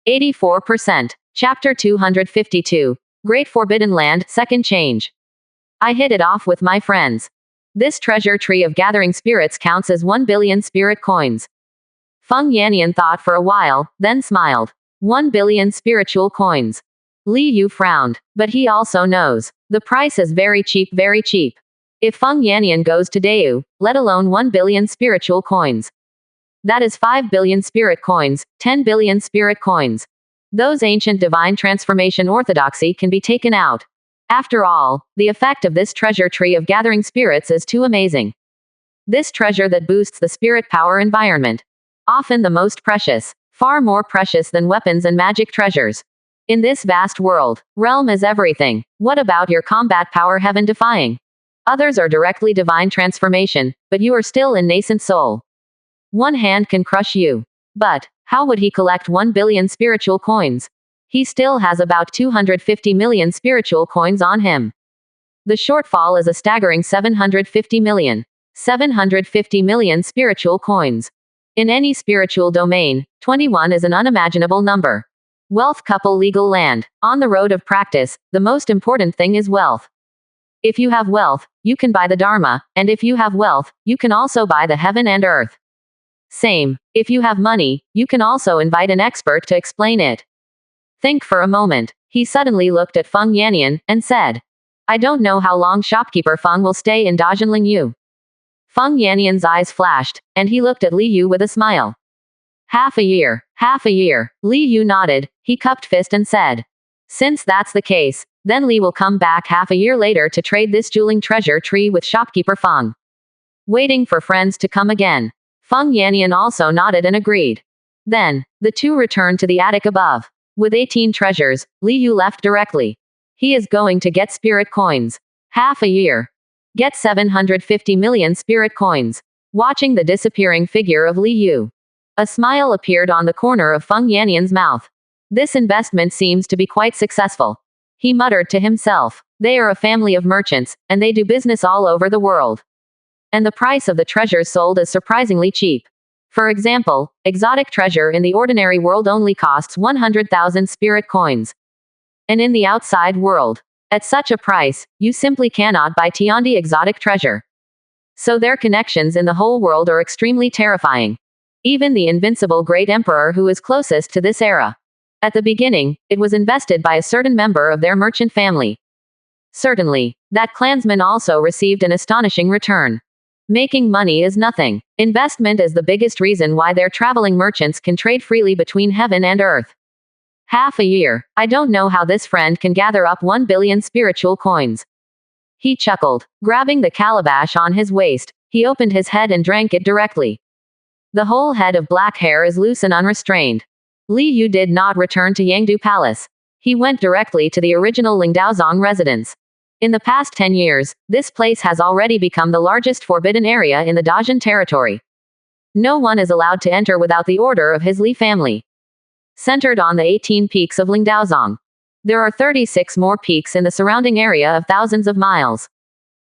84%. Chapter 252. Great Forbidden Land, Second Change. I hit it off with my friends. This treasure tree of gathering spirits counts as 1 billion spirit coins. Feng Yannian thought for a while, then smiled. 1 billion spiritual coins. Li Yu frowned, but he also knows. The price is very cheap, very cheap. If Feng Yannian goes to Deu, let alone 1 billion spiritual coins. That is 5 billion spirit coins, 10 billion spirit coins. Those ancient divine transformation orthodoxy can be taken out. After all, the effect of this treasure tree of gathering spirits is too amazing. This treasure that boosts the spirit power environment. Often the most precious. Far more precious than weapons and magic treasures. In this vast world, realm is everything. What about your combat power heaven defying? Others are directly divine transformation, but you are still in nascent soul. One hand can crush you. But, how would he collect 1 billion spiritual coins? He still has about 250 million spiritual coins on him. The shortfall is a staggering 750 million. 750 million spiritual coins. In any spiritual domain, 21 is an unimaginable number. Wealth couple legal land. On the road of practice, the most important thing is wealth. If you have wealth, you can buy the Dharma, and if you have wealth, you can also buy the heaven and earth. Same. If you have money, you can also invite an expert to explain it. Think for a moment. He suddenly looked at Feng Yannian, and said, I don't know how long shopkeeper Feng will stay in Dajinling Yu. Feng Yannian's eyes flashed, and he looked at Li Yu with a smile. Half a year. Half a year. Li Yu nodded, he cupped fist and said. Since that's the case, then Li will come back half a year later to trade this Juling treasure tree with shopkeeper Feng. Waiting for friends to come again. Feng Yannian also nodded and agreed. Then, the two returned to the attic above. With 18 treasures, Li Yu left directly. He is going to get spirit coins. Half a year. Get 750 million spirit coins. Watching the disappearing figure of Li Yu. A smile appeared on the corner of Feng Yannian's mouth. This investment seems to be quite successful. He muttered to himself. They are a family of merchants, and they do business all over the world. And the price of the treasures sold is surprisingly cheap. For example, exotic treasure in the ordinary world only costs 100,000 spirit coins. And in the outside world, at such a price, you simply cannot buy Tiandi exotic treasure. So their connections in the whole world are extremely terrifying. Even the invincible great emperor who is closest to this era. At the beginning, it was invested by a certain member of their merchant family. Certainly, that clansman also received an astonishing return. Making money is nothing. Investment is the biggest reason why their traveling merchants can trade freely between heaven and earth. Half a year. I don't know how this friend can gather up 1 billion spiritual coins. He chuckled. Grabbing the calabash on his waist, he opened his head and drank it directly. The whole head of black hair is loose and unrestrained. Li Yu did not return to Yangdu Palace. He went directly to the original Lingdaozong residence. In the past 10 years, this place has already become the largest forbidden area in the Dajin territory. No one is allowed to enter without the order of his Li family. centered on the 18 peaks of Lingdaozong. There are 36 more peaks in the surrounding area of thousands of miles.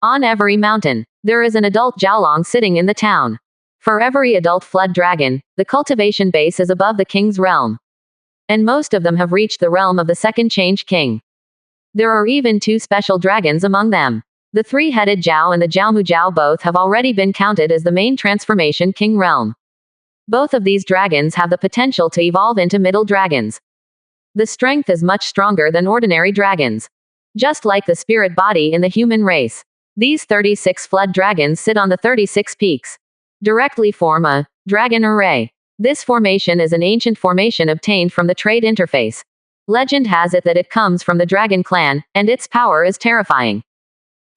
On every mountain, there is an adult Jiaolong sitting in the town. For every adult flood dragon, the cultivation base is above the king's realm. And most of them have reached the realm of the second change king. There are even 2 special dragons among them. The 3-headed Jiao and the Jiaomu Jiao both have already been counted as the main transformation king realm. Both of these dragons have the potential to evolve into middle dragons. The strength is much stronger than ordinary dragons. Just like the spirit body in the human race. These 36 flood dragons sit on the 36 peaks. Directly form a dragon array. This formation is an ancient formation obtained from the trade interface. Legend has it that it comes from the dragon clan, and its power is terrifying.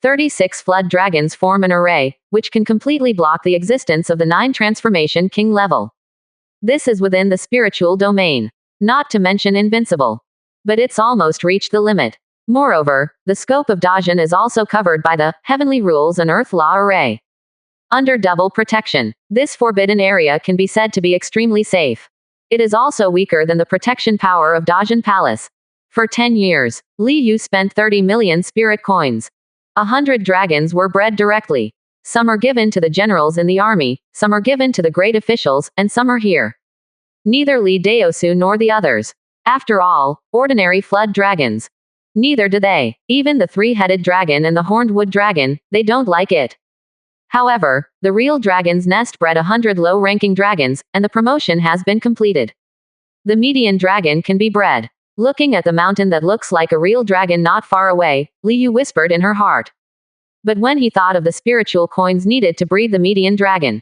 36 flood dragons form an array, which can completely block the existence of the 9 transformation king level. This is within the spiritual domain. Not to mention invincible. But it's almost reached the limit. Moreover, the scope of Dajin is also covered by the heavenly rules and earth law array. Under double protection, this forbidden area can be said to be extremely safe. It is also weaker than the protection power of Dajin Palace. For 10 years, Li Yu spent 30 million spirit coins. 100 dragons were bred directly. Some are given to the generals in the army, some are given to the great officials, and some are here. Neither Li Daosu nor the others. After all, ordinary flood dragons. Neither do they. Even the 3-headed dragon and the horned wood dragon, they don't like it. However, the real dragon's nest bred 100 low-ranking dragons, and the promotion has been completed. The median dragon can be bred. Looking at the mountain that looks like a real dragon not far away, Li Yu whispered in her heart. But when he thought of the spiritual coins needed to breed the median dragon,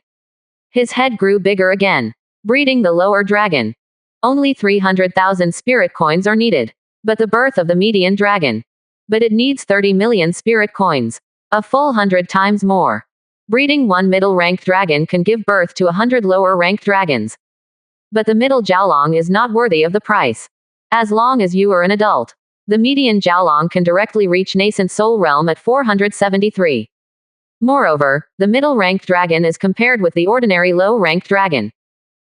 his head grew bigger again. Breeding the lower dragon. Only 300,000 spirit coins are needed. But the birth of the median dragon. But it needs 30 million spirit coins. A full 100 times more. Breeding 1 middle-ranked dragon can give birth to 100 lower-ranked dragons. But the middle Jiaolong is not worthy of the price. As long as you are an adult, the median Jiaolong can directly reach nascent soul realm at 473. Moreover, the middle-ranked dragon is compared with the ordinary low-ranked dragon.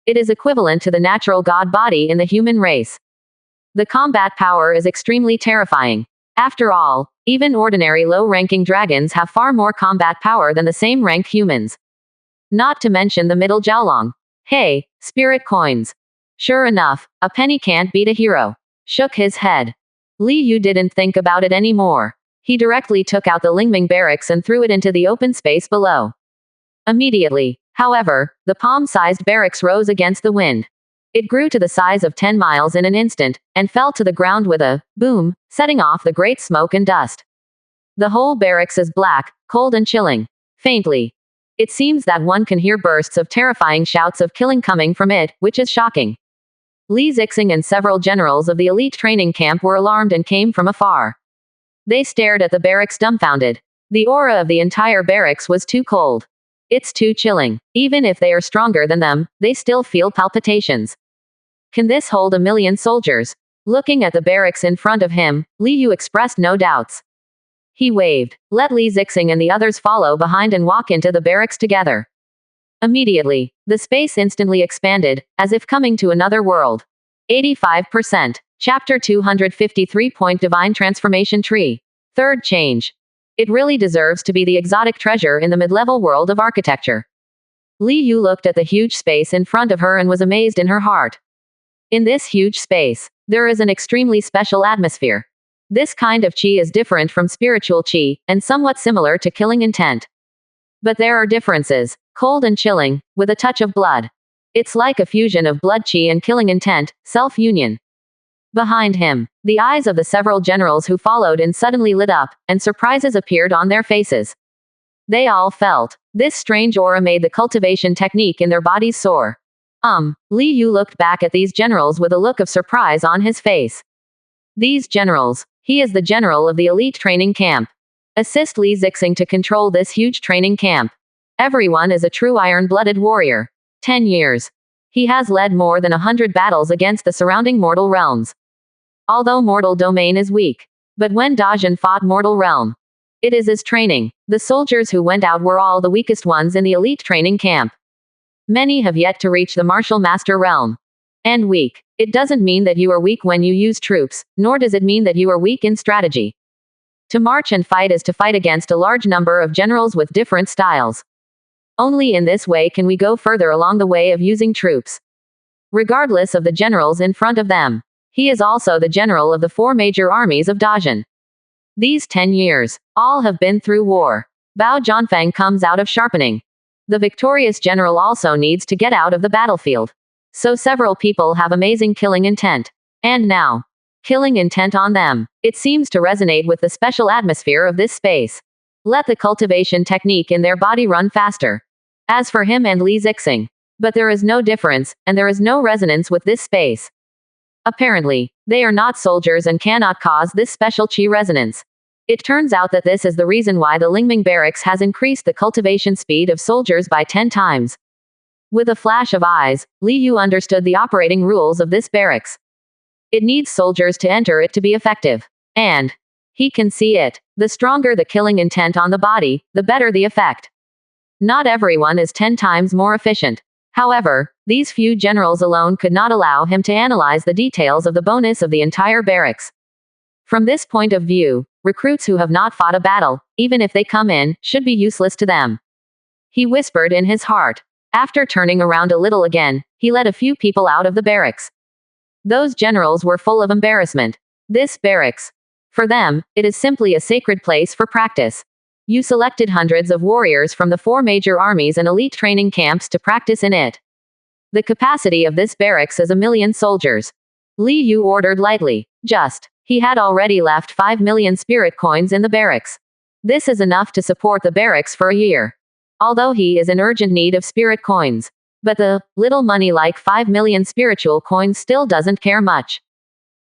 It is equivalent to the natural god body in the human race. The combat power is extremely terrifying. After all, even ordinary low-ranking dragons have far more combat power than the same rank humans. Not to mention the middle Jiaolong. Hey, spirit coins. Sure enough, a penny can't beat a hero. Shook his head. Li Yu didn't think about it anymore. He directly took out the Lingming barracks and threw it into the open space below. Immediately, however, the palm-sized barracks rose against the wind. It grew to the size of 10 miles in an instant, and fell to the ground with a boom, setting off the great smoke and dust. The whole barracks is black, cold and chilling. Faintly. It seems that one can hear bursts of terrifying shouts of killing coming from it, which is shocking. Li Zixing and several generals of the elite training camp were alarmed and came from afar. They stared at the barracks dumbfounded. The aura of the entire barracks was too cold. It's too chilling. Even if they are stronger than them, they still feel palpitations. Can this hold 1 million soldiers? Looking at the barracks in front of him, Li Yu expressed no doubts. He waved. Let Li Zixing and the others follow behind and walk into the barracks together. Immediately, the space instantly expanded, as if coming to another world. 85%. Chapter 253. Divine Transformation Tree. Third change. It really deserves to be the exotic treasure in the mid-level world of architecture. Li Yu looked at the huge space in front of her and was amazed in her heart. In this huge space, there is an extremely special atmosphere. This kind of qi is different from spiritual qi, and somewhat similar to killing intent. But there are differences, cold and chilling, with a touch of blood. It's like a fusion of blood qi and killing intent, self-union. Behind him, the eyes of the several generals who followed in suddenly lit up, and surprises appeared on their faces. They all felt. This strange aura made the cultivation technique in their bodies soar. Li Yu looked back at these generals with a look of surprise on his face. These generals. He is the general of the elite training camp. Assist Li Zixing to control this huge training camp. Everyone is a true iron-blooded warrior. 10 years. He has led more than 100 battles against the surrounding mortal realms. Although mortal domain is weak. But when Dajin fought mortal realm, it is his training. The soldiers who went out were all the weakest ones in the elite training camp. Many have yet to reach the martial master realm. And weak. It doesn't mean that you are weak when you use troops, nor does it mean that you are weak in strategy. To march and fight is to fight against a large number of generals with different styles. Only in this way can we go further along the way of using troops. Regardless of the generals in front of them. He is also the general of the 4 major armies of Dajin. These 10 years, all have been through war. Bao Zhanfeng comes out of sharpening. The victorious general also needs to get out of the battlefield. So several people have amazing killing intent. And now, killing intent on them. It seems to resonate with the special atmosphere of this space. Let the cultivation technique in their body run faster. As for him and Li Zixing. But there is no difference, and there is no resonance with this space. Apparently, they are not soldiers and cannot cause this special qi resonance. It turns out that this is the reason why the Lingming barracks has increased the cultivation speed of soldiers by 10 times. With a flash of eyes, Li Yu understood the operating rules of this barracks. It needs soldiers to enter it to be effective. And he can see it. The stronger the killing intent on the body, the better the effect. Not everyone is 10 times more efficient. However, these few generals alone could not allow him to analyze the details of the bonus of the entire barracks. From this point of view, recruits who have not fought a battle, even if they come in, should be useless to them. He whispered in his heart. After turning around a little again, he led a few people out of the barracks. Those generals were full of embarrassment. This barracks. For them, it is simply a sacred place for practice. You selected hundreds of warriors from the 4 major armies and elite training camps to practice in it. The capacity of this barracks is 1 million soldiers. Li Yu ordered lightly. He had already left 5 million spirit coins in the barracks. This is enough to support the barracks for a year. Although he is in urgent need of spirit coins. But the little money like 5 million spiritual coins still doesn't care much.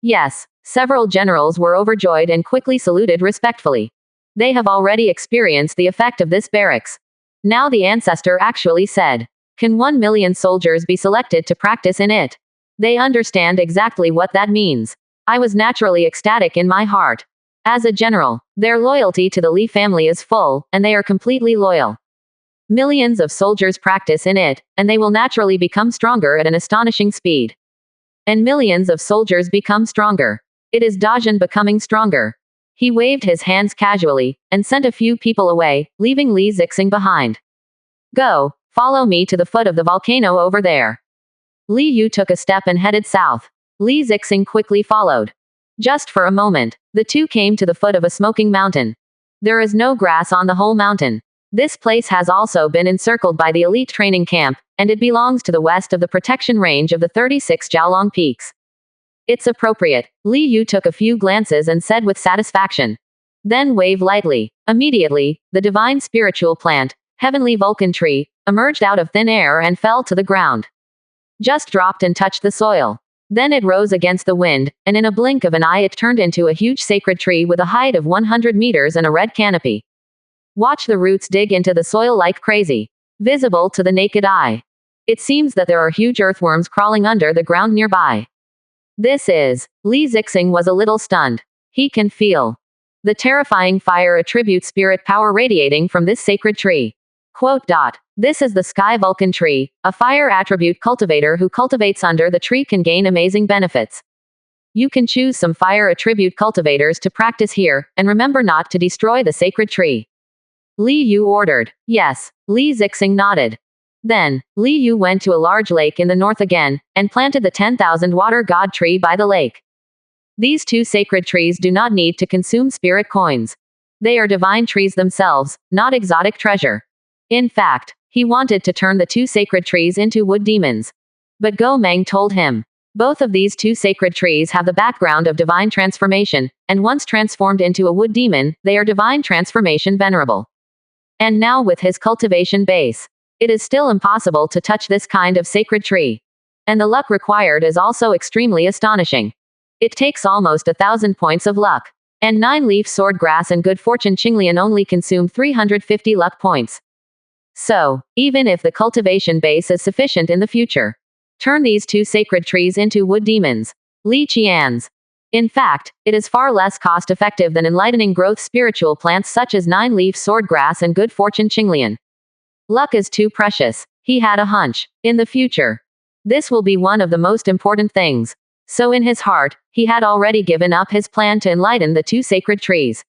Yes, several generals were overjoyed and quickly saluted respectfully. They have already experienced the effect of this barracks. Now the ancestor actually said, "Can 1 million soldiers be selected to practice in it?" They understand exactly what that means. I was naturally ecstatic in my heart. As a general, their loyalty to the Li family is full, and they are completely loyal. Millions of soldiers practice in it, and they will naturally become stronger at an astonishing speed. And millions of soldiers become stronger. It is Dajin becoming stronger. He waved his hands casually, and sent a few people away, leaving Li Zixing behind. Go, follow me to the foot of the volcano over there. Li Yu took a step and headed south. Li Zixing quickly followed. Just for a moment, the two came to the foot of a smoking mountain. There is no grass on the whole mountain. This place has also been encircled by the elite training camp, and it belongs to the west of the protection range of the 36 Jiaolong peaks. It's appropriate. Li Yu took a few glances and said with satisfaction. Then wave lightly. Immediately, the divine spiritual plant, heavenly Vulcan tree, emerged out of thin air and fell to the ground. Just dropped and touched the soil. Then it rose against the wind, and in a blink of an eye it turned into a huge sacred tree with a height of 100 meters and a red canopy. Watch the roots dig into the soil like crazy. Visible to the naked eye. It seems that there are huge earthworms crawling under the ground nearby. This is. Li Zixing was a little stunned. He can feel the terrifying fire attribute spirit power radiating from this sacred tree. This is the Sky Vulcan tree, a fire attribute cultivator who cultivates under the tree can gain amazing benefits. You can choose some fire attribute cultivators to practice here, and remember not to destroy the sacred tree. Li Yu ordered. Yes, Li Zixing nodded. Then, Li Yu went to a large lake in the north again, and planted the 10,000 water god tree by the lake. These two sacred trees do not need to consume spirit coins. They are divine trees themselves, not exotic treasure. In fact, he wanted to turn the two sacred trees into wood demons. But Go Meng told him, both of these two sacred trees have the background of divine transformation, and once transformed into a wood demon, they are divine transformation venerable. And now with his cultivation base, it is still impossible to touch this kind of sacred tree. And the luck required is also extremely astonishing. It takes almost 1,000 points of luck. And 9-leaf swordgrass and good fortune Qinglian only consume 350 luck points. So, even if the cultivation base is sufficient in the future, turn these two sacred trees into wood demons. Li Qian's. In fact, it is far less cost-effective than enlightening growth spiritual plants such as 9-leaf swordgrass and good fortune Qinglian. Luck is too precious. He had a hunch. In the future, This will be one of the most important things. So in his heart, he had already given up his plan to enlighten the 2 sacred trees,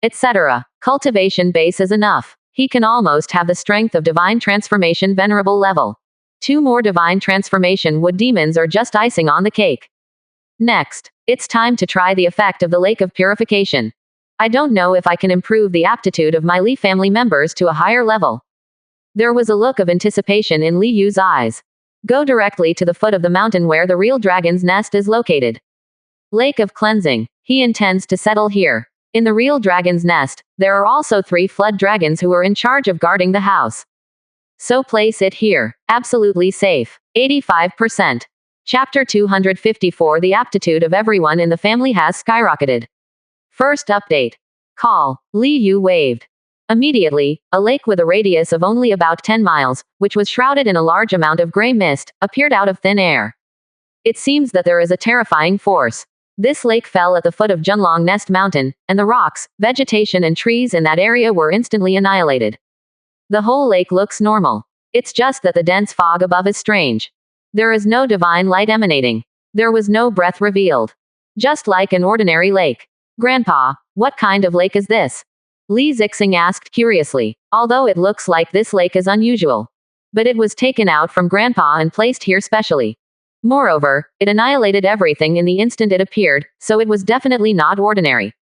etc. Cultivation base is enough. He can almost have the strength of divine transformation venerable level. 2 more divine transformation wood demons are just icing on the cake. Next, it's time to try the effect of the lake of purification. I don't know if I can improve the aptitude of my Li family members to a higher level. There was a look of anticipation in Li Yu's eyes. Go directly to the foot of the mountain where the real dragon's nest is located. Lake of cleansing. He intends to settle here. In the real dragon's nest, there are also 3 flood dragons who are in charge of guarding the house. So place it here. Absolutely safe. 85%. Chapter 254. The aptitude of everyone in the family has skyrocketed. First update. Call. Li Yu waved. Immediately, a lake with a radius of only about 10 miles, which was shrouded in a large amount of gray mist, appeared out of thin air. It seems that there is a terrifying force. This lake fell at the foot of Junlong Nest Mountain, and the rocks, vegetation and trees in that area were instantly annihilated. The whole lake looks normal. It's just that the dense fog above is strange. There is no divine light emanating. There was no breath revealed. Just like an ordinary lake. Grandpa, what kind of lake is this? Li Zixing asked curiously, although it looks like this lake is unusual. But it was taken out from Grandpa and placed here specially. Moreover, it annihilated everything in the instant it appeared, so it was definitely not ordinary.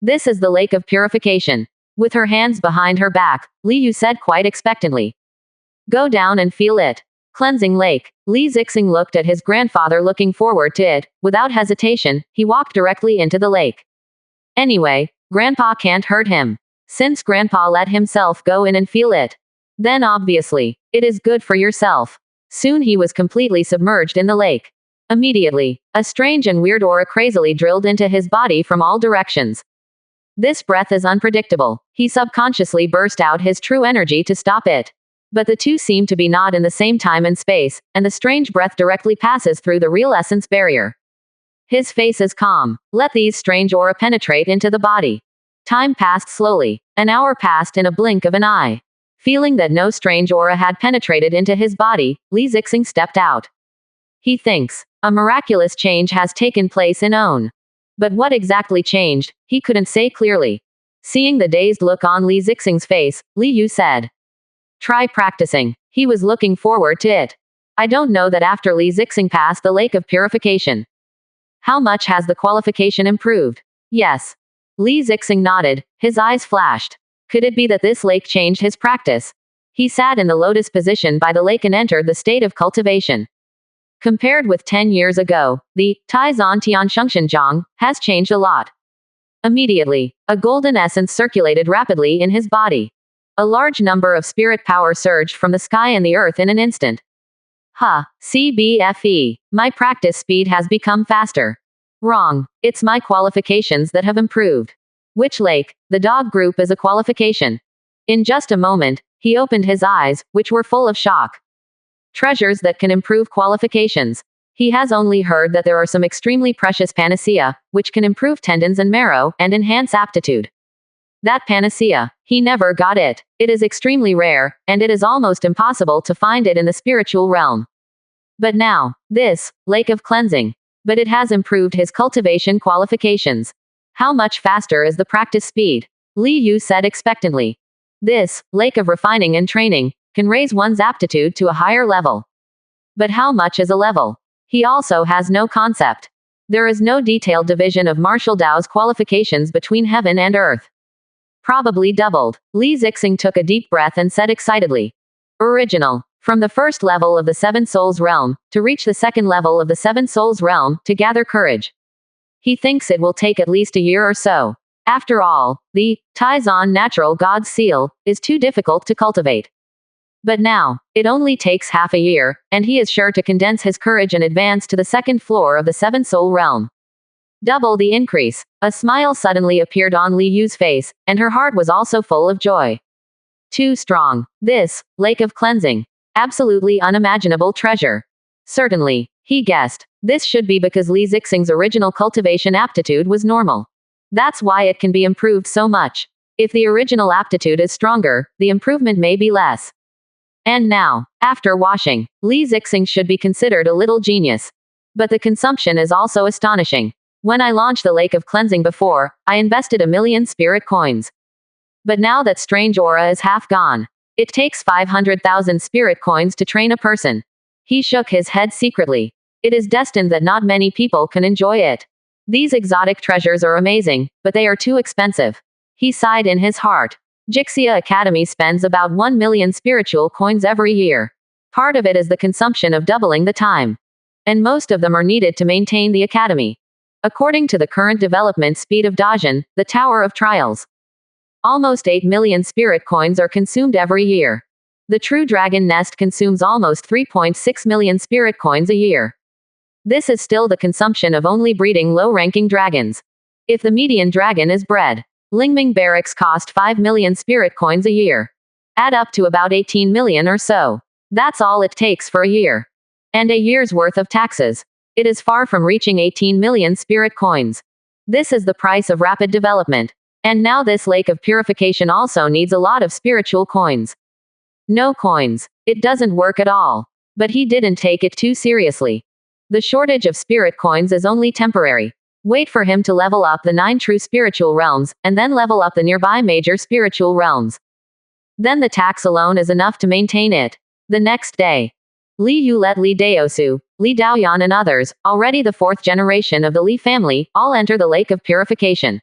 This is the lake of purification. With her hands behind her back, Li Yu said quite expectantly. Go down and feel it. Cleansing lake. Li Zixing looked at his grandfather looking forward to it. Without hesitation, he walked directly into the lake. Anyway, Grandpa can't hurt him. Since Grandpa let himself go in and feel it, then obviously, it is good for yourself. Soon he was completely submerged in the lake. Immediately, a strange and weird aura crazily drilled into his body from all directions. This breath is unpredictable. He subconsciously burst out his true energy to stop it. But the 2 seem to be not in the same time and space, and the strange breath directly passes through the real essence barrier. His face is calm. Let these strange aura penetrate into the body. Time passed slowly. An hour passed in a blink of an eye. Feeling that no strange aura had penetrated into his body, Li Zixing stepped out. He thinks a miraculous change has taken place in Own. But what exactly changed, he couldn't say clearly. Seeing the dazed look on Li Zixing's face, Li Yu said. Try practicing. He was looking forward to it. I don't know that after Li Zixing passed the lake of purification. How much has the qualification improved? Yes. Li Zixing nodded, his eyes flashed. Could it be that this lake changed his practice? He sat in the lotus position by the lake and entered the state of cultivation. Compared with 10 years ago, the Taizan Tianshengshenzhang has changed a lot. Immediately, a golden essence circulated rapidly in his body. A large number of spirit power surged from the sky and the earth in an instant. CBFE. My practice speed has become faster. Wrong. It's my qualifications that have improved. Which lake? The dog group is a qualification. In just a moment, he opened his eyes, which were full of shock. Treasures that can improve qualifications. He has only heard that there are some extremely precious panacea, which can improve tendons and marrow, and enhance aptitude. That panacea, he never got it. It is extremely rare, and it is almost impossible to find it in the spiritual realm. But now, this, lake of cleansing. But it has improved his cultivation qualifications. How much faster is the practice speed? Li Yu said expectantly. This, lake of refining and training, can raise one's aptitude to a higher level. But how much is a level? He also has no concept. There is no detailed division of martial Dao's qualifications between heaven and earth. Probably doubled. Li Zixing took a deep breath and said excitedly. Original. From the first level of the Seven Souls realm, to reach the second level of the Seven Souls realm, to gather courage. He thinks it will take at least a year or so. After all, the Taizan Natural God Seal is too difficult to cultivate. But now, it only takes half a year, and he is sure to condense his courage and advance to the second floor of the Seven Soul realm. Double the increase. A smile suddenly appeared on Li Yu's face, and her heart was also full of joy. Too strong. This, lake of cleansing. Absolutely unimaginable treasure. Certainly, he guessed. This should be because Li Zixing's original cultivation aptitude was normal. That's why it can be improved so much. If the original aptitude is stronger, the improvement may be less. And now, after washing, Li Zixing should be considered a little genius. But the consumption is also astonishing. When I launched the lake of cleansing before, I invested 1,000,000 spirit coins. But now that strange aura is half gone. It takes 500,000 spirit coins to train a person. He shook his head secretly. It is destined that not many people can enjoy it. These exotic treasures are amazing, but they are too expensive. He sighed in his heart. Jixia Academy spends about 1,000,000 spiritual coins every year. Part of it is the consumption of doubling the time. And most of them are needed to maintain the academy. According to the current development speed of Dajin, the Tower of Trials. Almost 8,000,000 spirit coins are consumed every year. The True Dragon Nest consumes almost 3.6 million spirit coins a year. This is still the consumption of only breeding low-ranking dragons. If the median dragon is bred, Lingming barracks cost 5 million spirit coins a year. Add up to about 18 million or so. That's all it takes for a year. And a year's worth of taxes. It is far from reaching 18 million spirit coins. This is the price of rapid development. And now this lake of purification also needs a lot of spiritual coins. No coins. It doesn't work at all. But he didn't take it too seriously. The shortage of spirit coins is only temporary. Wait for him to level up the 9 true spiritual realms, and then level up the nearby major spiritual realms. Then the tax alone is enough to maintain it. The next day, Li Yu let Li Daosu, Li Daoyan and others, already the 4th generation of the Li family, all enter the lake of purification.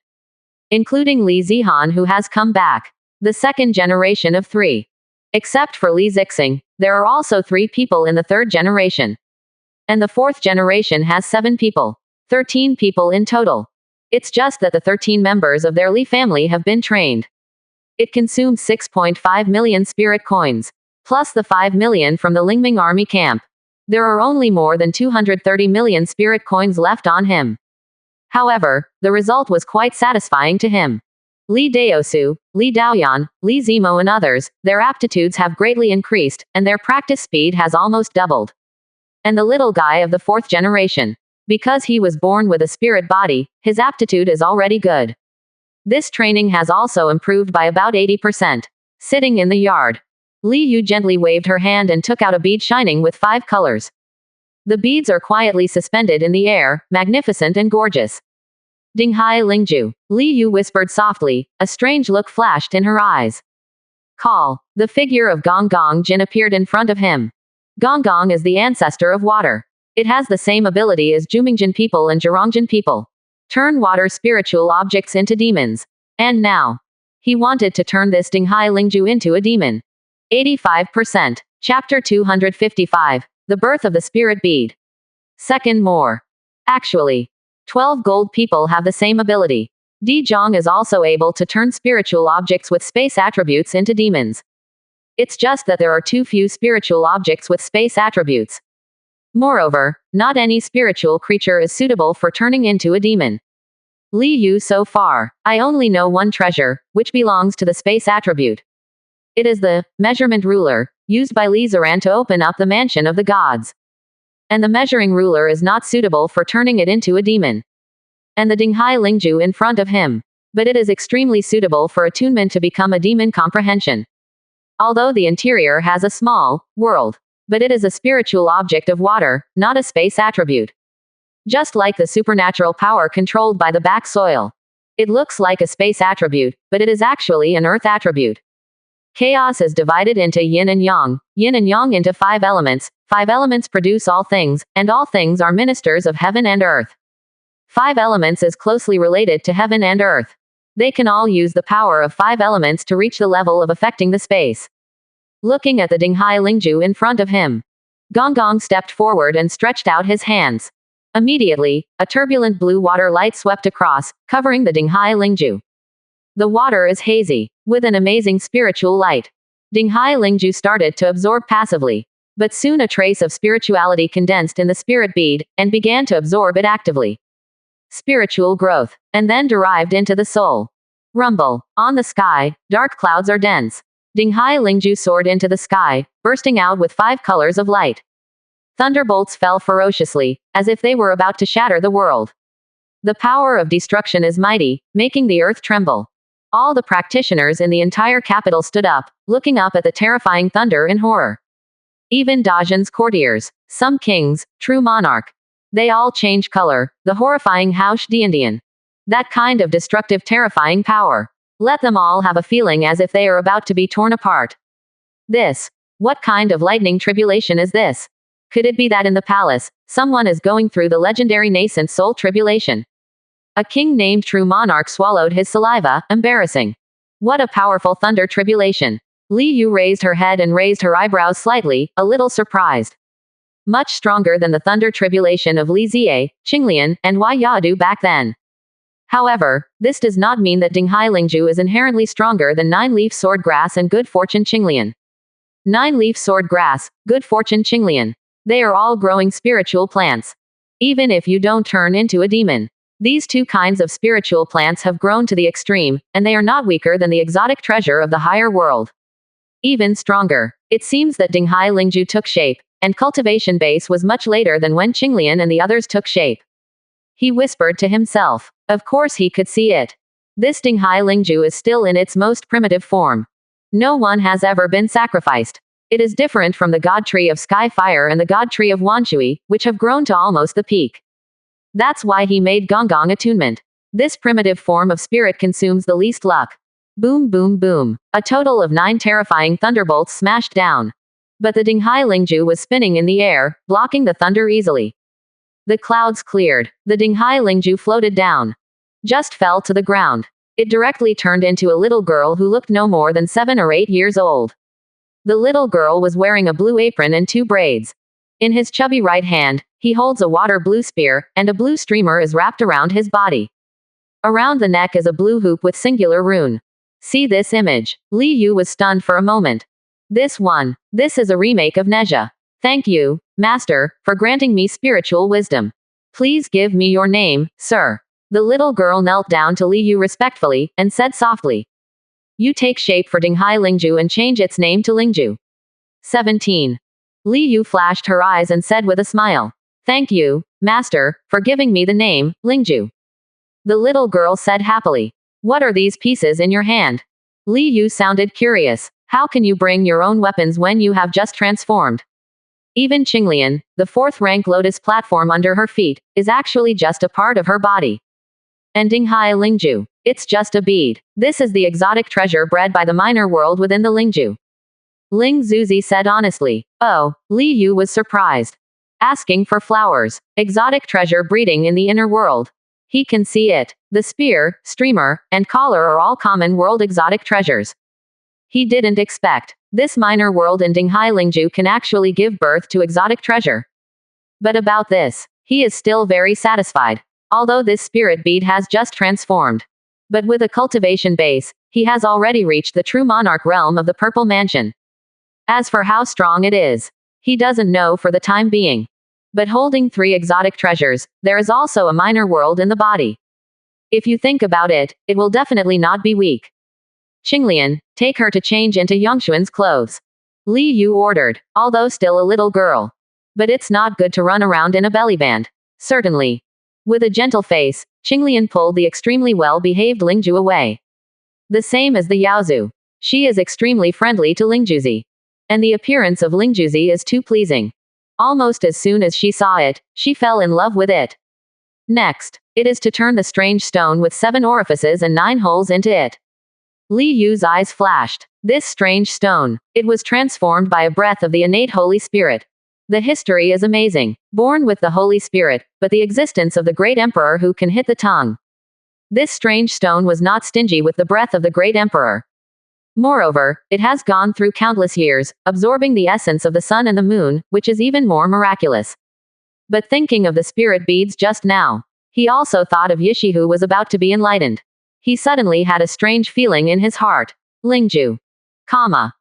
Including Li Zihan, who has come back. The 2nd generation of 3. Except for Li Zixing, there are also 3 people in the 3rd generation. And the 4th generation has 7 people. 13 people in total. It's just that the 13 members of their Li family have been trained. It consumes 6.5 million spirit coins. Plus the 5 million from the Lingming army camp. There are only more than 230 million spirit coins left on him. However, the result was quite satisfying to him. Li Daosu, Li Daoyan, Li Zimo and others, their aptitudes have greatly increased, and their practice speed has almost doubled. And the little guy of the 4th generation. Because he was born with a spirit body, his aptitude is already good. This training has also improved by about 80%. Sitting in the yard, Li Yu gently waved her hand and took out a bead shining with 5 colors. The beads are quietly suspended in the air, magnificent and gorgeous. Dinghai Lingju, Li Yu whispered softly, a strange look flashed in her eyes. Call. The figure of Gong Gong Jin appeared in front of him. Gong Gong is the ancestor of water. It has the same ability as Jumingjin people and Zherongjin people. Turn water spiritual objects into demons. And now, he wanted to turn this Dinghai Lingju into a demon. 85%. Chapter 255. The birth of the spirit bead. Second more. Actually, 12 gold people have the same ability. Di Zhong is also able to turn spiritual objects with space attributes into demons. It's just that there are too few spiritual objects with space attributes. Moreover, not any spiritual creature is suitable for turning into a demon. Li Yu, so far, I only know one treasure, which belongs to the space attribute. It is the measurement ruler, used by Li Ziran to open up the mansion of the gods. And the measuring ruler is not suitable for turning it into a demon. And the Dinghai Lingju in front of him. But it is extremely suitable for attunement to become a demon comprehension. Although the interior has a small world. But it is a spiritual object of water, not a space attribute. Just like the supernatural power controlled by the back soil. It looks like a space attribute, but it is actually an earth attribute. Chaos is divided into yin and yang into 5 elements. 5 elements produce all things, and all things are ministers of heaven and earth. 5 elements is closely related to heaven and earth. They can all use the power of 5 elements to reach the level of affecting the space. Looking at the Dinghai Lingju in front of him, Gong Gong stepped forward and stretched out his hands. Immediately, a turbulent blue water light swept across, covering the Dinghai Lingju. The water is hazy, with an amazing spiritual light. Dinghai Lingju started to absorb passively. But soon a trace of spirituality condensed in the spirit bead, and began to absorb it actively. Spiritual growth, and then derived into the soul. Rumble. On the sky, dark clouds are dense. Dinghai Lingju soared into the sky, bursting out with 5 colors of light. Thunderbolts fell ferociously, as if they were about to shatter the world. The power of destruction is mighty, making the earth tremble. All the practitioners in the entire capital stood up, looking up at the terrifying thunder in horror. Even Dajan's courtiers, some kings, true monarch. They all change color, the horrifying Haush Diandian. That kind of destructive terrifying power. Let them all have a feeling as if they are about to be torn apart. What kind of lightning tribulation is this? Could it be that in the palace, someone is going through the legendary nascent soul tribulation? A king named True Monarch swallowed his saliva, embarrassing. What a powerful thunder tribulation. Li Yu raised her head and raised her eyebrows slightly, a little surprised. Much stronger than the thunder tribulation of Li Ziye, Qinglian, and Wai Yadu back then. However, this does not mean that Dinghai Lingju is inherently stronger than Nine-Leaf Sword Grass and Good Fortune Qinglian. Nine-Leaf Sword Grass, Good Fortune Qinglian. They are all growing spiritual plants. Even if you don't turn into a demon. These two kinds of spiritual plants have grown to the extreme, and they are not weaker than the exotic treasure of the higher world. Even stronger. It seems that Dinghai Lingju took shape, and cultivation base was much later than when Qinglian and the others took shape. He whispered to himself. Of course he could see it. This Dinghai Lingju is still in its most primitive form. No one has ever been sacrificed. It is different from the god tree of sky fire and the god tree of Wanshui, which have grown to almost the peak. That's why he made Gonggong attunement. This primitive form of spirit consumes the least luck. Boom boom boom. A total of 9 terrifying thunderbolts smashed down. But the Dinghai Lingju was spinning in the air, blocking the thunder easily. The clouds cleared. The Dinghai Lingju floated down. Just fell to the ground. It directly turned into a little girl who looked no more than 7 or 8 years old. The little girl was wearing a blue apron and 2 braids. In his chubby right hand, he holds a water blue spear, and a blue streamer is wrapped around his body. Around the neck is a blue hoop with singular rune. See this image. Li Yu was stunned for a moment. This is a remake of Nezha. Thank you, Master, for granting me spiritual wisdom. Please give me your name, sir. The little girl knelt down to Li Yu respectfully, and said softly. You take shape for Dinghai Lingju and change its name to Lingju. 17. Li Yu flashed her eyes and said with a smile. Thank you, Master, for giving me the name, Lingju. The little girl said happily. What are these pieces in your hand? Li Yu sounded curious. How can you bring your own weapons when you have just transformed? Even Qinglian, the 4th rank lotus platform under her feet, is actually just a part of her body. And Dinghai Lingju, it's just a bead. This is the exotic treasure bred by the minor world within the Lingju. Ling Zuzi said honestly. Oh, Li Yu was surprised. Asking for flowers. Exotic treasure breeding in the inner world. He can see it. The spear, streamer, and collar are all common world exotic treasures. He didn't expect. This minor world in Dinghai Lingju can actually give birth to exotic treasure. But about this, he is still very satisfied. Although this spirit bead has just transformed. But with a cultivation base, he has already reached the true monarch realm of the Purple Mansion. As for how strong it is, he doesn't know for the time being. But holding 3 exotic treasures, there is also a minor world in the body. If you think about it, it will definitely not be weak. Qinglian, take her to change into Yongshuan's clothes. Li Yu ordered, although still a little girl. But it's not good to run around in a bellyband. Certainly. With a gentle face, Qinglian pulled the extremely well-behaved Lingju away. The same as the Yaozu. She is extremely friendly to Lingjuzi. And the appearance of Lingjuzi is too pleasing. Almost as soon as she saw it, she fell in love with it. Next, it is to turn the strange stone with 7 orifices and 9 holes into it. Li Yu's eyes flashed. This strange stone, it was transformed by a breath of the innate Holy Spirit. The history is amazing. Born with the Holy Spirit, but the existence of the great emperor who can hit the tongue. This strange stone was not stingy with the breath of the great emperor. Moreover, it has gone through countless years, absorbing the essence of the sun and the moon, which is even more miraculous. But thinking of the spirit beads just now, he also thought of Yishi who was about to be enlightened. He suddenly had a strange feeling in his heart. Lingju.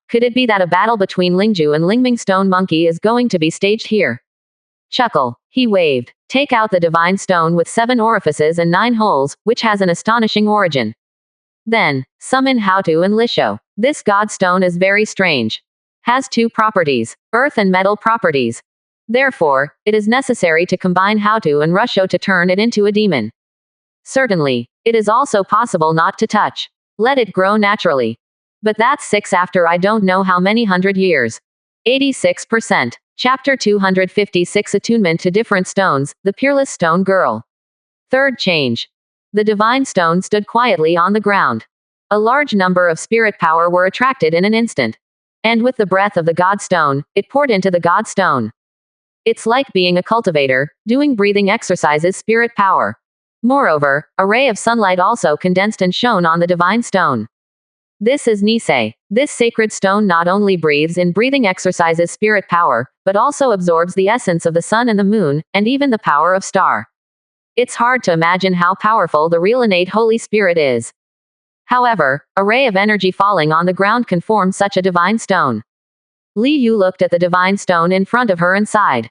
Could it be that a battle between Lingju and Lingming Stone Monkey is going to be staged here? Chuckle. He waved. Take out the divine stone with 7 orifices and 9 holes, which has an astonishing origin. Then, summon Haotu and Lisho. This god stone is very strange. Has 2 properties, earth and metal properties. Therefore, it is necessary to combine Haotu and Rusho to turn it into a demon. Certainly, it is also possible not to touch. Let it grow naturally. But that's 6 after I don't know how many hundred years. 86%. Chapter 256 Attunement to Different Stones, the Peerless Stone Girl. Third change. The divine stone stood quietly on the ground. A large number of spirit power were attracted in an instant. And with the breath of the God Stone, it poured into the God Stone. It's like being a cultivator, doing breathing exercises spirit power. Moreover, a ray of sunlight also condensed and shone on the divine stone. This is Nisei. This sacred stone not only breathes in breathing exercises spirit power, but also absorbs the essence of the sun and the moon, and even the power of star. It's hard to imagine how powerful the real innate Holy Spirit is. However, a ray of energy falling on the ground can form such a divine stone. Li Yu looked at the divine stone in front of her and sighed.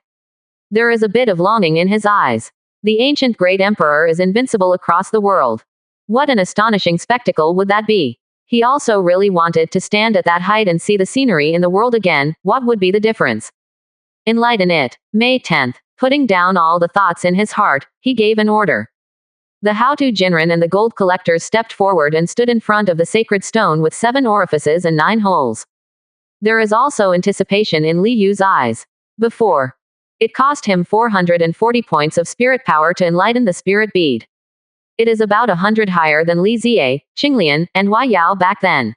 There is a bit of longing in his eyes. The ancient great emperor is invincible across the world. What an astonishing spectacle would that be? He also really wanted to stand at that height and see the scenery in the world again. What would be the difference? Enlighten it. May 10th. Putting down all the thoughts in his heart, he gave an order. The How-To Jinran and the gold collectors stepped forward and stood in front of the sacred stone with 7 orifices and 9 holes. There is also anticipation in Li Yu's eyes. Before. It cost him 440 points of spirit power to enlighten the spirit bead. It is about 100 higher than Li Ziye, Qinglian, and Wai Yao back then.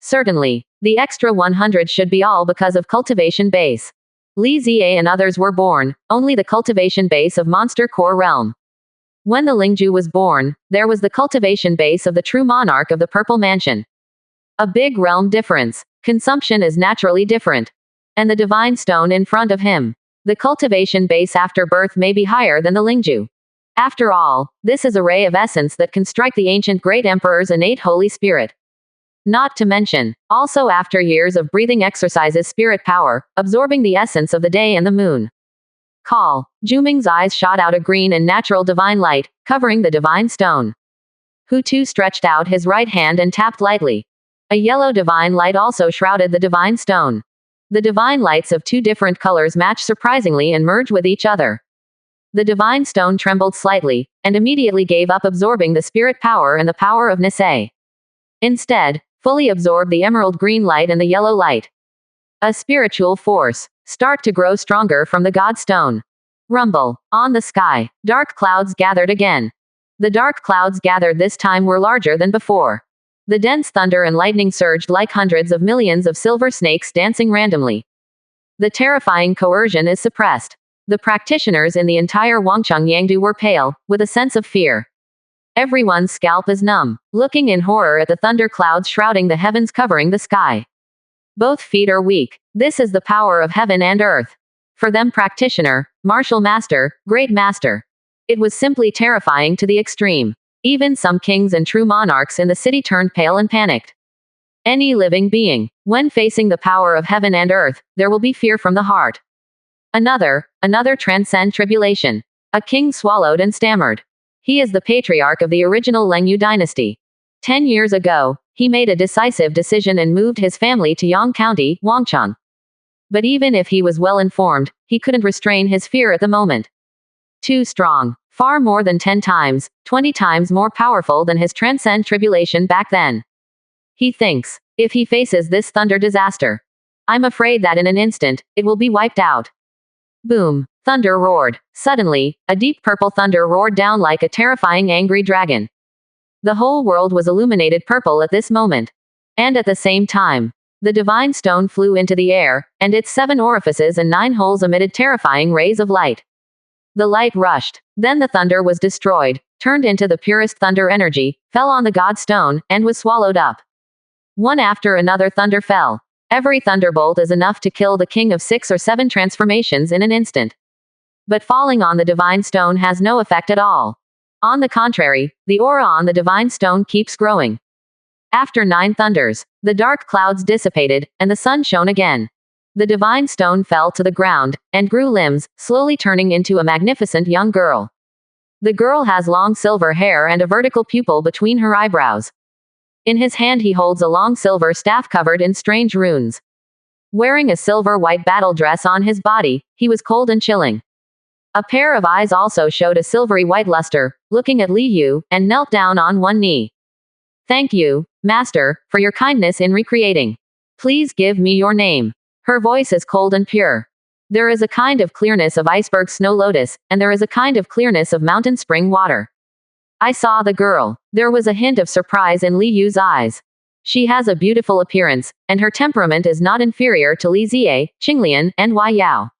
Certainly, the extra 100 should be all because of cultivation base. Li Ziye and others were born, only the cultivation base of Monster Core Realm. When the Lingju was born, there was the cultivation base of the true monarch of the Purple Mansion. A big realm difference. Consumption is naturally different. And the divine stone in front of him. The cultivation base after birth may be higher than the Lingju. After all, this is a ray of essence that can strike the ancient great emperor's innate Holy Spirit. Not to mention, also after years of breathing exercises spirit power, absorbing the essence of the day and the moon. Call. Juming's eyes shot out a green and natural divine light, covering the divine stone. Hu Tu stretched out his right hand and tapped lightly. A yellow divine light also shrouded the divine stone. The divine lights of 2 different colors match surprisingly and merge with each other. The divine stone trembled slightly, and immediately gave up absorbing the spirit power and the power of Nisei. Instead, fully absorbed the emerald green light and the yellow light. A spiritual force. Start to grow stronger from the God Stone. Rumble. On the sky, dark clouds gathered again. The dark clouds gathered this time were larger than before. The dense thunder and lightning surged like hundreds of millions of silver snakes dancing randomly. The terrifying coercion is suppressed. The practitioners in the entire Wangcheng Yangdu were pale, with a sense of fear. Everyone's scalp is numb, looking in horror at the thunder clouds shrouding the heavens covering the sky. Both feet are weak. This is the power of heaven and earth. For them practitioner, martial master, great master. It was simply terrifying to the extreme. Even some kings and true monarchs in the city turned pale and panicked. Any living being, when facing the power of heaven and earth, there will be fear from the heart. Another transcend tribulation. A king swallowed and stammered. He is the patriarch of the original Lengyu dynasty. 10 years ago, he made a decisive decision and moved his family to Yang County, Wangcheng. But even if he was well informed, he couldn't restrain his fear at the moment. Too strong. Far more than 10 times, 20 times more powerful than his transcend tribulation back then. He thinks, if he faces this thunder disaster, I'm afraid that in an instant, it will be wiped out. Boom. Thunder roared. Suddenly, a deep purple thunder roared down like a terrifying angry dragon. The whole world was illuminated purple at this moment. And at the same time, the divine stone flew into the air, and its 7 orifices and 9 holes emitted terrifying rays of light. The light rushed. Then the thunder was destroyed, turned into the purest thunder energy, fell on the God Stone, and was swallowed up. One after another thunder fell. Every thunderbolt is enough to kill the king of 6 or 7 transformations in an instant. But falling on the divine stone has no effect at all. On the contrary, the aura on the divine stone keeps growing. After 9 thunders, the dark clouds dissipated, and the sun shone again. The divine stone fell to the ground, and grew limbs, slowly turning into a magnificent young girl. The girl has long silver hair and a vertical pupil between her eyebrows. In his hand he holds a long silver staff covered in strange runes. Wearing a silver-white battle dress on his body, he was cold and chilling. A pair of eyes also showed a silvery white luster, looking at Li Yu, and knelt down on one knee. Thank you, Master, for your kindness in recreating. Please give me your name. Her voice is cold and pure. There is a kind of clearness of iceberg snow lotus, and there is a kind of clearness of mountain spring water. I saw the girl. There was a hint of surprise in Li Yu's eyes. She has a beautiful appearance, and her temperament is not inferior to Li Ziye, Qinglian, and Wai Yao.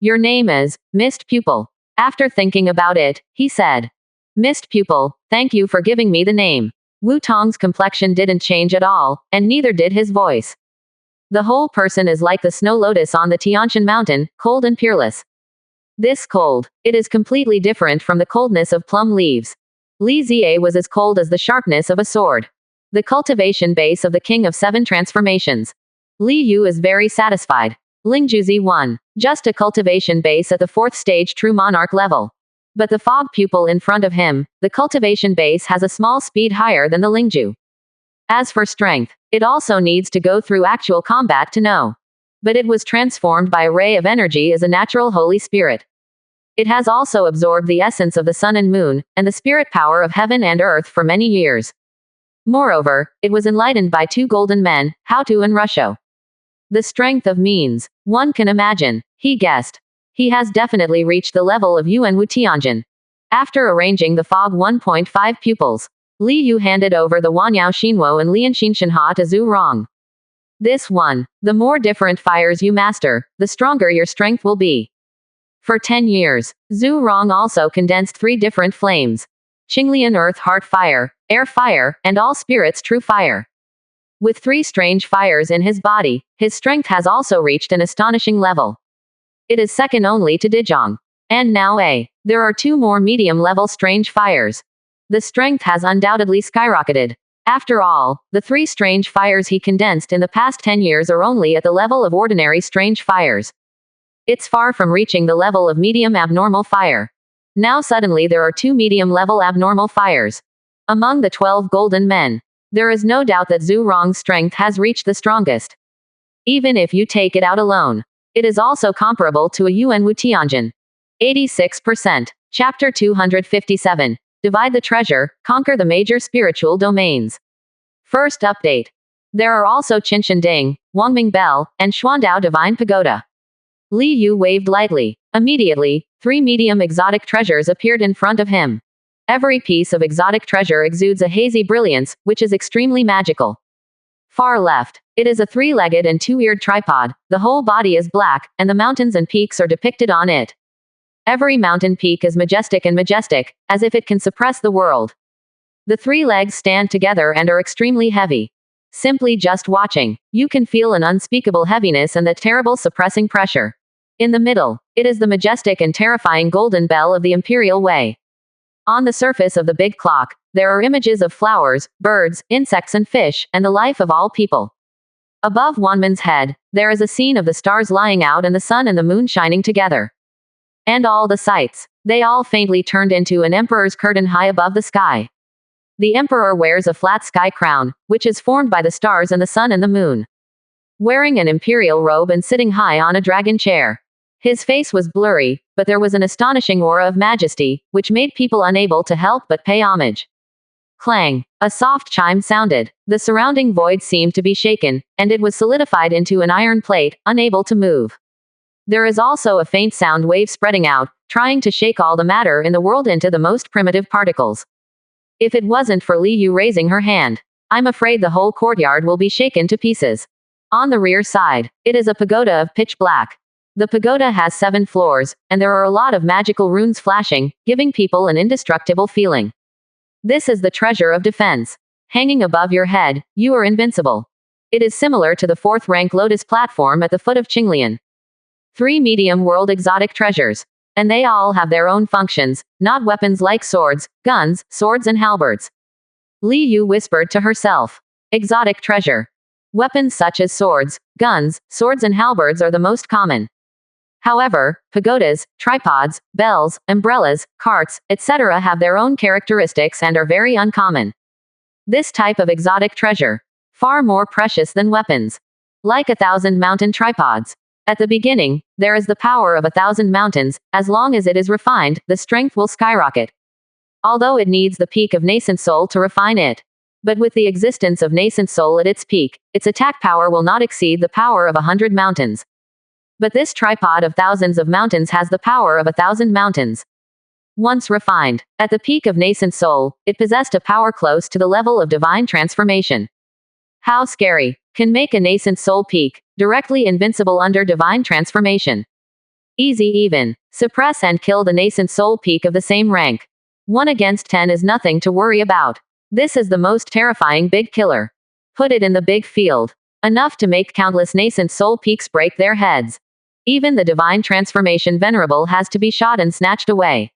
Your name is Mist Pupil. After thinking about it, he said. Mist Pupil, thank you for giving me the name. Wu Tong's complexion didn't change at all, and neither did his voice. The whole person is like the snow lotus on the Tianshan mountain, cold and peerless. This cold, it is completely different from the coldness of plum leaves. Li Ziye was as cold as the sharpness of a sword. The cultivation base of the King of Seven Transformations. Li Yu is very satisfied. Lingjuzi 1. Just a cultivation base at the 4th stage true monarch level. But the fog pupil in front of him, the cultivation base has a small speed higher than the Lingju. As for strength, it also needs to go through actual combat to know. But it was transformed by a ray of energy as a natural Holy Spirit. It has also absorbed the essence of the sun and moon, and the spirit power of heaven and earth for many years. Moreover, it was enlightened by 2 golden men, Haotu and Rusho. The strength of means, one can imagine, he guessed. He has definitely reached the level of Yuan Wu Tianjin. After arranging the fog 1.5 pupils, Li Yu handed over the Wanyao Xinwo and Lian Xinshanha to Zhu Rong. This one, the more different fires you master, the stronger your strength will be. For 10 years, Zhu Rong also condensed 3 different flames. Qinglian Earth Heart Fire, Air Fire, and All Spirits True Fire. With 3 strange fires in his body, his strength has also reached an astonishing level. It is second only to Dijong. And now there are 2 more medium-level strange fires. The strength has undoubtedly skyrocketed. After all, the 3 strange fires he condensed in the past 10 years are only at the level of ordinary strange fires. It's far from reaching the level of medium abnormal fire. Now suddenly there are 2 medium-level abnormal fires. Among the 12 golden men, there is no doubt that Zhu Rong's strength has reached the strongest. Even if you take it out alone, it is also comparable to a Yuan Wu Tianjin. 86%. Chapter 257. Divide the treasure, conquer the major spiritual domains. First update. There are also Qinshan Ding, Wangming Bell, and Xuandao Divine Pagoda. Li Yu waved lightly. Immediately, 3 medium exotic treasures appeared in front of him. Every piece of exotic treasure exudes a hazy brilliance, which is extremely magical. Far left, it is a 3-legged and 2-eared tripod, the whole body is black, and the mountains and peaks are depicted on it. Every mountain peak is majestic, as if it can suppress the world. The 3 legs stand together and are extremely heavy. Simply just watching, you can feel an unspeakable heaviness and that terrible suppressing pressure. In the middle, it is the majestic and terrifying golden bell of the Imperial Way. On the surface of the big clock, there are images of flowers, birds, insects and fish, and the life of all people. Above Wanman's head, there is a scene of the stars lying out and the sun and the moon shining together. And all the sights, they all faintly turned into an emperor's curtain high above the sky. The emperor wears a flat sky crown, which is formed by the stars and the sun and the moon. Wearing an imperial robe and sitting high on a dragon chair. His face was blurry, but there was an astonishing aura of majesty, which made people unable to help but pay homage. Clang! A soft chime sounded. The surrounding void seemed to be shaken, and it was solidified into an iron plate, unable to move. There is also a faint sound wave spreading out, trying to shake all the matter in the world into the most primitive particles. If it wasn't for Li Yu raising her hand, I'm afraid the whole courtyard will be shaken to pieces. On the rear side, it is a pagoda of pitch black. The pagoda has 7 floors, and there are a lot of magical runes flashing, giving people an indestructible feeling. This is the treasure of defense. Hanging above your head, you are invincible. It is similar to the 4th rank lotus platform at the foot of Qinglian. 3 medium world exotic treasures. And they all have their own functions, not weapons like swords, guns, swords and halberds. Li Yu whispered to herself. Exotic treasure. Weapons such as swords, guns, swords and halberds are the most common. However, pagodas, tripods, bells, umbrellas, carts, etc. have their own characteristics and are very uncommon. This type of exotic treasure, far more precious than weapons. Like 1,000 mountain tripods. At the beginning, there is the power of 1,000 mountains. As long as it is refined, the strength will skyrocket. Although it needs the peak of nascent soul to refine it. But with the existence of nascent soul at its peak, its attack power will not exceed the power of 100 mountains. But this tripod of thousands of mountains has the power of 1,000 mountains. Once refined, at the peak of nascent soul, it possessed a power close to the level of divine transformation. How scary! Can make a nascent soul peak, directly invincible under divine transformation. Easy even. Suppress and kill the nascent soul peak of the same rank. 1 against 10 is nothing to worry about. This is the most terrifying big killer. Put it in the big field. Enough to make countless nascent soul peaks break their heads. Even the divine transformation venerable has to be shot and snatched away.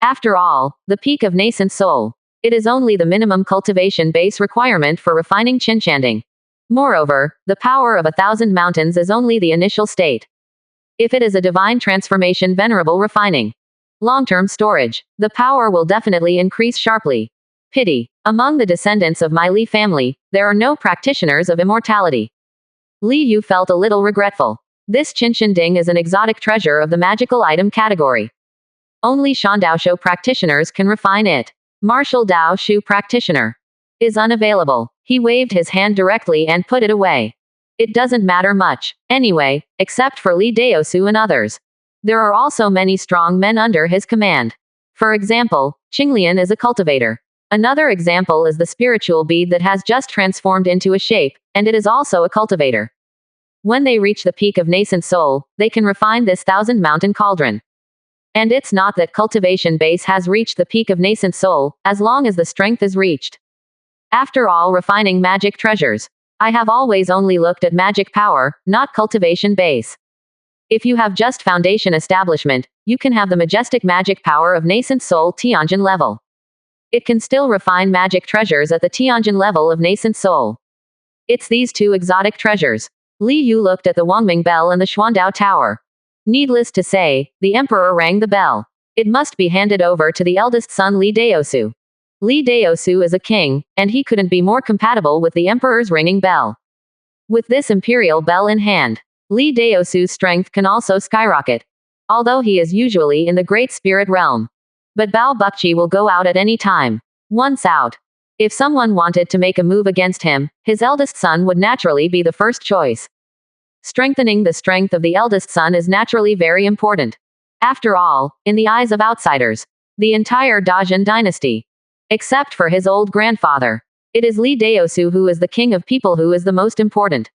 After all, the peak of nascent soul. It is only the minimum cultivation base requirement for refining chinchanting. Moreover, the power of 1,000 mountains is only the initial state. If it is a divine transformation venerable refining long-term storage, the power will definitely increase sharply. Pity. Among the descendants of my Li family, there are no practitioners of immortality. Li Yu felt a little regretful. This Qinshan is an exotic treasure of the magical item category. Only Shandaoshu practitioners can refine it. Martial Dao Shu practitioner is unavailable. He waved his hand directly and put it away. It doesn't matter much, anyway, except for Li Daosu and others. There are also many strong men under his command. For example, Qinglian is a cultivator. Another example is the spiritual bead that has just transformed into a shape, and it is also a cultivator. When they reach the peak of nascent soul, they can refine this 1,000 mountain cauldron. And it's not that cultivation base has reached the peak of nascent soul, as long as the strength is reached. After all, refining magic treasures. I have always only looked at magic power, not cultivation base. If you have just foundation establishment, you can have the majestic magic power of nascent soul Tianjin level. It can still refine magic treasures at the Tianjin level of nascent soul. It's these two exotic treasures. Li Yu looked at the Wangming Bell and the Xuandao Tower. Needless to say, the emperor rang the bell. It must be handed over to the eldest son Li Daosu. Li Daosu is a king, and he couldn't be more compatible with the emperor's ringing bell. With this imperial bell in hand, Li Daosu's strength can also skyrocket. Although he is usually in the Great Spirit realm. But Bao Bukchi will go out at any time. Once out. If someone wanted to make a move against him, his eldest son would naturally be the first choice. Strengthening the strength of the eldest son is naturally very important. After all, in the eyes of outsiders, the entire Dajin dynasty, except for his old grandfather, it is Li Daosu who is the king of people who is the most important.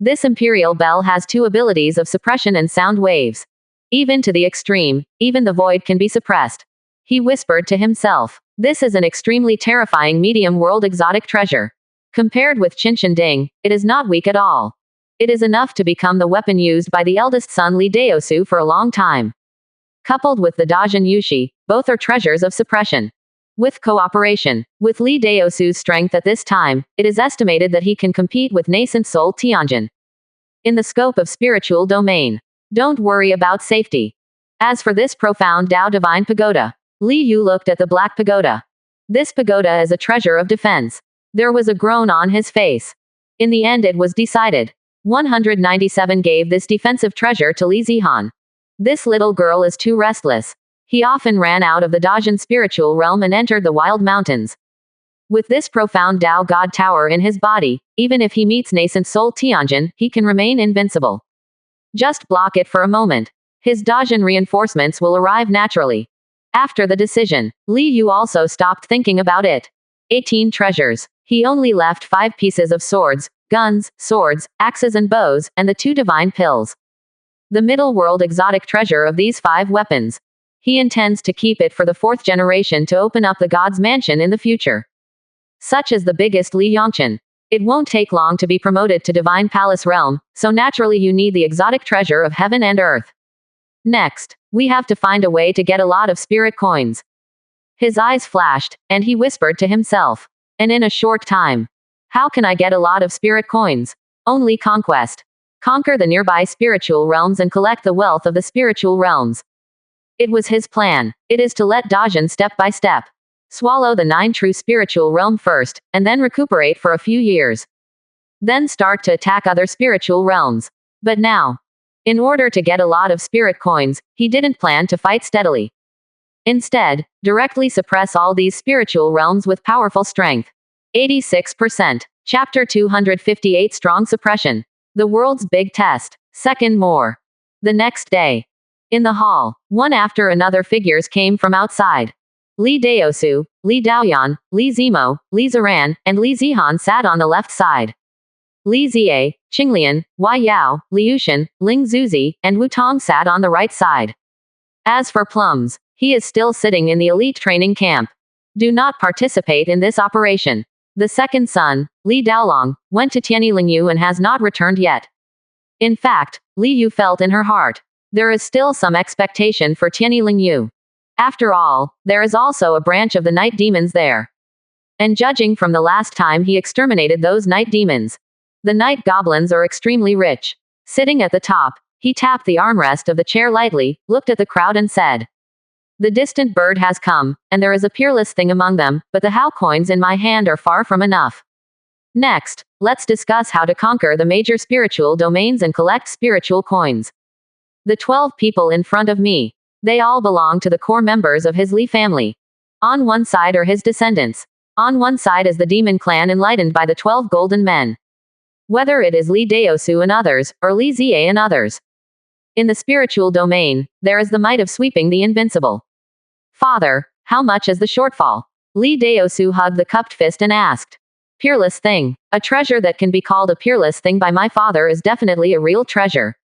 This imperial bell has two abilities of suppression and sound waves. Even to the extreme, even the void can be suppressed. He whispered to himself. This is an extremely terrifying medium world exotic treasure. Compared with Qinshan Ding, it is not weak at all. It is enough to become the weapon used by the eldest son Li Daosu for a long time. Coupled with the Dajin Yushi, both are treasures of suppression. With cooperation, with Li Daosu's strength at this time, it is estimated that he can compete with nascent soul Tianjin. In the scope of spiritual domain. Don't worry about safety. As for this profound Dao Divine Pagoda, Li Yu looked at the Black Pagoda. This pagoda is a treasure of defense. There was a groan on his face. In the end it was decided. 197 gave this defensive treasure to Li Zihan. This little girl is too restless. He often ran out of the Dajin spiritual realm and entered the wild mountains. With this profound Dao God Tower in his body, even if he meets nascent soul Tianjin, he can remain invincible. Just block it for a moment. His Dajin reinforcements will arrive naturally. After the decision, Li Yu also stopped thinking about it. 18 treasures. He only left 5 pieces of swords, guns, swords, axes and bows, and the 2 divine pills. The middle world exotic treasure of these 5 weapons. He intends to keep it for the 4th generation to open up the god's mansion in the future. Such is the biggest Li Yongchen. It won't take long to be promoted to divine palace realm, so naturally you need the exotic treasure of heaven and earth. Next, we have to find a way to get a lot of spirit coins. His eyes flashed, and he whispered to himself. And in a short time. How can I get a lot of spirit coins? Only conquest. Conquer the nearby spiritual realms and collect the wealth of the spiritual realms. It was his plan. It is to let Dajin step by step. Swallow the 9 true spiritual realm first, and then recuperate for a few years. Then start to attack other spiritual realms. But now, in order to get a lot of spirit coins, he didn't plan to fight steadily. Instead, directly suppress all these spiritual realms with powerful strength. 86%. Chapter 258 Strong Suppression. The World's Big Test. Second more. The next day. In the hall, one after another figures came from outside. Li Daosu, Li Daoyan, Li Zimo, Li Ziran, and Li Zihan sat on the left side. Li Zie, Qinglian, Wai Yao, Liu Shen, Ling Zuzi, and Wu Tong sat on the right side. As for Plums, he is still sitting in the elite training camp. Do not participate in this operation. The second son, Li Daolong, went to Tianyi Lingyu and has not returned yet. In fact, Li Yu felt in her heart, there is still some expectation for Tianyi Lingyu. After all, there is also a branch of the night demons there. And judging from the last time he exterminated those night demons, the night goblins are extremely rich. Sitting at the top, he tapped the armrest of the chair lightly, looked at the crowd and said, "The distant bird has come, and there is a peerless thing among them, but the Hao coins in my hand are far from enough. Next, let's discuss how to conquer the major spiritual domains and collect spiritual coins." The 12 people in front of me, they all belong to the core members of his Li family. On one side are his descendants. On one side is the demon clan enlightened by the 12 golden men. Whether it is Li Daosu and others, or Li Zie and others. In the spiritual domain, there is the might of sweeping the invincible. "Father, how much is the shortfall?" Li Daosu hugged the cupped fist and asked. "Peerless thing. A treasure that can be called a peerless thing by my father is definitely a real treasure."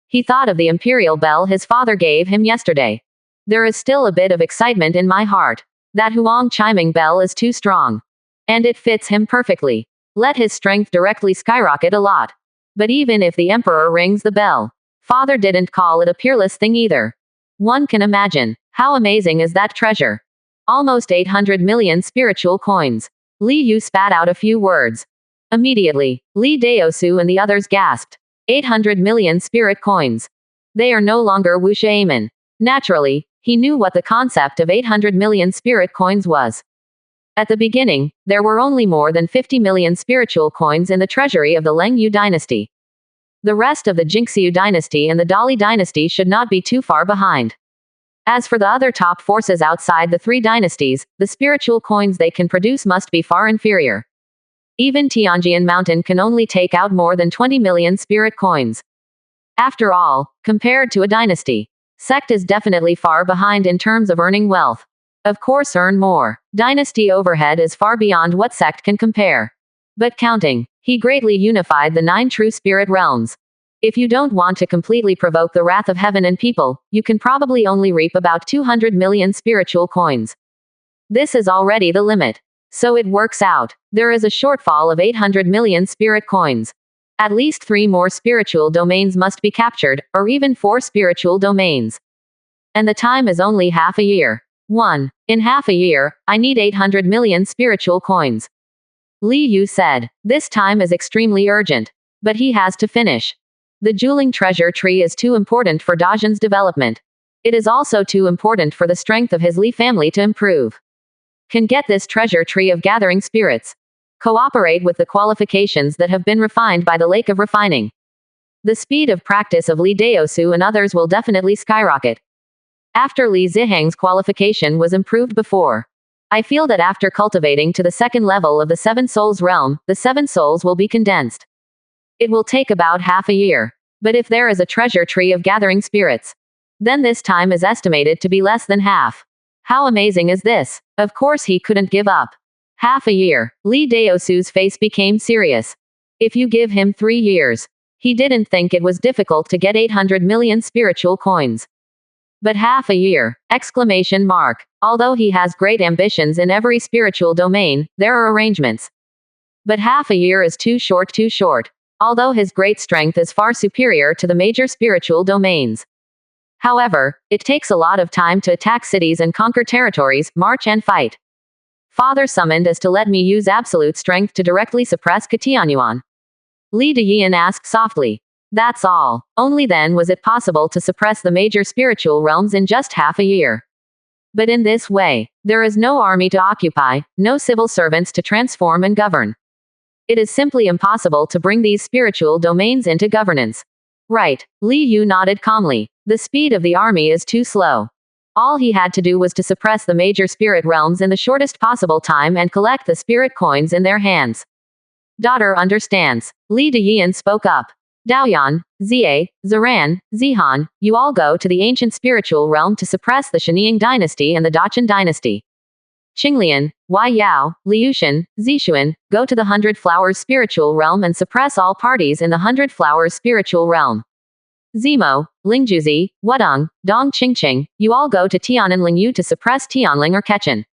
He thought of the imperial bell his father gave him yesterday. "There is still a bit of excitement in my heart. That Huang chiming bell is too strong. And it fits him perfectly. Let his strength directly skyrocket a lot. But even if the emperor rings the bell, father didn't call it a peerless thing either. One can imagine, how amazing is that treasure? Almost 800 million spiritual coins." Li Yu spat out a few words. Immediately, Li Daosu and the others gasped. 800 million spirit coins. They are no longer Wu Shaman. Naturally, he knew what the concept of 800 million spirit coins was. At the beginning, there were only more than 50 million spiritual coins in the treasury of the Leng Yu dynasty. The rest of the Jinxiu dynasty and the Dali dynasty should not be too far behind. As for the other top forces outside the three dynasties, the spiritual coins they can produce must be far inferior. Even Tianjian Mountain can only take out more than 20 million spirit coins. After all, compared to a dynasty, sect is definitely far behind in terms of earning wealth. Of course, earn more. Dynasty overhead is far beyond what sect can compare. But counting, he greatly unified the 9 true spirit realms. If you don't want to completely provoke the wrath of heaven and people, you can probably only reap about 200 million spiritual coins. This is already the limit. So it works out. There is a shortfall of 800 million spirit coins. At least 3 more spiritual domains must be captured, or even 4 spiritual domains. And the time is only half a year. 1. In half a year, I need 800 million spiritual coins. Li Yu said, "This time is extremely urgent. But he has to finish. The Juling treasure tree is too important for Dajin's development. It is also too important for the strength of his Li family to improve. Can get this treasure tree of gathering spirits. Cooperate with the qualifications that have been refined by the Lake of Refining. The speed of practice of Li Daosu and others will definitely skyrocket. After Li Zihang's qualification was improved before. I feel that after cultivating to the second level of the 7 souls realm, the 7 souls will be condensed. It will take about half a year. But if there is a treasure tree of gathering spirits, then this time is estimated to be less than half. How amazing is this?" Of course he couldn't give up. Half a year. Li Daosu's face became serious. If you give him 3 years. He didn't think it was difficult to get 800 million spiritual coins. But half a year! Exclamation mark. Although he has great ambitions in every spiritual domain, there are arrangements. But half a year is too short. Although his great strength is far superior to the major spiritual domains. However, it takes a lot of time to attack cities and conquer territories, march and fight. Father summoned us to let me use absolute strength to directly suppress Katianyuan. Li Deyan asked softly. That's all. Only then was it possible to suppress the major spiritual realms in just half a year. But in this way, there is no army to occupy, no civil servants to transform and govern. It is simply impossible to bring these spiritual domains into governance. Right. Li Yu nodded calmly. The speed of the army is too slow. All he had to do was to suppress the major spirit realms in the shortest possible time and collect the spirit coins in their hands. Daughter understands. Li Deyan spoke up. Daoyan, Zia, Zaran, Zihan, you all go to the ancient spiritual realm to suppress the Shenying dynasty and the Daqin dynasty. Qinglian, Wai Yao, Liushan, Zishuan, go to the Hundred Flowers spiritual realm and suppress all parties in the Hundred Flowers spiritual realm. Zemo, Lingjuzi, Wudong, Dong Qingqing, you all go to Tian'an Lingyu to suppress Tianling or Ketchen.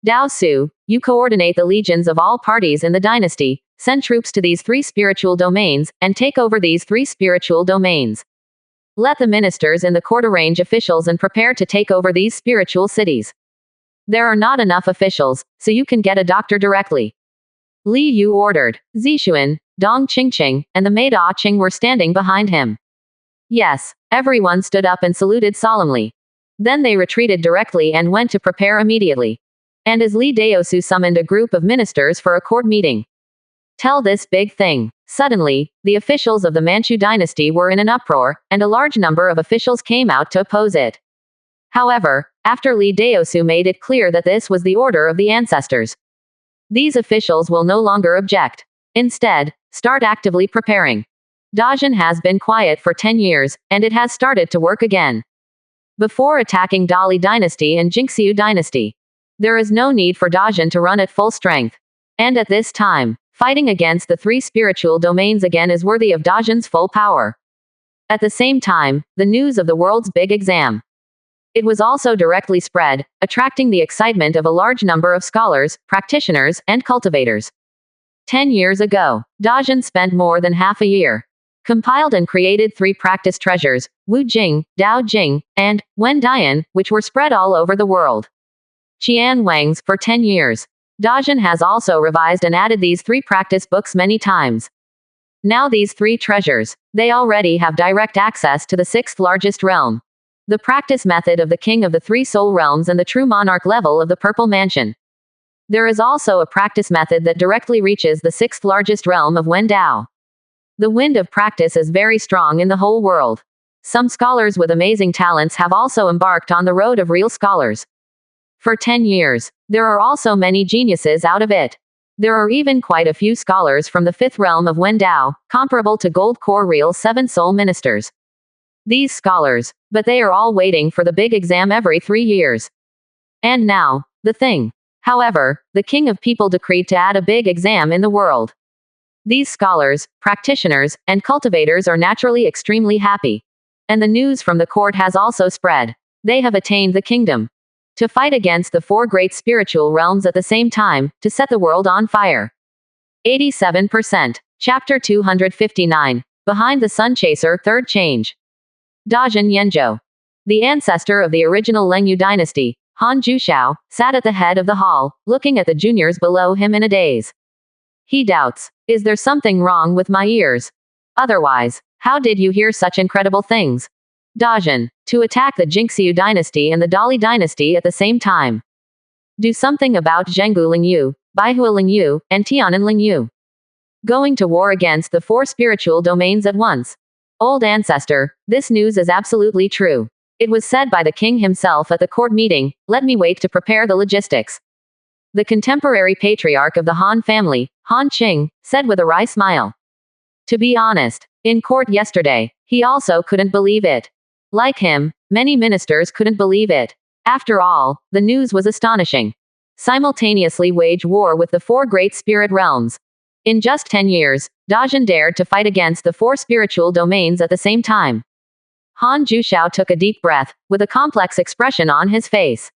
Dao Su, you coordinate the legions of all parties in the dynasty, send troops to these 3 spiritual domains, and take over these 3 spiritual domains. Let the ministers in the court arrange officials and prepare to take over these spiritual cities. There are not enough officials, so you can get a doctor directly. Li Yu ordered. Zishuan, Dong Qingqing, and the maid Ah Qing were standing behind him. Yes, everyone stood up and saluted solemnly. Then they retreated directly and went to prepare immediately. And as Li Daosu summoned a group of ministers for a court meeting. Tell this big thing. Suddenly, the officials of the Manchu dynasty were in an uproar, and a large number of officials came out to oppose it. However, after Li Daosu made it clear that this was the order of the ancestors, these officials will no longer object. Instead, start actively preparing. Dajin has been quiet for 10 years, and it has started to work again. Before attacking Dali dynasty and Jingxiu dynasty, there is no need for Dajin to run at full strength. And at this time, fighting against the 3 spiritual domains again is worthy of Dajin's full power. At the same time, the news of the world's big exam. It was also directly spread, attracting the excitement of a large number of scholars, practitioners, and cultivators. 10 years ago, Dajin spent more than half a year. Compiled and created 3 practice treasures, Wu Jing, Dao Jing, and Wen Dian, which were spread all over the world. Qian Wangs for 10 years. Dajin has also revised and added these 3 practice books many times. Now these 3 treasures, they already have direct access to the 6th largest realm. The practice method of the king of the 3 soul realms and the true monarch level of the purple mansion. There is also a practice method that directly reaches the 6th largest realm of Wen Dao. The wind of practice is very strong in the whole world. Some scholars with amazing talents have also embarked on the road of real scholars. For 10 years, there are also many geniuses out of it. There are even quite a few scholars from the 5th realm of Wen Dao, comparable to Gold Core Real 7 Soul Ministers. These scholars, but they are all waiting for the big exam every 3 years. And now, the thing. However, the king of people decreed to add a big exam in the world. These scholars, practitioners, and cultivators are naturally extremely happy. And the news from the court has also spread. They have attained the kingdom. To fight against the 4 great spiritual realms at the same time, to set the world on fire. 87%. Chapter 259. Behind the Sun Chaser, 3rd change. Dajin Yanzhou. The ancestor of the original Lengyu dynasty, Han Jushao, sat at the head of the hall, looking at the juniors below him in a daze. He doubts, is there something wrong with my ears? Otherwise, how did you hear such incredible things? Dajin, to attack the Jingxiu dynasty and the Dali dynasty at the same time. Do something about Zhenggu Lingyu, Baihua Lingyu, and Tian'an Lingyu. Going to war against the 4 spiritual domains at once. Old ancestor, this news is absolutely true. It was said by the king himself at the court meeting, let me wait to prepare the logistics. The contemporary patriarch of the Han family, Han Qing, said with a wry smile. To be honest, in court yesterday, he also couldn't believe it. Like him, many ministers couldn't believe it. After all, the news was astonishing. Simultaneously wage war with the 4 great spirit realms. In just 10 years, Dajin dared to fight against the 4 spiritual domains at the same time. Han Jushao took a deep breath, with a complex expression on his face.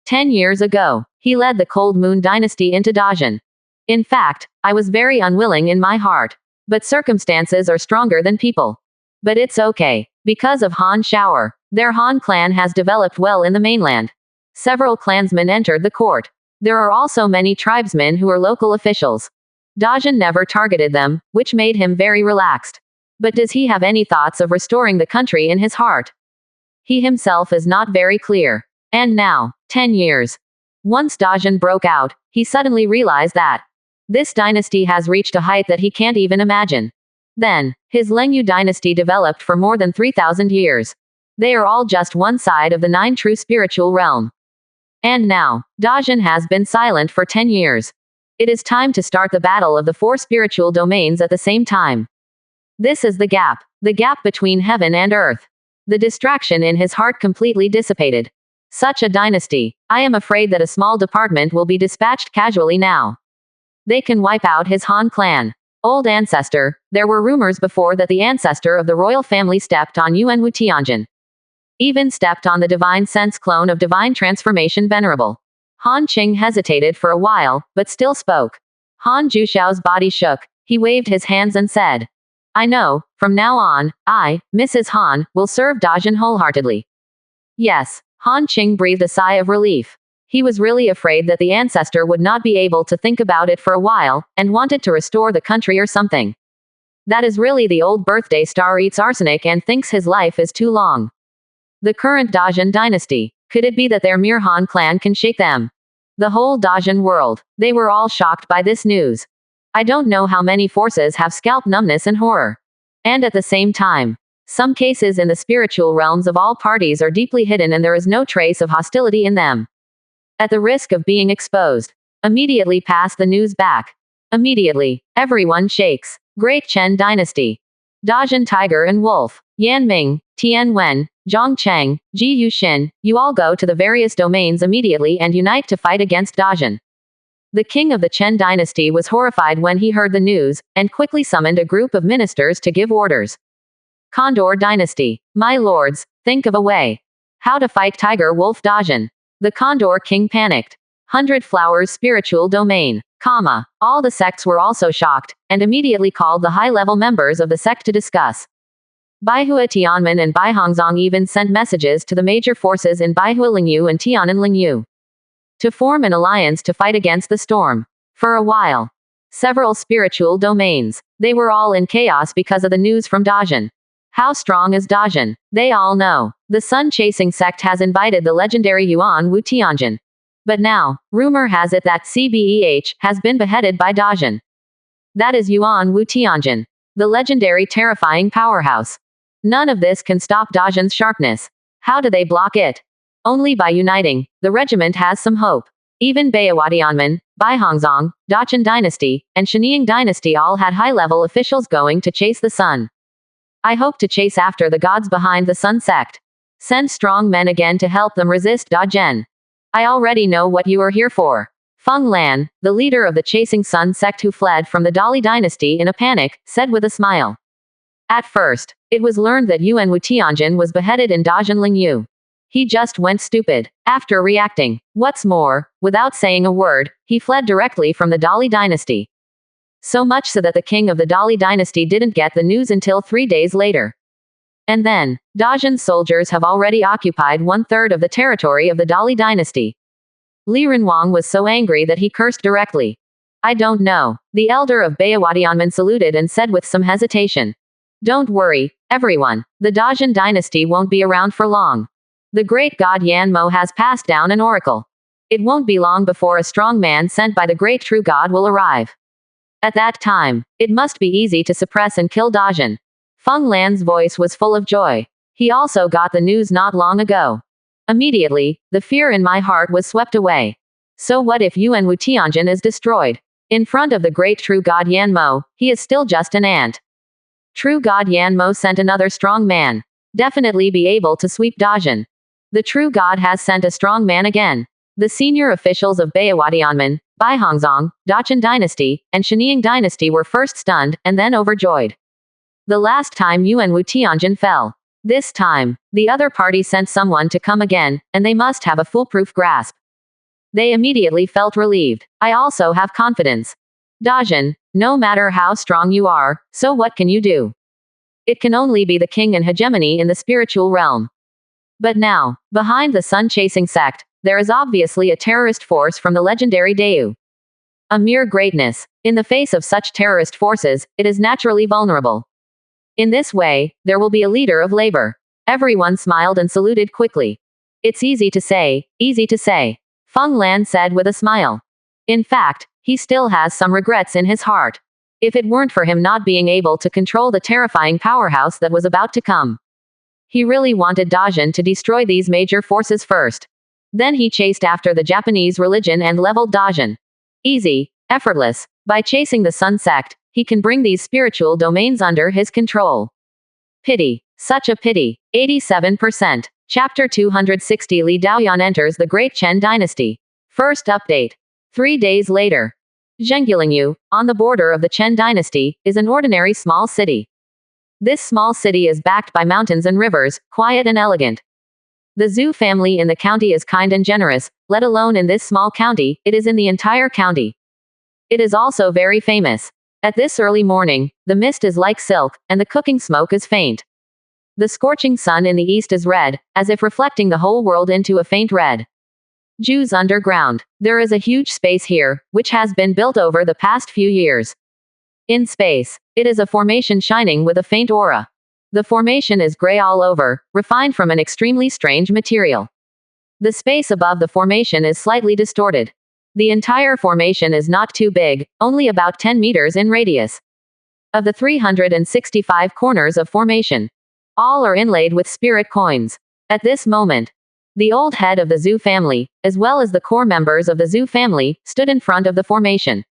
10 years ago, he led the Cold Moon dynasty into Dajin. In fact, I was very unwilling in my heart. But circumstances are stronger than people. But it's okay. Because of Han Shower, their Han clan has developed well in the mainland. Several clansmen entered the court. There are also many tribesmen who are local officials. Dajin never targeted them, which made him very relaxed. But does he have any thoughts of restoring the country in his heart? He himself is not very clear. And now, 10 years. Once Dajin broke out, he suddenly realized that this dynasty has reached a height that he can't even imagine. Then, his Lengyu dynasty developed for more than 3,000 years. They are all just one side of the nine true spiritual realm. And now, Dajin has been silent for 10 years. It is time to start the battle of the four spiritual domains at the same time. This is the gap between heaven and earth. The distraction in his heart completely dissipated. Such a dynasty. I am afraid that a small department will be dispatched casually now. They can wipe out his Han clan. Old ancestor, there were rumors before that the ancestor of the royal family stepped on Yuan Wu Tianjin. Even stepped on the divine sense clone of divine transformation venerable. Han Qing hesitated for a while, but still spoke. Han Jushao's body shook. He waved his hands and said, I know, from now on, I, Mrs. Han, will serve Dajin wholeheartedly. Yes, Han Qing breathed a sigh of relief. He was really afraid that the ancestor would not be able to think about it for a while, and wanted to restore the country or something. That is really the old birthday star eats arsenic and thinks his life is too long. The current Dajin dynasty. Could it be that their mere Han clan can shake them? The whole Dajin world. They were all shocked by this news. I don't know how many forces have scalp numbness and horror. And at the same time, some cases in the spiritual realms of all parties are deeply hidden and there is no trace of hostility in them. At the risk of being exposed, immediately pass the news back. Immediately, everyone shakes. Great Chen dynasty. Dajin tiger and wolf. Yan Ming, Tian Wen, Zhang Cheng, Ji Yuxin, you all go to the various domains immediately and unite to fight against Dajin. The king of the Chen dynasty was horrified when he heard the news, and quickly summoned a group of ministers to give orders. Condor dynasty. My lords, think of a way. How to fight Tiger Wolf Dajin. The Condor king panicked. 100 Flowers spiritual domain. All the sects were also shocked, and immediately called the high-level members of the sect to discuss. Baihua Tianmen and Baihongzong even sent messages to the major forces in Baihua Lingyu and Tianan Lingyu to form an alliance to fight against the storm. For a while. Several spiritual domains. They were all in chaos because of the news from Dajin. How strong is Dajin? They all know. The sun-chasing sect has invited the legendary Yuan Wu Tianjin. But now, rumor has it that CBEH has been beheaded by Dajin. That is Yuan Wu Tianjin. The legendary terrifying powerhouse. None of this can stop Dajin's sharpness. How do they block it? Only by uniting. The regiment has some hope. Even Baihua Baihongzong, Dachin dynasty, and Shenying dynasty all had high-level officials going to chase the sun. I hope to chase after the gods behind the sun sect. Send strong men again to help them resist Dajin. I already know what you are here for. Feng Lan, the leader of the chasing sun sect who fled from the Dali dynasty in a panic, said with a smile. At first, it was learned that Yuan Wu Tianjin was beheaded in Dajin Lingyu. He just went stupid. After reacting, what's more, without saying a word, he fled directly from the Dali dynasty. So much so that the king of the Dali dynasty didn't get the news until 3 days later. And then, Dajin's soldiers have already occupied 1/3 of the territory of the Dali dynasty. Li Renwang was so angry that he cursed directly. I don't know. The elder of Baihua saluted and said with some hesitation. Don't worry, everyone. The Dajin dynasty won't be around for long. The great god Yan Mo has passed down an oracle. It won't be long before a strong man sent by the great true god will arrive. At that time, it must be easy to suppress and kill Dajin. Feng Lan's voice was full of joy. He also got the news not long ago. Immediately, the fear in my heart was swept away. So what if Yuan Wu Tianjin is destroyed? In front of the great true god Yan Mo, he is still just an ant. True god Yan Mo sent another strong man. Definitely be able to sweep Dajin. The true god has sent a strong man again. The senior officials of Baihua Baihongzong, Dachin dynasty, and Shenying dynasty were first stunned, and then overjoyed. The last time Yuan Wu Tianjin fell. This time, the other party sent someone to come again, and they must have a foolproof grasp. They immediately felt relieved. I also have confidence. Dajin, no matter how strong you are, so what can you do? It can only be the king and hegemony in the spiritual realm. But now, behind the sun-chasing sect, there is obviously a terrorist force from the legendary Dayu. A mere greatness. In the face of such terrorist forces, it is naturally vulnerable. In this way, there will be a leader of labor. Everyone smiled and saluted quickly. It's easy to say, easy to say. Feng Lan said with a smile. In fact, he still has some regrets in his heart. If it weren't for him not being able to control the terrifying powerhouse that was about to come. He really wanted Dajin to destroy these major forces first. Then he chased after the Japanese religion and leveled Dajin. Easy, effortless. By chasing the Sun sect, he can bring these spiritual domains under his control. Pity. Such a pity. 87%. Chapter 260 Li Daoyan enters the Great Chen Dynasty. First update. 3 days later. Zhengyulingyu, on the border of the Chen Dynasty, is an ordinary small city. This small city is backed by mountains and rivers, quiet and elegant. The Zhu family in the county is kind and generous, let alone in this small county, it is in the entire county. It is also very famous. At this early morning, the mist is like silk, and the cooking smoke is faint. The scorching sun in the east is red, as if reflecting the whole world into a faint red. Jews underground. There is a huge space here, which has been built over the past few years. In space, it is a formation shining with a faint aura. The formation is gray all over, refined from an extremely strange material. The space above the formation is slightly distorted. The entire formation is not too big, only about 10 meters in radius. Of the 365 corners of formation, all are inlaid with spirit coins. At this moment, the old head of the Zhu family, as well as the core members of the Zhu family, stood in front of the formation.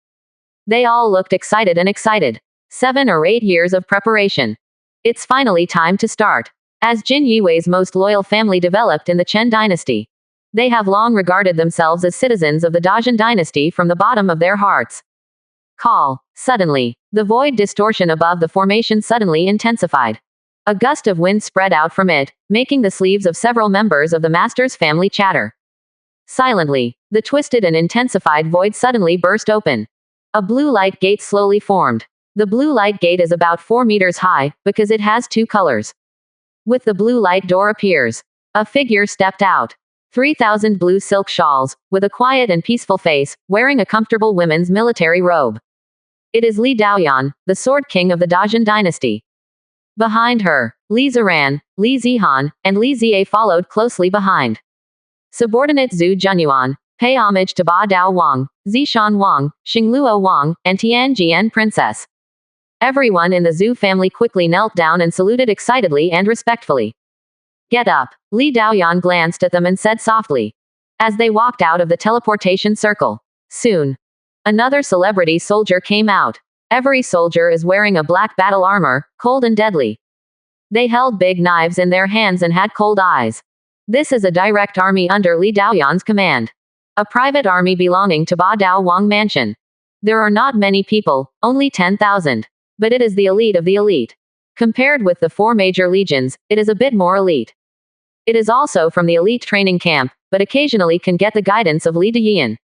They all looked excited and excited. 7 or 8 years of preparation. It's finally time to start. As Jin Yiwei's most loyal family developed in the Chen dynasty, they have long regarded themselves as citizens of the Dajin dynasty from the bottom of their hearts. Call. Suddenly, the void distortion above the formation suddenly intensified. A gust of wind spread out from it, making the sleeves of several members of the master's family chatter. Silently, the twisted and intensified void suddenly burst open. A blue light gate slowly formed. The blue light gate is about 4 meters high, because it has 2 colors. With the blue light door appears. A figure stepped out. 3,000 blue silk shawls, with a quiet and peaceful face, wearing a comfortable women's military robe. It is Li Daoyan, the Sword King of the Dajin dynasty. Behind her, Li Ziran, Li Zihan, and Li Zie followed closely behind. Subordinate Zhu Junyuan, pay homage to Ba Dao Wang, Zishan Wang, Xingluo Wang, and Tianjian Princess. Everyone in the Zhu family quickly knelt down and saluted excitedly and respectfully. Get up. Li Daoyan glanced at them and said softly. As they walked out of the teleportation circle. Soon. Another celebrity soldier came out. Every soldier is wearing a black battle armor, cold and deadly. They held big knives in their hands and had cold eyes. This is a direct army under Li Daoyan's command. A private army belonging to Ba Dao Wang Mansion. There are not many people, only 10,000. But it is the elite of the elite. Compared with the 4 major legions, it is a bit more elite. It is also from the elite training camp, but occasionally can get the guidance of Li Duyan.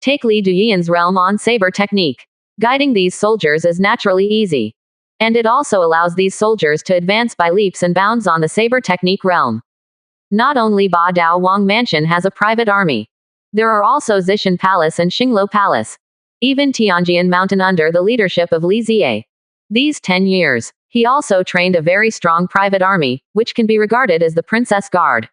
Take Li Duyan's realm on saber technique. Guiding these soldiers is naturally easy. And it also allows these soldiers to advance by leaps and bounds on the saber technique realm. Not only Ba Dao Wang Mansion has a private army. There are also Zishan Palace and Xinglo Palace. Even Tianjian Mountain under the leadership of Li Zie. These 10 years, he also trained a very strong private army, which can be regarded as the Princess Guard.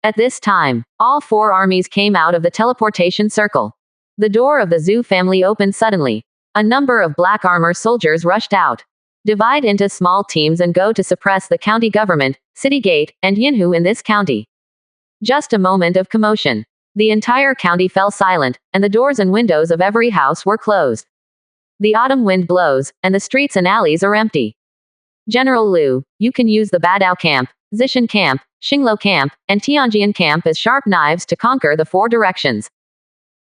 At this time, all 4 armies came out of the teleportation circle. The door of the Zhu family opened suddenly. A number of black armor soldiers rushed out. Divide into small teams and go to suppress the county government, city gate, and Yinhu in this county. Just a moment of commotion. The entire county fell silent, and the doors and windows of every house were closed. The autumn wind blows, and the streets and alleys are empty. General Liu, you can use the Badao camp, Zishan camp, Xinglo camp, and Tianjian camp as sharp knives to conquer the 4 directions.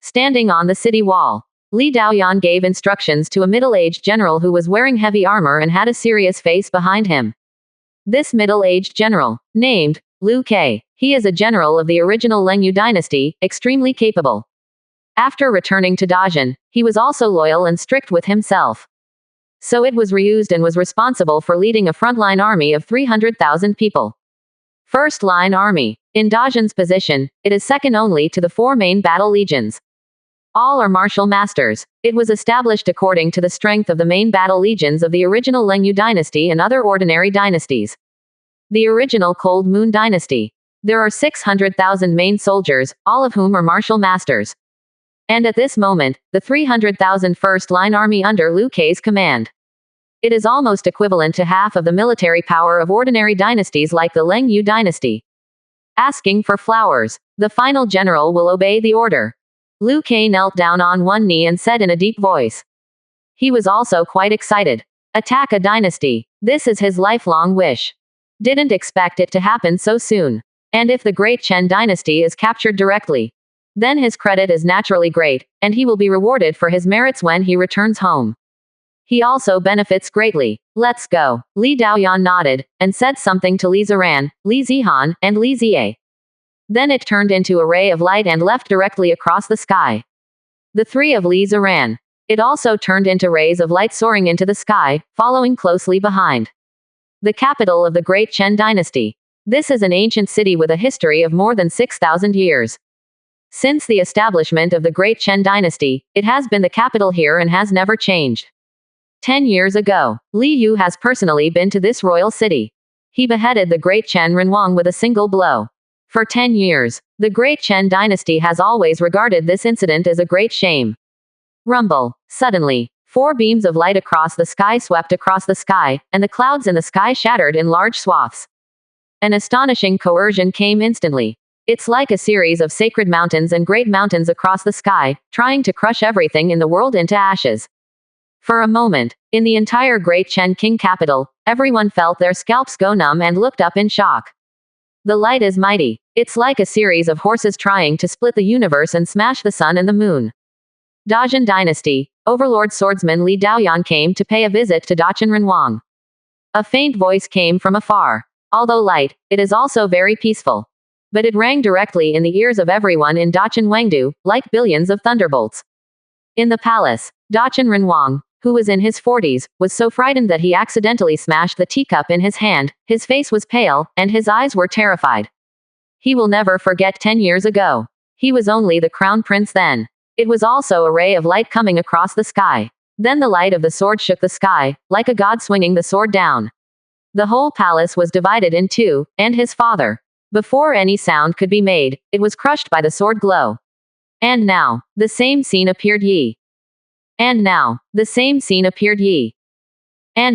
Standing on the city wall, Li Daoyan gave instructions to a middle-aged general who was wearing heavy armor and had a serious face behind him. This middle-aged general, named Liu Ke, he is a general of the original Lengyu dynasty, extremely capable. After returning to Dajin, he was also loyal and strict with himself. So it was reused and was responsible for leading a frontline army of 300,000 people. First-line army. In Dajin's position, it is second only to the 4 main battle legions. All are martial masters. It was established according to the strength of the main battle legions of the original Lengyu dynasty and other ordinary dynasties. The original Cold Moon dynasty. There are 600,000 main soldiers, all of whom are martial masters. And at this moment, the 300,000 first-line army under Liu Ke's command. It is almost equivalent to half of the military power of ordinary dynasties like the Leng Yu dynasty. Asking for flowers. The final general will obey the order. Liu Ke knelt down on one knee and said in a deep voice. He was also quite excited. Attack a dynasty. This is his lifelong wish. Didn't expect it to happen so soon. And if the great Chen dynasty is captured directly, then his credit is naturally great, and he will be rewarded for his merits when he returns home. He also benefits greatly. Let's go. Li Daoyan nodded, and said something to Li Ziran, Li Zihan, and Li Ziye. Then it turned into a ray of light and left directly across the sky. The three of Li Ziran. It also turned into rays of light soaring into the sky, following closely behind. The capital of the Great Chen dynasty. This is an ancient city with a history of more than 6,000 years. Since the establishment of the Great Chen dynasty, it has been the capital here and has never changed. 10 years ago, Li Yu has personally been to this royal city. He beheaded the Great Chen Renwang with a single blow. For 10 years, the Great Chen dynasty has always regarded this incident as a great shame. Rumble. Suddenly, 4 beams of light across the sky swept across the sky, and the clouds in the sky shattered in large swaths. An astonishing coercion came instantly. It's like a series of sacred mountains and great mountains across the sky, trying to crush everything in the world into ashes. For a moment, in the entire Great Chen King capital, everyone felt their scalps go numb and looked up in shock. The light is mighty. It's like a series of horses trying to split the universe and smash the sun and the moon. Dajin Dynasty, Overlord Swordsman Li Daoyan came to pay a visit to Dachan Renwang. A faint voice came from afar. Although light, it is also very peaceful. But it rang directly in the ears of everyone in Dachan Wangdu, like billions of thunderbolts. In the palace, Dachan Renwang, who was in his 40s, was so frightened that he accidentally smashed the teacup in his hand. His face was pale, and his eyes were terrified. He will never forget 10 years ago. He was only the crown prince then. It was also a ray of light coming across the sky. Then the light of the sword shook the sky, like a god swinging the sword down. The whole palace was divided in two, and his father. Before any sound could be made, it was crushed by the sword glow. And now, the same scene appeared ye. And now, the same scene appeared ye. And now